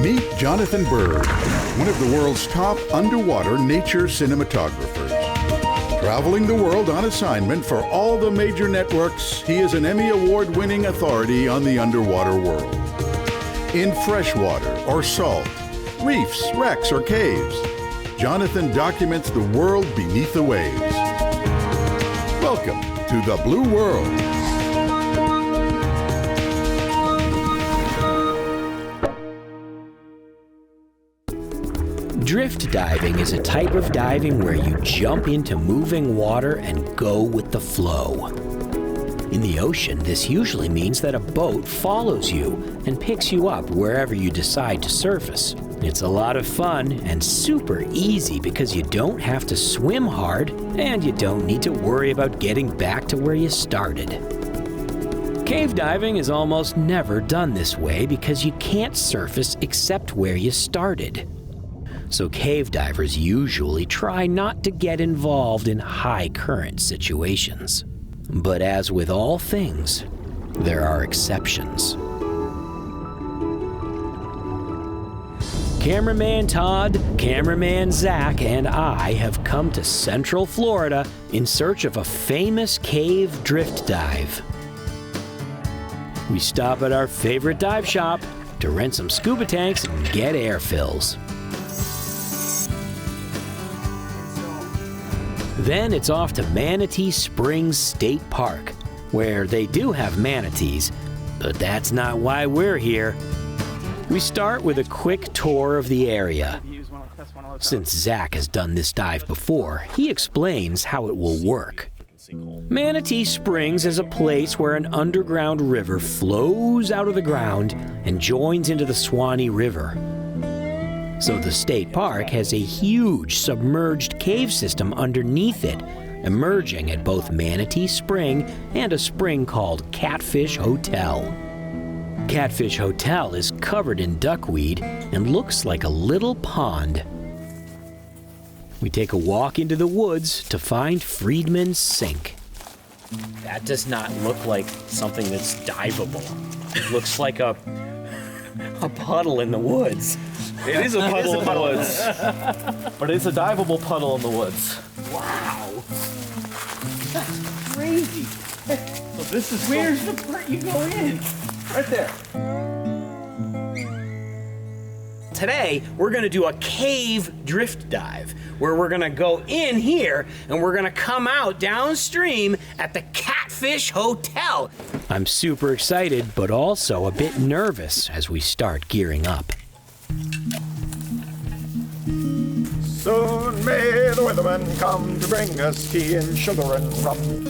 Meet Jonathan Bird, one of the world's top underwater nature cinematographers. Traveling the world on assignment for all the major networks, he is an Emmy Award-winning authority on the underwater world. In freshwater or salt, reefs, wrecks, or caves, Jonathan documents the world beneath the waves. Welcome to the Blue World. Drift diving is a type of diving where you jump into moving water and go with the flow. In the ocean, this usually means that a boat follows you and picks you up wherever you decide to surface. It's a lot of fun and super easy because you don't have to swim hard and you don't need to worry about getting back to where you started. Cave diving is almost never done this way because you can't surface except where you started. so cave divers usually try not to get involved in high current situations. But as with all things, there are exceptions. Cameraman Todd, cameraman Zach, and I have come to Central Florida in search of a famous cave drift dive. We stop at our favorite dive shop to rent some scuba tanks and get air fills. Then it's off to Manatee Springs State Park, where they do have manatees, but that's not why we're here. We start with a quick tour of the area. Since Zach has done this dive before, he explains how it will work. Manatee Springs is a place where an underground river flows out of the ground and joins into the Swanee River. So the state park has a huge submerged cave system underneath it, emerging at both Manatee Spring and a spring called Catfish Hotel. Catfish Hotel is covered in duckweed and looks like a little pond. We take a walk into the woods to find Friedman's Sink. That does not look like something that's diveable. It looks like a puddle in the woods. It is a puddle in the woods. But it's a diveable puddle in the woods. Wow. That's crazy. So this is Where's the part you go in? right there. Today, we're gonna do a cave drift dive, where we're gonna go in here and we're gonna come out downstream at the Catfish Hotel. I'm super excited, but also a bit nervous as we start gearing up. Soon may the weatherman come to bring us tea and sugar and rum.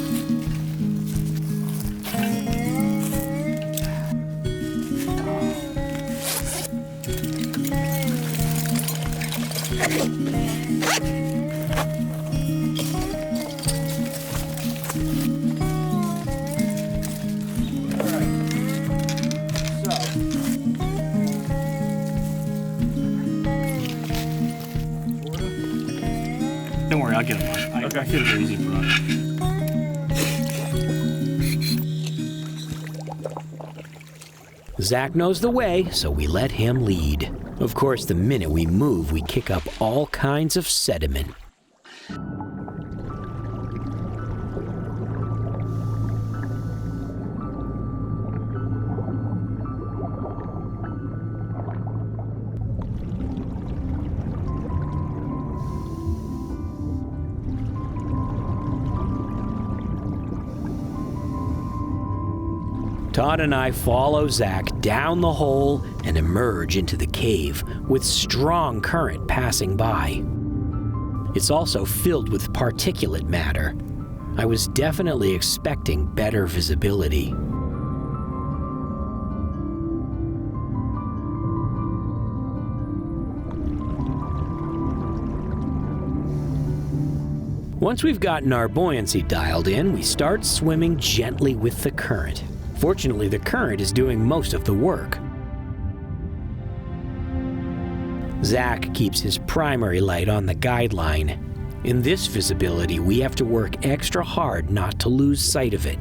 Don't worry, I'll get him. I get it easy for us. Zach knows the way, so we let him lead. Of course, the minute we move, we kick up all kinds of sediment. Todd and I follow Zach down the hole and emerge into the cave with strong current passing by. It's also filled with particulate matter. I was definitely expecting better visibility. Once we've gotten our buoyancy dialed in, we start swimming gently with the current. Fortunately, the current is doing most of the work. Zach keeps his primary light on the guideline. In this visibility, we have to work extra hard not to lose sight of it.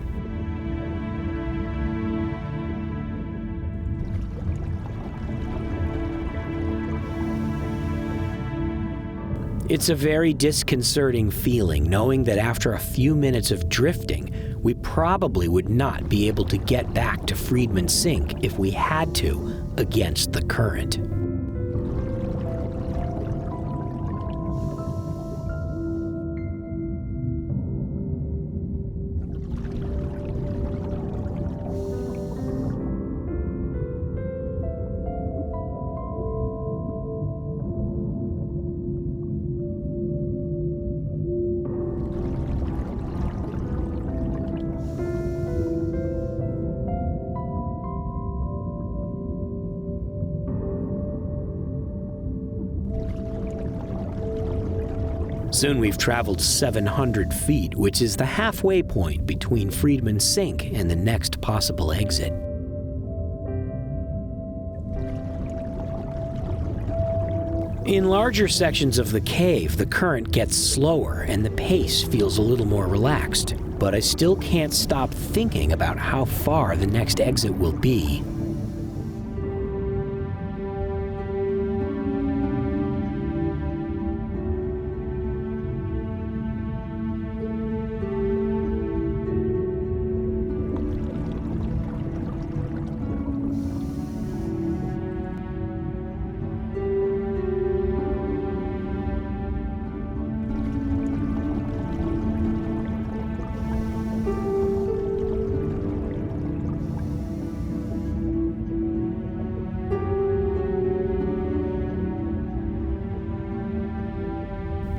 It's a very disconcerting feeling knowing that after a few minutes of drifting, we probably would not be able to get back to Friedman's Sink if we had to, against the current. Soon we've traveled 700 feet, which is the halfway point between Friedman's Sink and the next possible exit. In larger sections of the cave, the current gets slower and the pace feels a little more relaxed, but I still can't stop thinking about how far the next exit will be.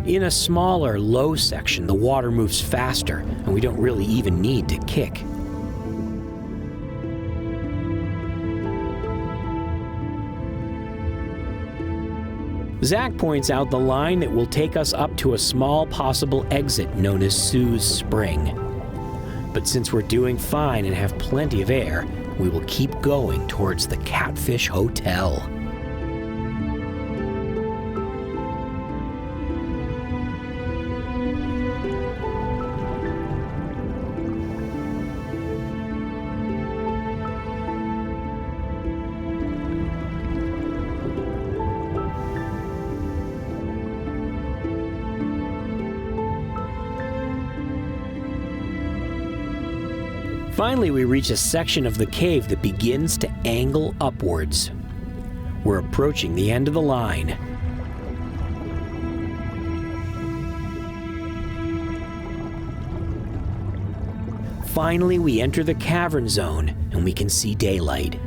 In a smaller, low section, the water moves faster, and we don't really even need to kick. Zach points out the line that will take us up to a small possible exit known as Sue's Spring. But since we're doing fine and have plenty of air, we will keep going towards the Catfish Hotel. Finally, we reach a section of the cave that begins to angle upwards. We're approaching the end of the line. Finally, we enter the cavern zone, and we can see daylight.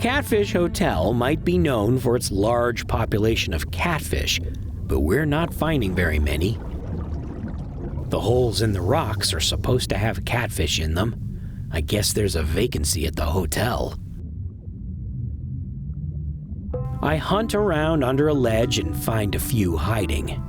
Catfish Hotel might be known for its large population of catfish, but we're not finding very many. The holes in the rocks are supposed to have catfish in them. I guess there's a vacancy at the hotel. I hunt around under a ledge and find a few hiding.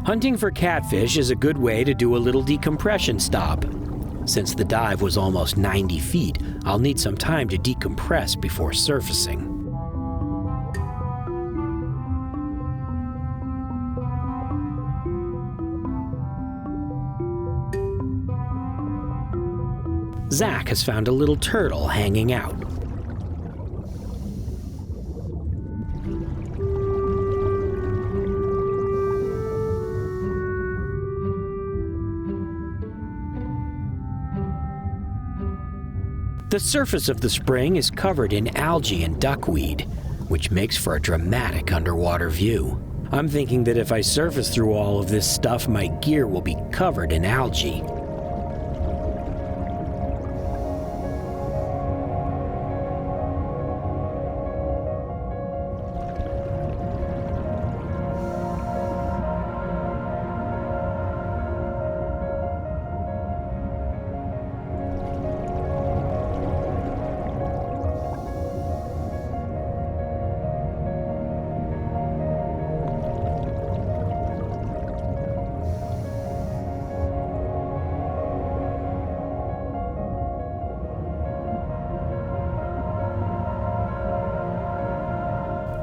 Hunting for catfish is a good way to do a little decompression stop. Since the dive was almost 90 feet, I'll need some time to decompress before surfacing. Zach has found a little turtle hanging out. The surface of the spring is covered in algae and duckweed, which makes for a dramatic underwater view. I'm thinking that if I surface through all of this stuff, my gear will be covered in algae.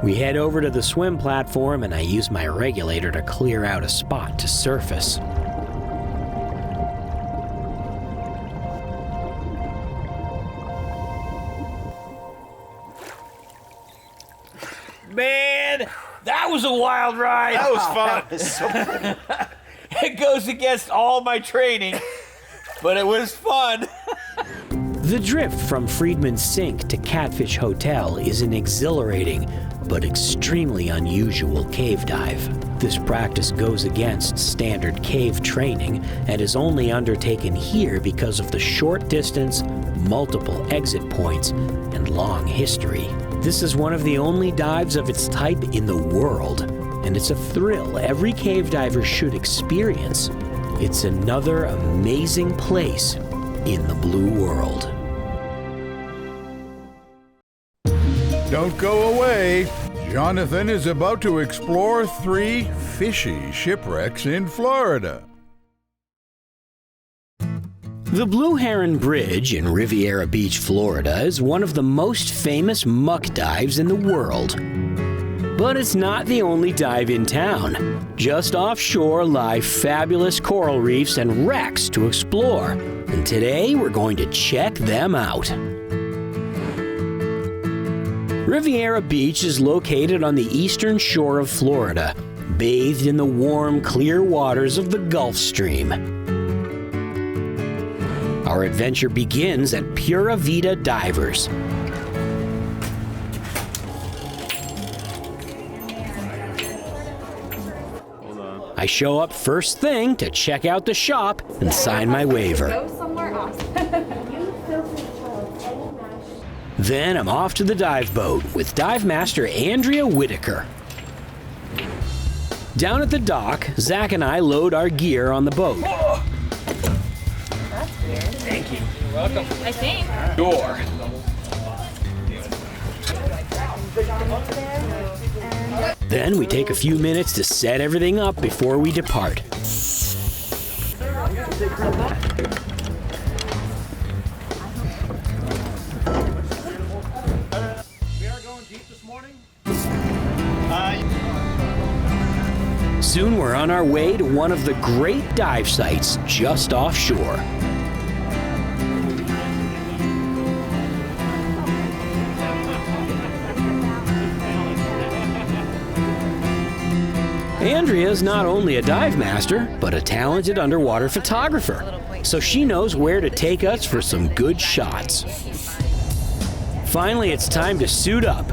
We head over to the swim platform and I use my regulator to clear out a spot to surface. Man, that was a wild ride. That was fun. It goes against all my training, but it was fun. The drift from Freedman's Sink to Catfish Hotel is an exhilarating but extremely unusual cave dive. This practice goes against standard cave training and is only undertaken here because of the short distance, multiple exit points, and long history. This is one of the only dives of its type in the world, and it's a thrill every cave diver should experience. It's another amazing place in the blue world. Don't go away. Jonathan is about to explore 3 fishy shipwrecks in Florida. The Blue Heron Bridge in Riviera Beach, Florida is one of the most famous muck dives in the world. But it's not the only dive in town. Just offshore lie fabulous coral reefs and wrecks to explore. And today we're going to check them out. Riviera Beach is located on the eastern shore of Florida, bathed in the warm, clear waters of the Gulf Stream. Our adventure begins at Pura Vida Divers. I show up first thing to check out the shop and sign my waiver. Go somewhere else. Then I'm off to the dive boat with dive master Andrea Whitaker. Down at the dock, Zach and I load our gear on the boat. That's weird. Thank you. You're welcome. I think. Door. Then we take a few minutes to set everything up before we depart. Soon we're on our way to one of the great dive sites just offshore. Andrea is not only a dive master, but a talented underwater photographer, so she knows where to take us for some good shots. Finally, it's time to suit up.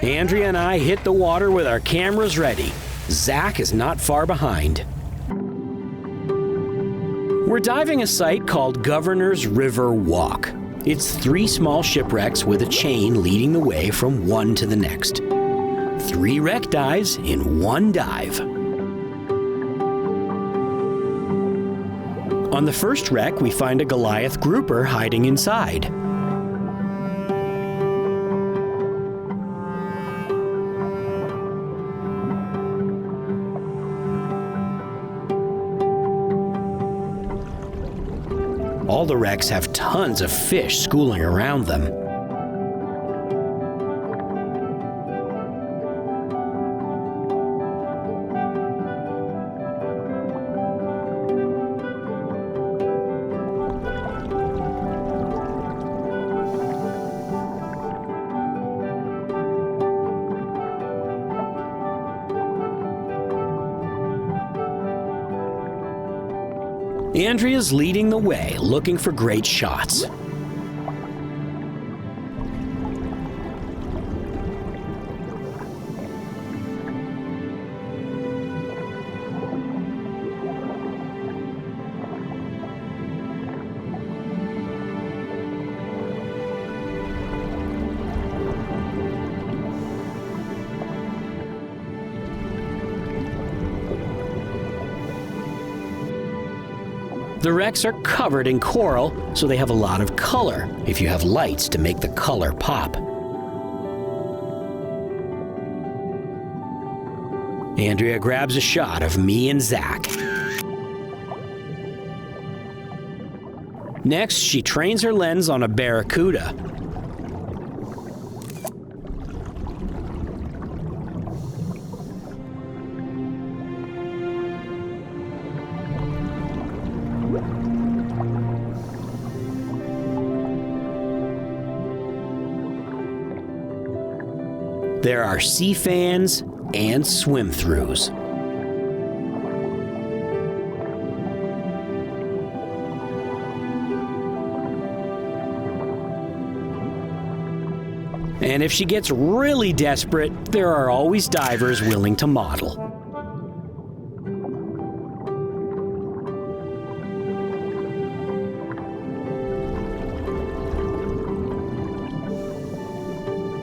Andrea and I hit the water with our cameras ready. Zach is not far behind. We're diving a site called Governor's River Walk. It's 3 small shipwrecks with a chain leading the way from one to the next. 3 wreck dives in one dive. On the first wreck, we find a Goliath grouper hiding inside. All the wrecks have tons of fish schooling around them. Andrea's leading the way, looking for great shots. The wrecks are covered in coral, so they have a lot of color, if you have lights to make the color pop. Andrea grabs a shot of me and Zach. Next, she trains her lens on a barracuda. There are sea fans and swim-throughs. And if she gets really desperate, there are always divers willing to model.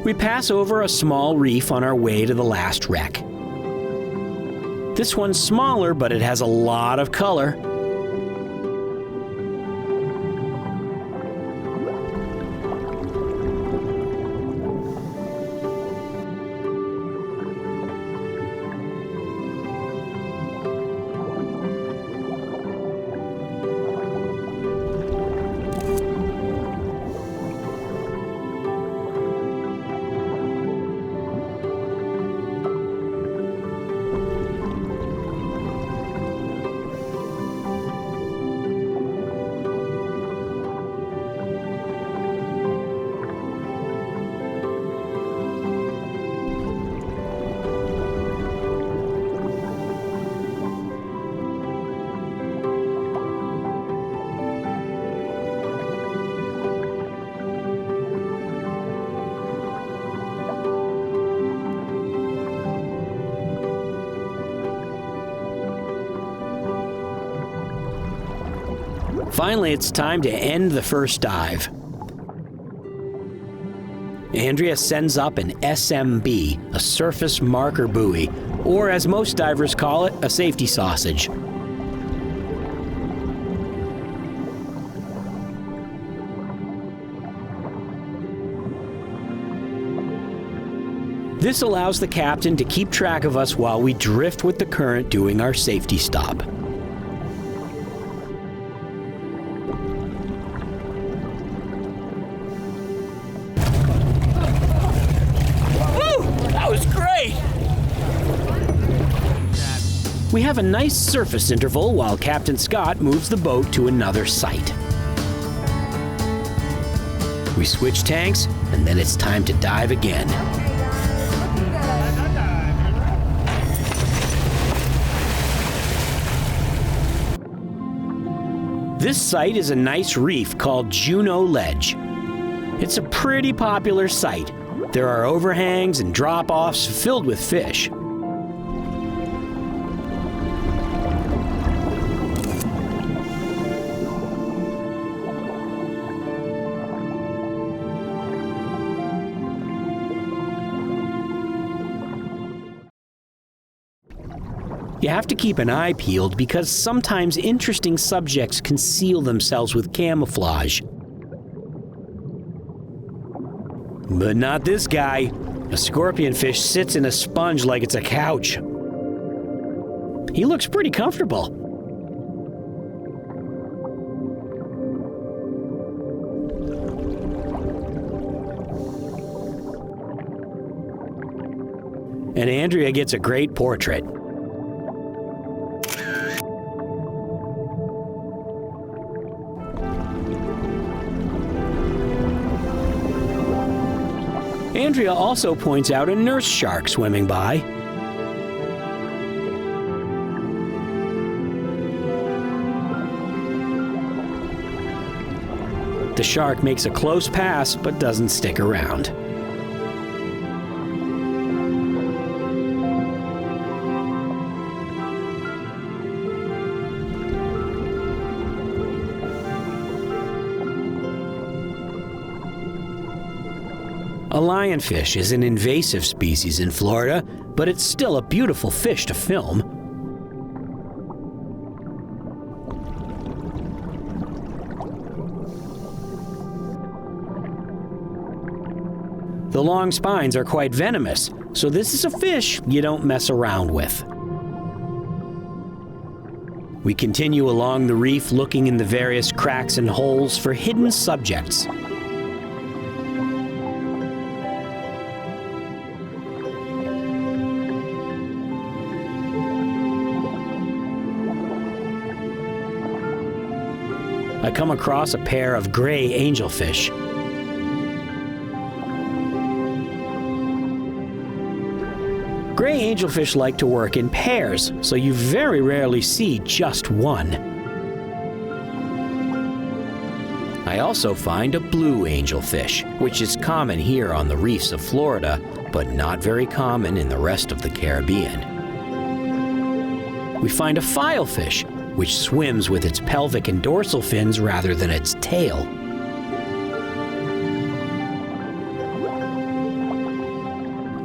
We pass over a small reef on our way to the last wreck. This one's smaller, but it has a lot of color. Finally, it's time to end the first dive. Andrea sends up an SMB, a surface marker buoy, or as most divers call it, a safety sausage. This allows the captain to keep track of us while we drift with the current doing our safety stop. We have a nice surface interval while Captain Scott moves the boat to another site. We switch tanks, and then it's time to dive again. This site is a nice reef called Juneau Ledge. It's a pretty popular site. There are overhangs and drop-offs filled with fish. You have to keep an eye peeled because sometimes interesting subjects conceal themselves with camouflage. But not this guy. A scorpionfish sits in a sponge like it's a couch. He looks pretty comfortable. And Andrea gets a great portrait. Andrea also points out a nurse shark swimming by. The shark makes a close pass but doesn't stick around. A lionfish is an invasive species in Florida, but it's still a beautiful fish to film. The long spines are quite venomous, so this is a fish you don't mess around with. We continue along the reef looking in the various cracks and holes for hidden subjects. I come across a pair of gray angelfish. Gray angelfish like to work in pairs, so you very rarely see just one. I also find a blue angelfish, which is common here on the reefs of Florida, but not very common in the rest of the Caribbean. We find a filefish, which swims with its pelvic and dorsal fins rather than its tail.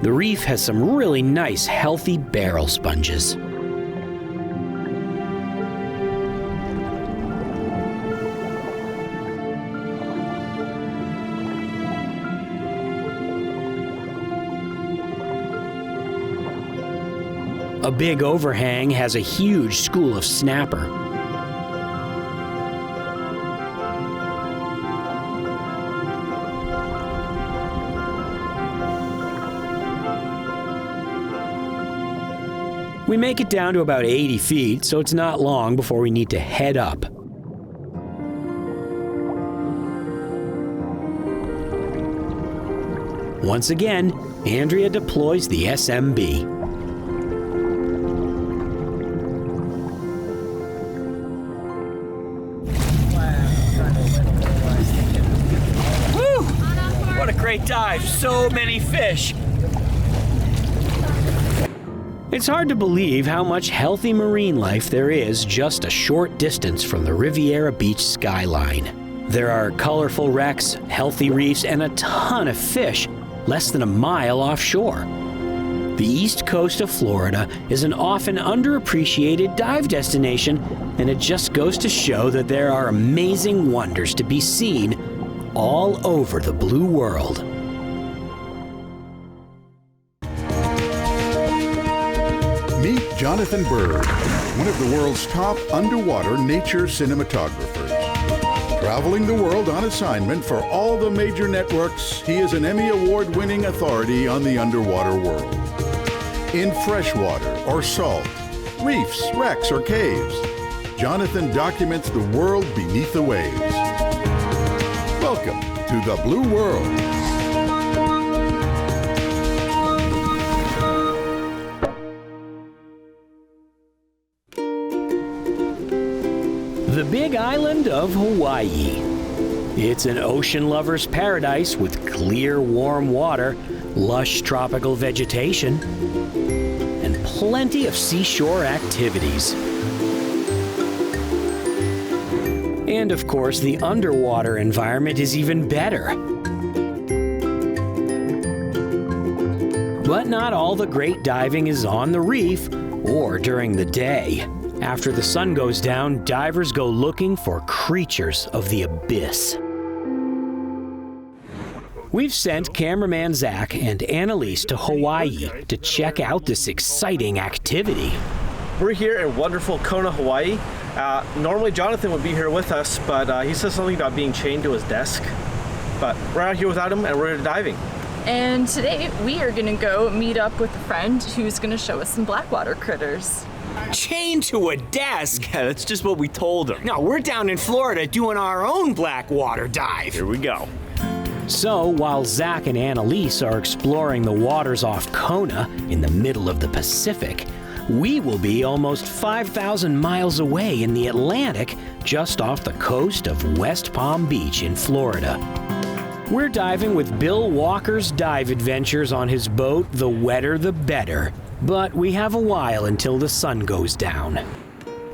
The reef has some really nice, healthy barrel sponges. A big overhang has a huge school of snapper. We make it down to about 80 feet, so it's not long before we need to head up. Once again, Andrea deploys the SMB. Woo! What a great dive, so many fish. It's hard to believe how much healthy marine life there is just a short distance from the Riviera Beach skyline. There are colorful wrecks, healthy reefs, and a ton of fish less than a mile offshore. The east coast of Florida is an often underappreciated dive destination, and it just goes to show that there are amazing wonders to be seen all over the blue world. Meet Jonathan Bird, one of the world's top underwater nature cinematographers. Traveling the world on assignment for all the major networks, he is an Emmy Award-winning authority on the underwater world. In freshwater or salt, reefs, wrecks, or caves, Jonathan documents the world beneath the waves. Welcome to the Blue World. The big island of Hawaii. It's an ocean lover's paradise with clear, warm water, lush tropical vegetation, and plenty of seashore activities. And of course, the underwater environment is even better. But not all the great diving is on the reef or during the day. After the sun goes down, divers go looking for creatures of the abyss. We've sent cameraman Zach and Annalise to Hawaii to check out this exciting activity. We're here in wonderful Kona, Hawaii. Normally Jonathan would be here with us, but he says something about being chained to his desk. But we're out here without him and we're diving. And today we are gonna go meet up with a friend who's gonna show us some Blackwater critters. Chained to a desk? Yeah, that's just what we told him. No, we're down in Florida doing our own Blackwater dive. Here we go. So, while Zach and Annalise are exploring the waters off Kona in the middle of the Pacific, we will be almost 5,000 miles away in the Atlantic, just off the coast of West Palm Beach in Florida. We're diving with Bill Walker's dive adventures on his boat, The Wetter the Better. But we have a while until the sun goes down.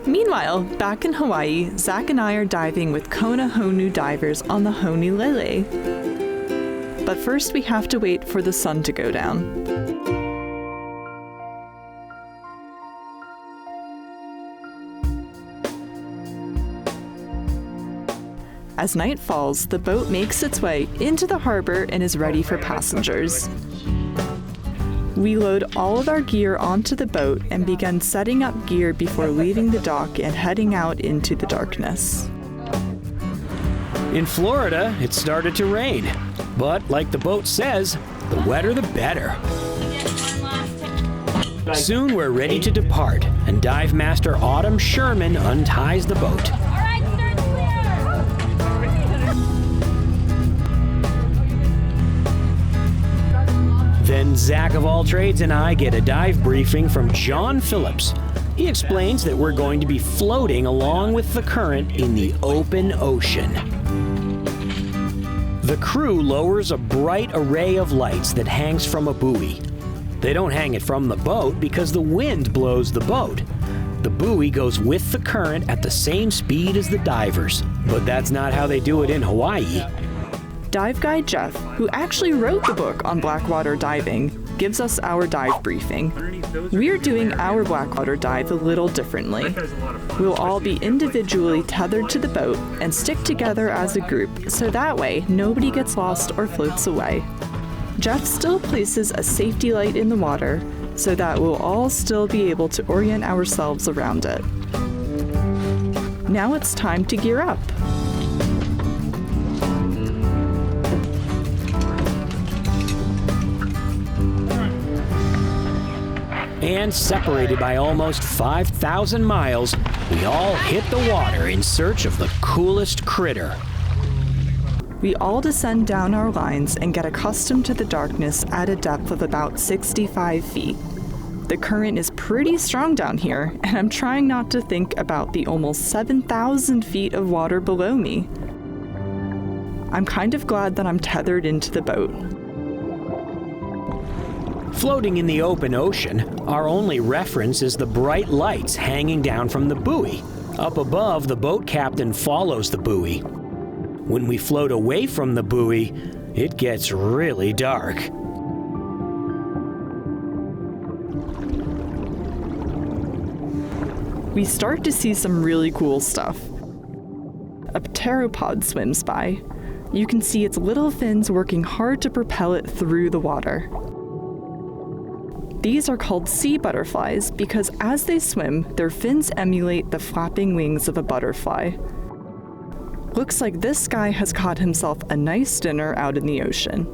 Meanwhile, back in Hawaii, Zach and I are diving with Kona Honu divers on the Honolele. But first we have to wait for the sun to go down. As night falls, the boat makes its way into the harbor and is ready for passengers. We load all of our gear onto the boat and begin setting up gear before leaving the dock and heading out into the darkness. In Florida, it started to rain. But like the boat says, the wetter the better. Soon we're ready to depart, and Dive Master Autumn Sherman unties the boat. Then Then Zach of All Trades and I get a dive briefing from John Phillips. He explains that we're going to be floating along with the current in the open ocean. The crew lowers a bright array of lights that hangs from a buoy. They don't hang it from the boat because the wind blows the boat. The buoy goes with the current at the same speed as the divers, but that's not how they do it in Hawaii. Dive guide Jeff, who actually wrote the book on Blackwater diving, gives us our dive briefing. We're doing our Blackwater dive a little differently. We'll all be individually tethered to the boat and stick together as a group, so that way nobody gets lost or floats away. Jeff still places a safety light in the water so that we'll all still be able to orient ourselves around it. Now it's time to gear up. And separated by almost 5,000 miles, we all hit the water in search of the coolest critter. We all descend down our lines and get accustomed to the darkness at a depth of about 65 feet. The current is pretty strong down here, and I'm trying not to think about the almost 7,000 feet of water below me. I'm kind of glad that I'm tethered into the boat. Floating in the open ocean, our only reference is the bright lights hanging down from the buoy. Up above, the boat captain follows the buoy. When we float away from the buoy, it gets really dark. We start to see some really cool stuff. A pteropod swims by. You can see its little fins working hard to propel it through the water. These are called sea butterflies because as they swim, their fins emulate the flapping wings of a butterfly. Looks like this guy has caught himself a nice dinner out in the ocean.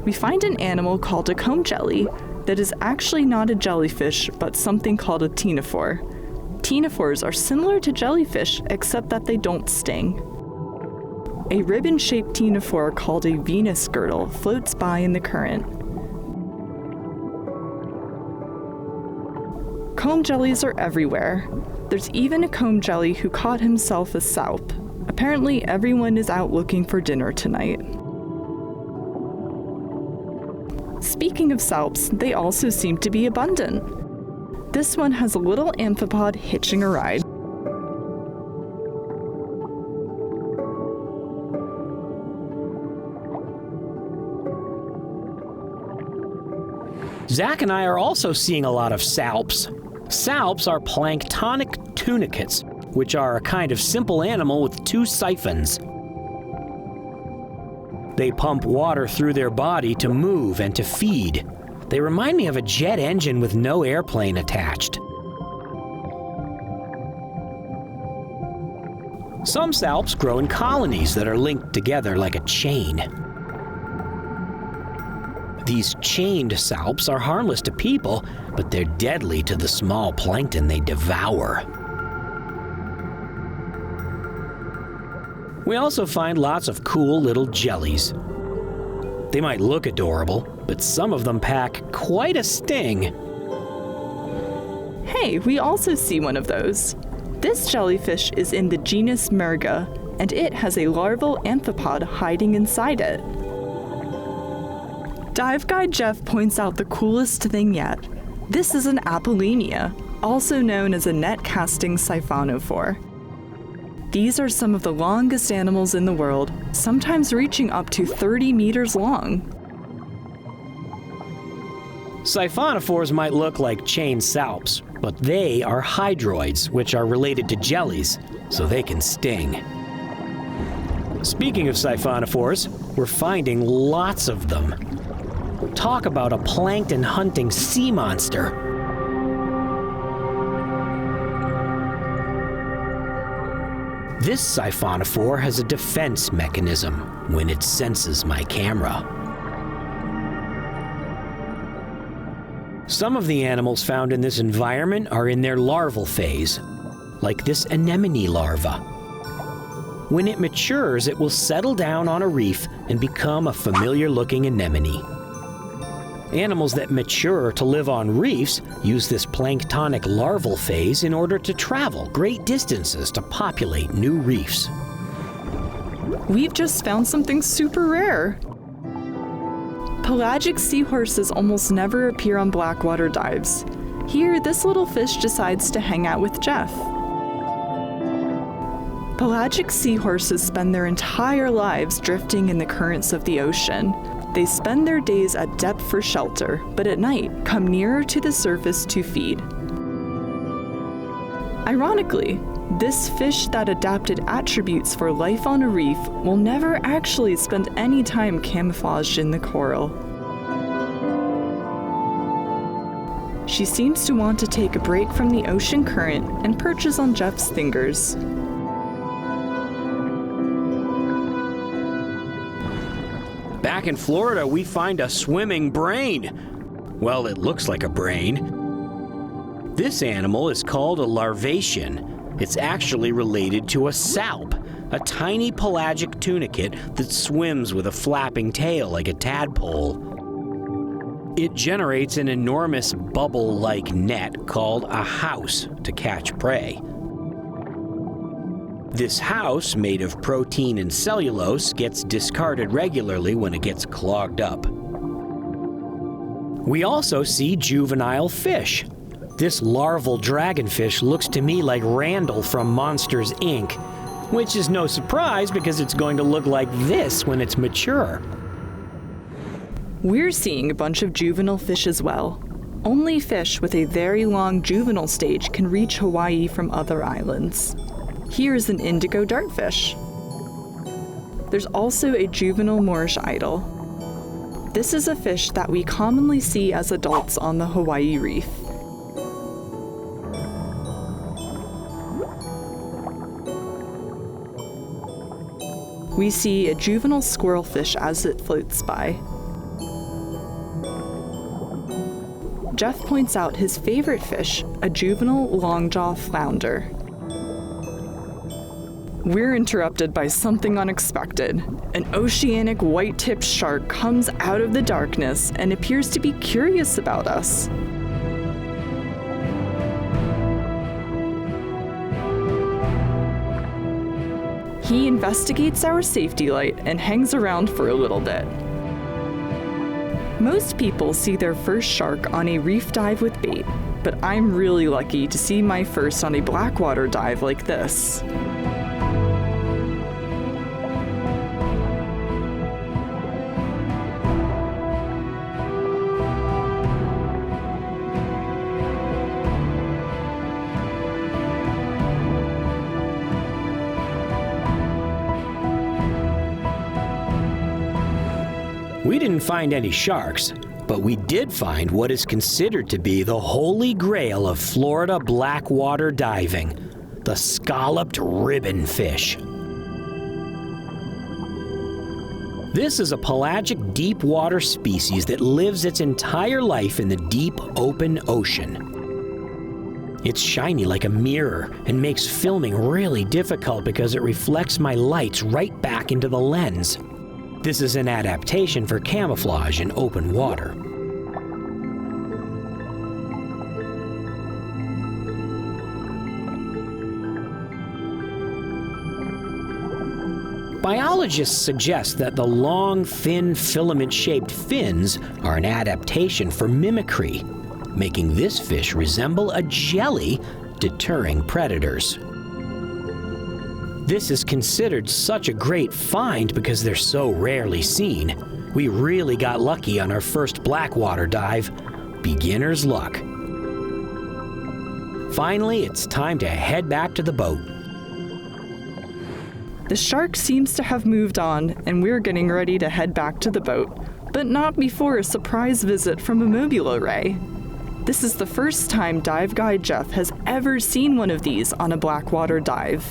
We find an animal called a comb jelly that is actually not a jellyfish, but something called a ctenophore. Ctenophores are similar to jellyfish, except that they don't sting. A ribbon-shaped ctenophore called a Venus girdle floats by in the current. Comb jellies are everywhere. There's even a comb jelly who caught himself a salp. Apparently everyone is out looking for dinner tonight. Speaking of salps, they also seem to be abundant. This one has a little amphipod hitching a ride. Zach and I are also seeing a lot of salps. Salps are planktonic tunicates, which are a kind of simple animal with two siphons. They pump water through their body to move and to feed. They remind me of a jet engine with no airplane attached. Some salps grow in colonies that are linked together like a chain. These chained salps are harmless to people, but they're deadly to the small plankton they devour. We also find lots of cool little jellies. They might look adorable, but some of them pack quite a sting. Hey, we also see one of those. This jellyfish is in the genus Merga, and it has a larval amphipod hiding inside it. Dive guide Jeff points out the coolest thing yet. This is an Apollenia, also known as a net-casting siphonophore. These are some of the longest animals in the world, sometimes reaching up to 30 meters long. Siphonophores might look like chained salps, but they are hydroids, which are related to jellies, so they can sting. Speaking of siphonophores, we're finding lots of them. Talk about a plankton hunting sea monster. This siphonophore has a defense mechanism when it senses my camera. Some of the animals found in this environment are in their larval phase, like this anemone larva. When it matures, it will settle down on a reef and become a familiar-looking anemone. Animals that mature to live on reefs use this planktonic larval phase in order to travel great distances to populate new reefs. We've just found something super rare. Pelagic seahorses almost never appear on Blackwater dives. Here, this little fish decides to hang out with Jeff. Pelagic seahorses spend their entire lives drifting in the currents of the ocean. They spend their days at depth for shelter, but at night come nearer to the surface to feed. Ironically, this fish that adapted attributes for life on a reef will never actually spend any time camouflaged in the coral. She seems to want to take a break from the ocean current and perches on Jeff's fingers. Back in Florida, we find a swimming brain. Well, it looks like a brain. This animal is called a larvation. It's actually related to a salp, a tiny pelagic tunicate that swims with a flapping tail like a tadpole. It generates an enormous bubble-like net called a house to catch prey. This house, made of protein and cellulose, gets discarded regularly when it gets clogged up. We also see juvenile fish. This larval dragonfish looks to me like Randall from Monsters, Inc., which is no surprise because it's going to look like this when it's mature. We're seeing a bunch of juvenile fish as well. Only fish with a very long juvenile stage can reach Hawaii from other islands. Here's an indigo dartfish. There's also a juvenile Moorish idol. This is a fish that we commonly see as adults on the Hawaii reef. We see a juvenile squirrelfish as it floats by. Jeff points out his favorite fish, a juvenile longjaw flounder. We're interrupted by something unexpected. An oceanic white-tipped shark comes out of the darkness and appears to be curious about us. He investigates our safety light and hangs around for a little bit. Most people see their first shark on a reef dive with bait, but I'm really lucky to see my first on a Blackwater dive like this. We didn't find any sharks, but we did find what is considered to be the holy grail of Florida Blackwater diving, the scalloped ribbon fish. This is a pelagic deep water species that lives its entire life in the deep open ocean. It's shiny like a mirror and makes filming really difficult because it reflects my lights right back into the lens. This is an adaptation for camouflage in open water. Biologists suggest that the long, thin, filament-shaped fins are an adaptation for mimicry, making this fish resemble a jelly, deterring predators. This is considered such a great find because they're so rarely seen. We really got lucky on our first Blackwater dive. Beginner's luck. Finally, it's time to head back to the boat. The shark seems to have moved on, and we're getting ready to head back to the boat, but not before a surprise visit from a mobula ray. This is the first time dive guide Jeff has ever seen one of these on a Blackwater dive.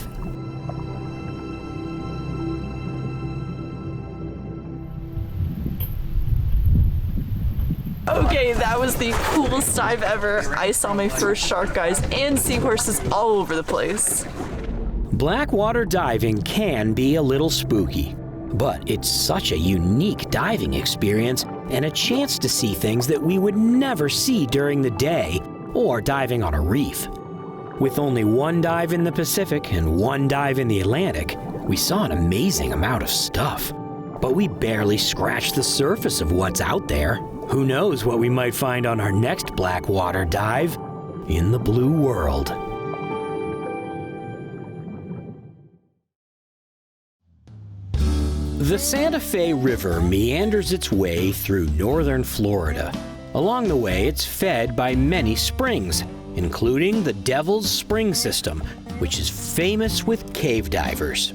Okay, that was the coolest dive ever. I saw my first shark guys and seahorses all over the place. Blackwater diving can be a little spooky, but it's such a unique diving experience and a chance to see things that we would never see during the day or diving on a reef. With only one dive in the Pacific and one dive in the Atlantic, we saw an amazing amount of stuff. But we barely scratched the surface of what's out there. Who knows what we might find on our next Blackwater dive in the blue world. The Santa Fe River meanders its way through northern Florida. Along the way, it's fed by many springs, including the Devil's Spring System, which is famous with cave divers.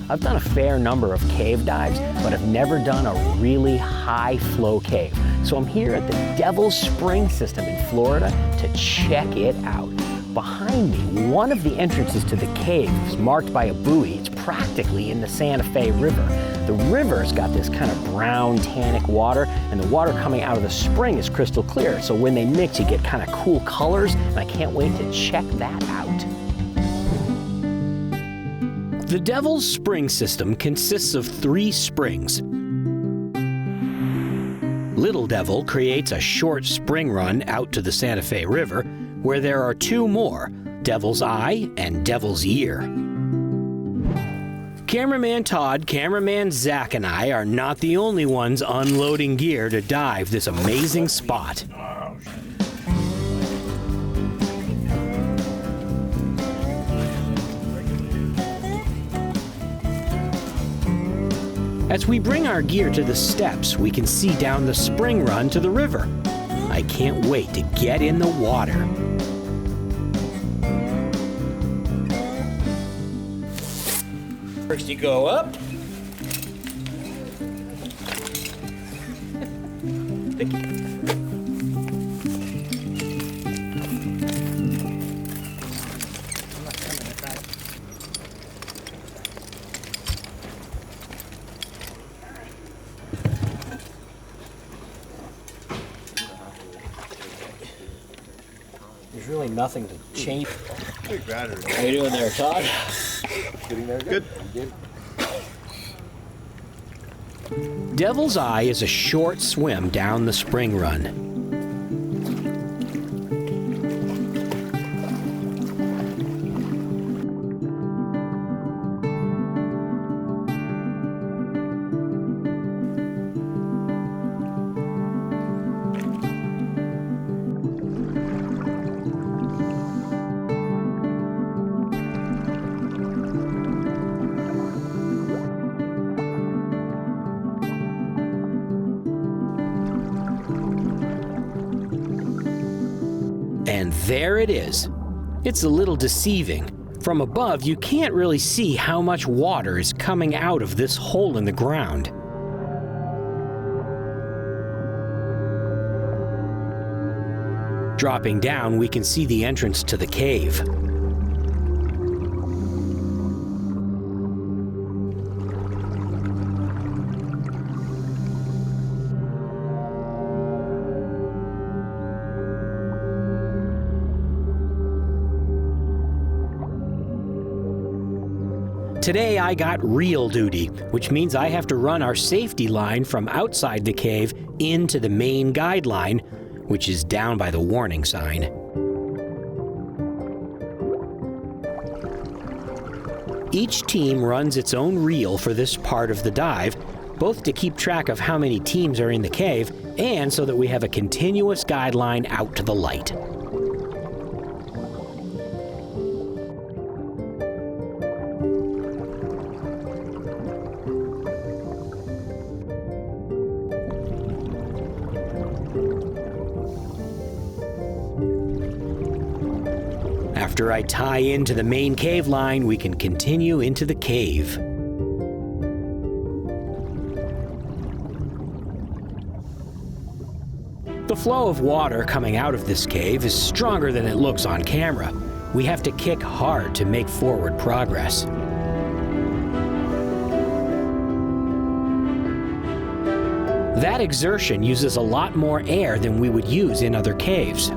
I've done a fair number of cave dives, but I've never done a really high flow cave. So I'm here at the Devil's Spring System in Florida to check it out. Behind me, one of the entrances to the cave is marked by a buoy. It's practically in the Santa Fe River. The river's got this kind of brown tannic water, and the water coming out of the spring is crystal clear. So when they mix, you get kind of cool colors, and I can't wait to check that out. The Devil's Spring System consists of 3 springs. Little Devil creates a short spring run out to the Santa Fe River, where there are 2 more, Devil's Eye and Devil's Ear. Cameraman Todd, cameraman Zach, and I are not the only ones unloading gear to dive this amazing spot. As we bring our gear to the steps, we can see down the spring run to the river. I can't wait to get in the water. First you go up. There's really nothing to change. How you doing there, Todd? Getting there good. Devil's Eye is a short swim down the spring run. And there it is. It's a little deceiving. From above, you can't really see how much water is coming out of this hole in the ground. Dropping down, we can see the entrance to the cave. Today I got real duty, which means I have to run our safety line from outside the cave into the main guideline, which is down by the warning sign. Each team runs its own reel for this part of the dive, both to keep track of how many teams are in the cave and so that we have a continuous guideline out to the light. After I tie into the main cave line, we can continue into the cave. The flow of water coming out of this cave is stronger than it looks on camera. We have to kick hard to make forward progress. That exertion uses a lot more air than we would use in other caves.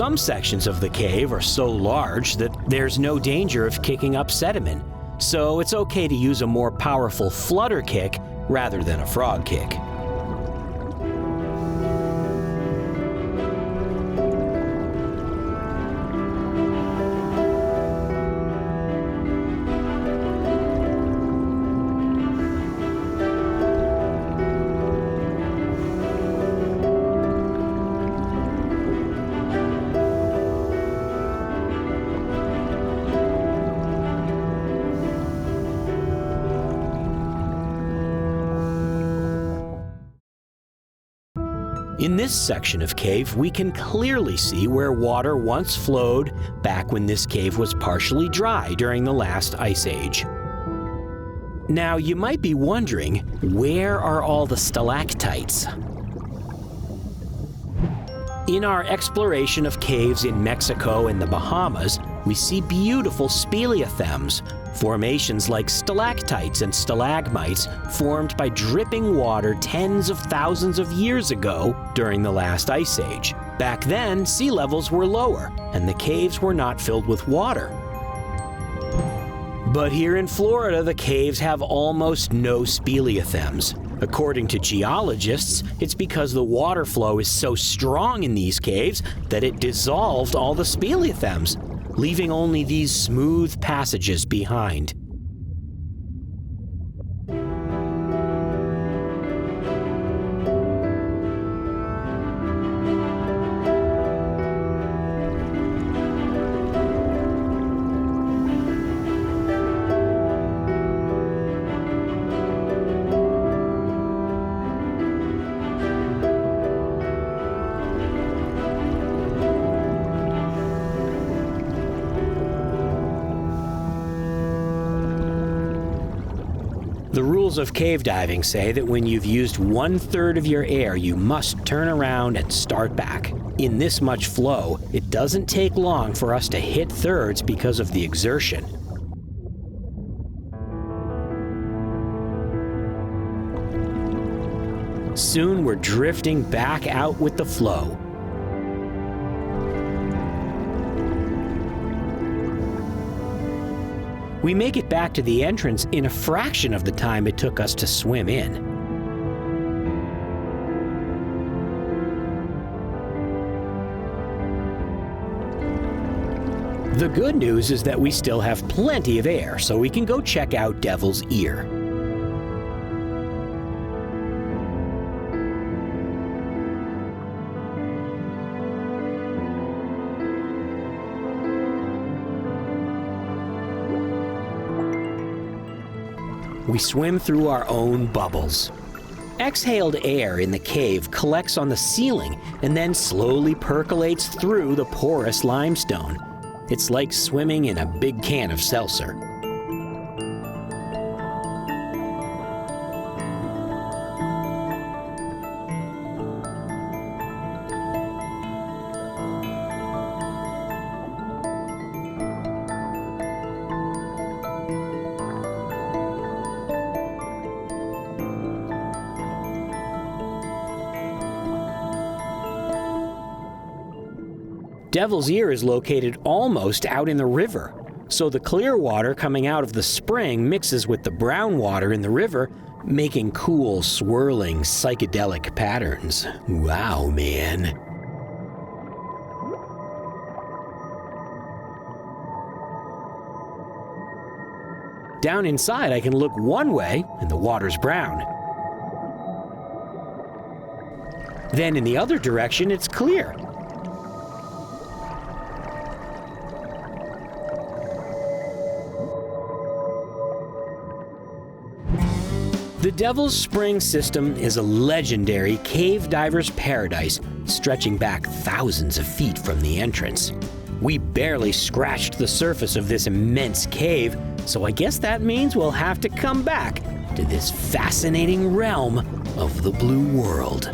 Some sections of the cave are so large that there's no danger of kicking up sediment, so it's okay to use a more powerful flutter kick rather than a frog kick. In this section of cave, we can clearly see where water once flowed back when this cave was partially dry during the last ice age. Now, you might be wondering, where are all the stalactites? In our exploration of caves in Mexico and the Bahamas, we see beautiful speleothems, formations like stalactites and stalagmites formed by dripping water tens of thousands of years ago during the last ice age. Back then, sea levels were lower, and the caves were not filled with water. But here in Florida, the caves have almost no speleothems. According to geologists, it's because the water flow is so strong in these caves that it dissolved all the speleothems, leaving only these smooth passages behind. The rules of cave diving say that when you've used 1/3 of your air, you must turn around and start back. In this much flow, it doesn't take long for us to hit thirds because of the exertion. Soon we're drifting back out with the flow. We make it back to the entrance in a fraction of the time it took us to swim in. The good news is that we still have plenty of air, so we can go check out Devil's Ear. We swim through our own bubbles. Exhaled air in the cave collects on the ceiling and then slowly percolates through the porous limestone. It's like swimming in a big can of seltzer. Devil's Ear is located almost out in the river, so the clear water coming out of the spring mixes with the brown water in the river, making cool, swirling, psychedelic patterns. Wow, man. Down inside, I can look one way, and the water's brown. Then in the other direction, it's clear. The Devil's Spring system is a legendary cave diver's paradise stretching back thousands of feet from the entrance. We barely scratched the surface of this immense cave, so I guess that means we'll have to come back to this fascinating realm of the blue world.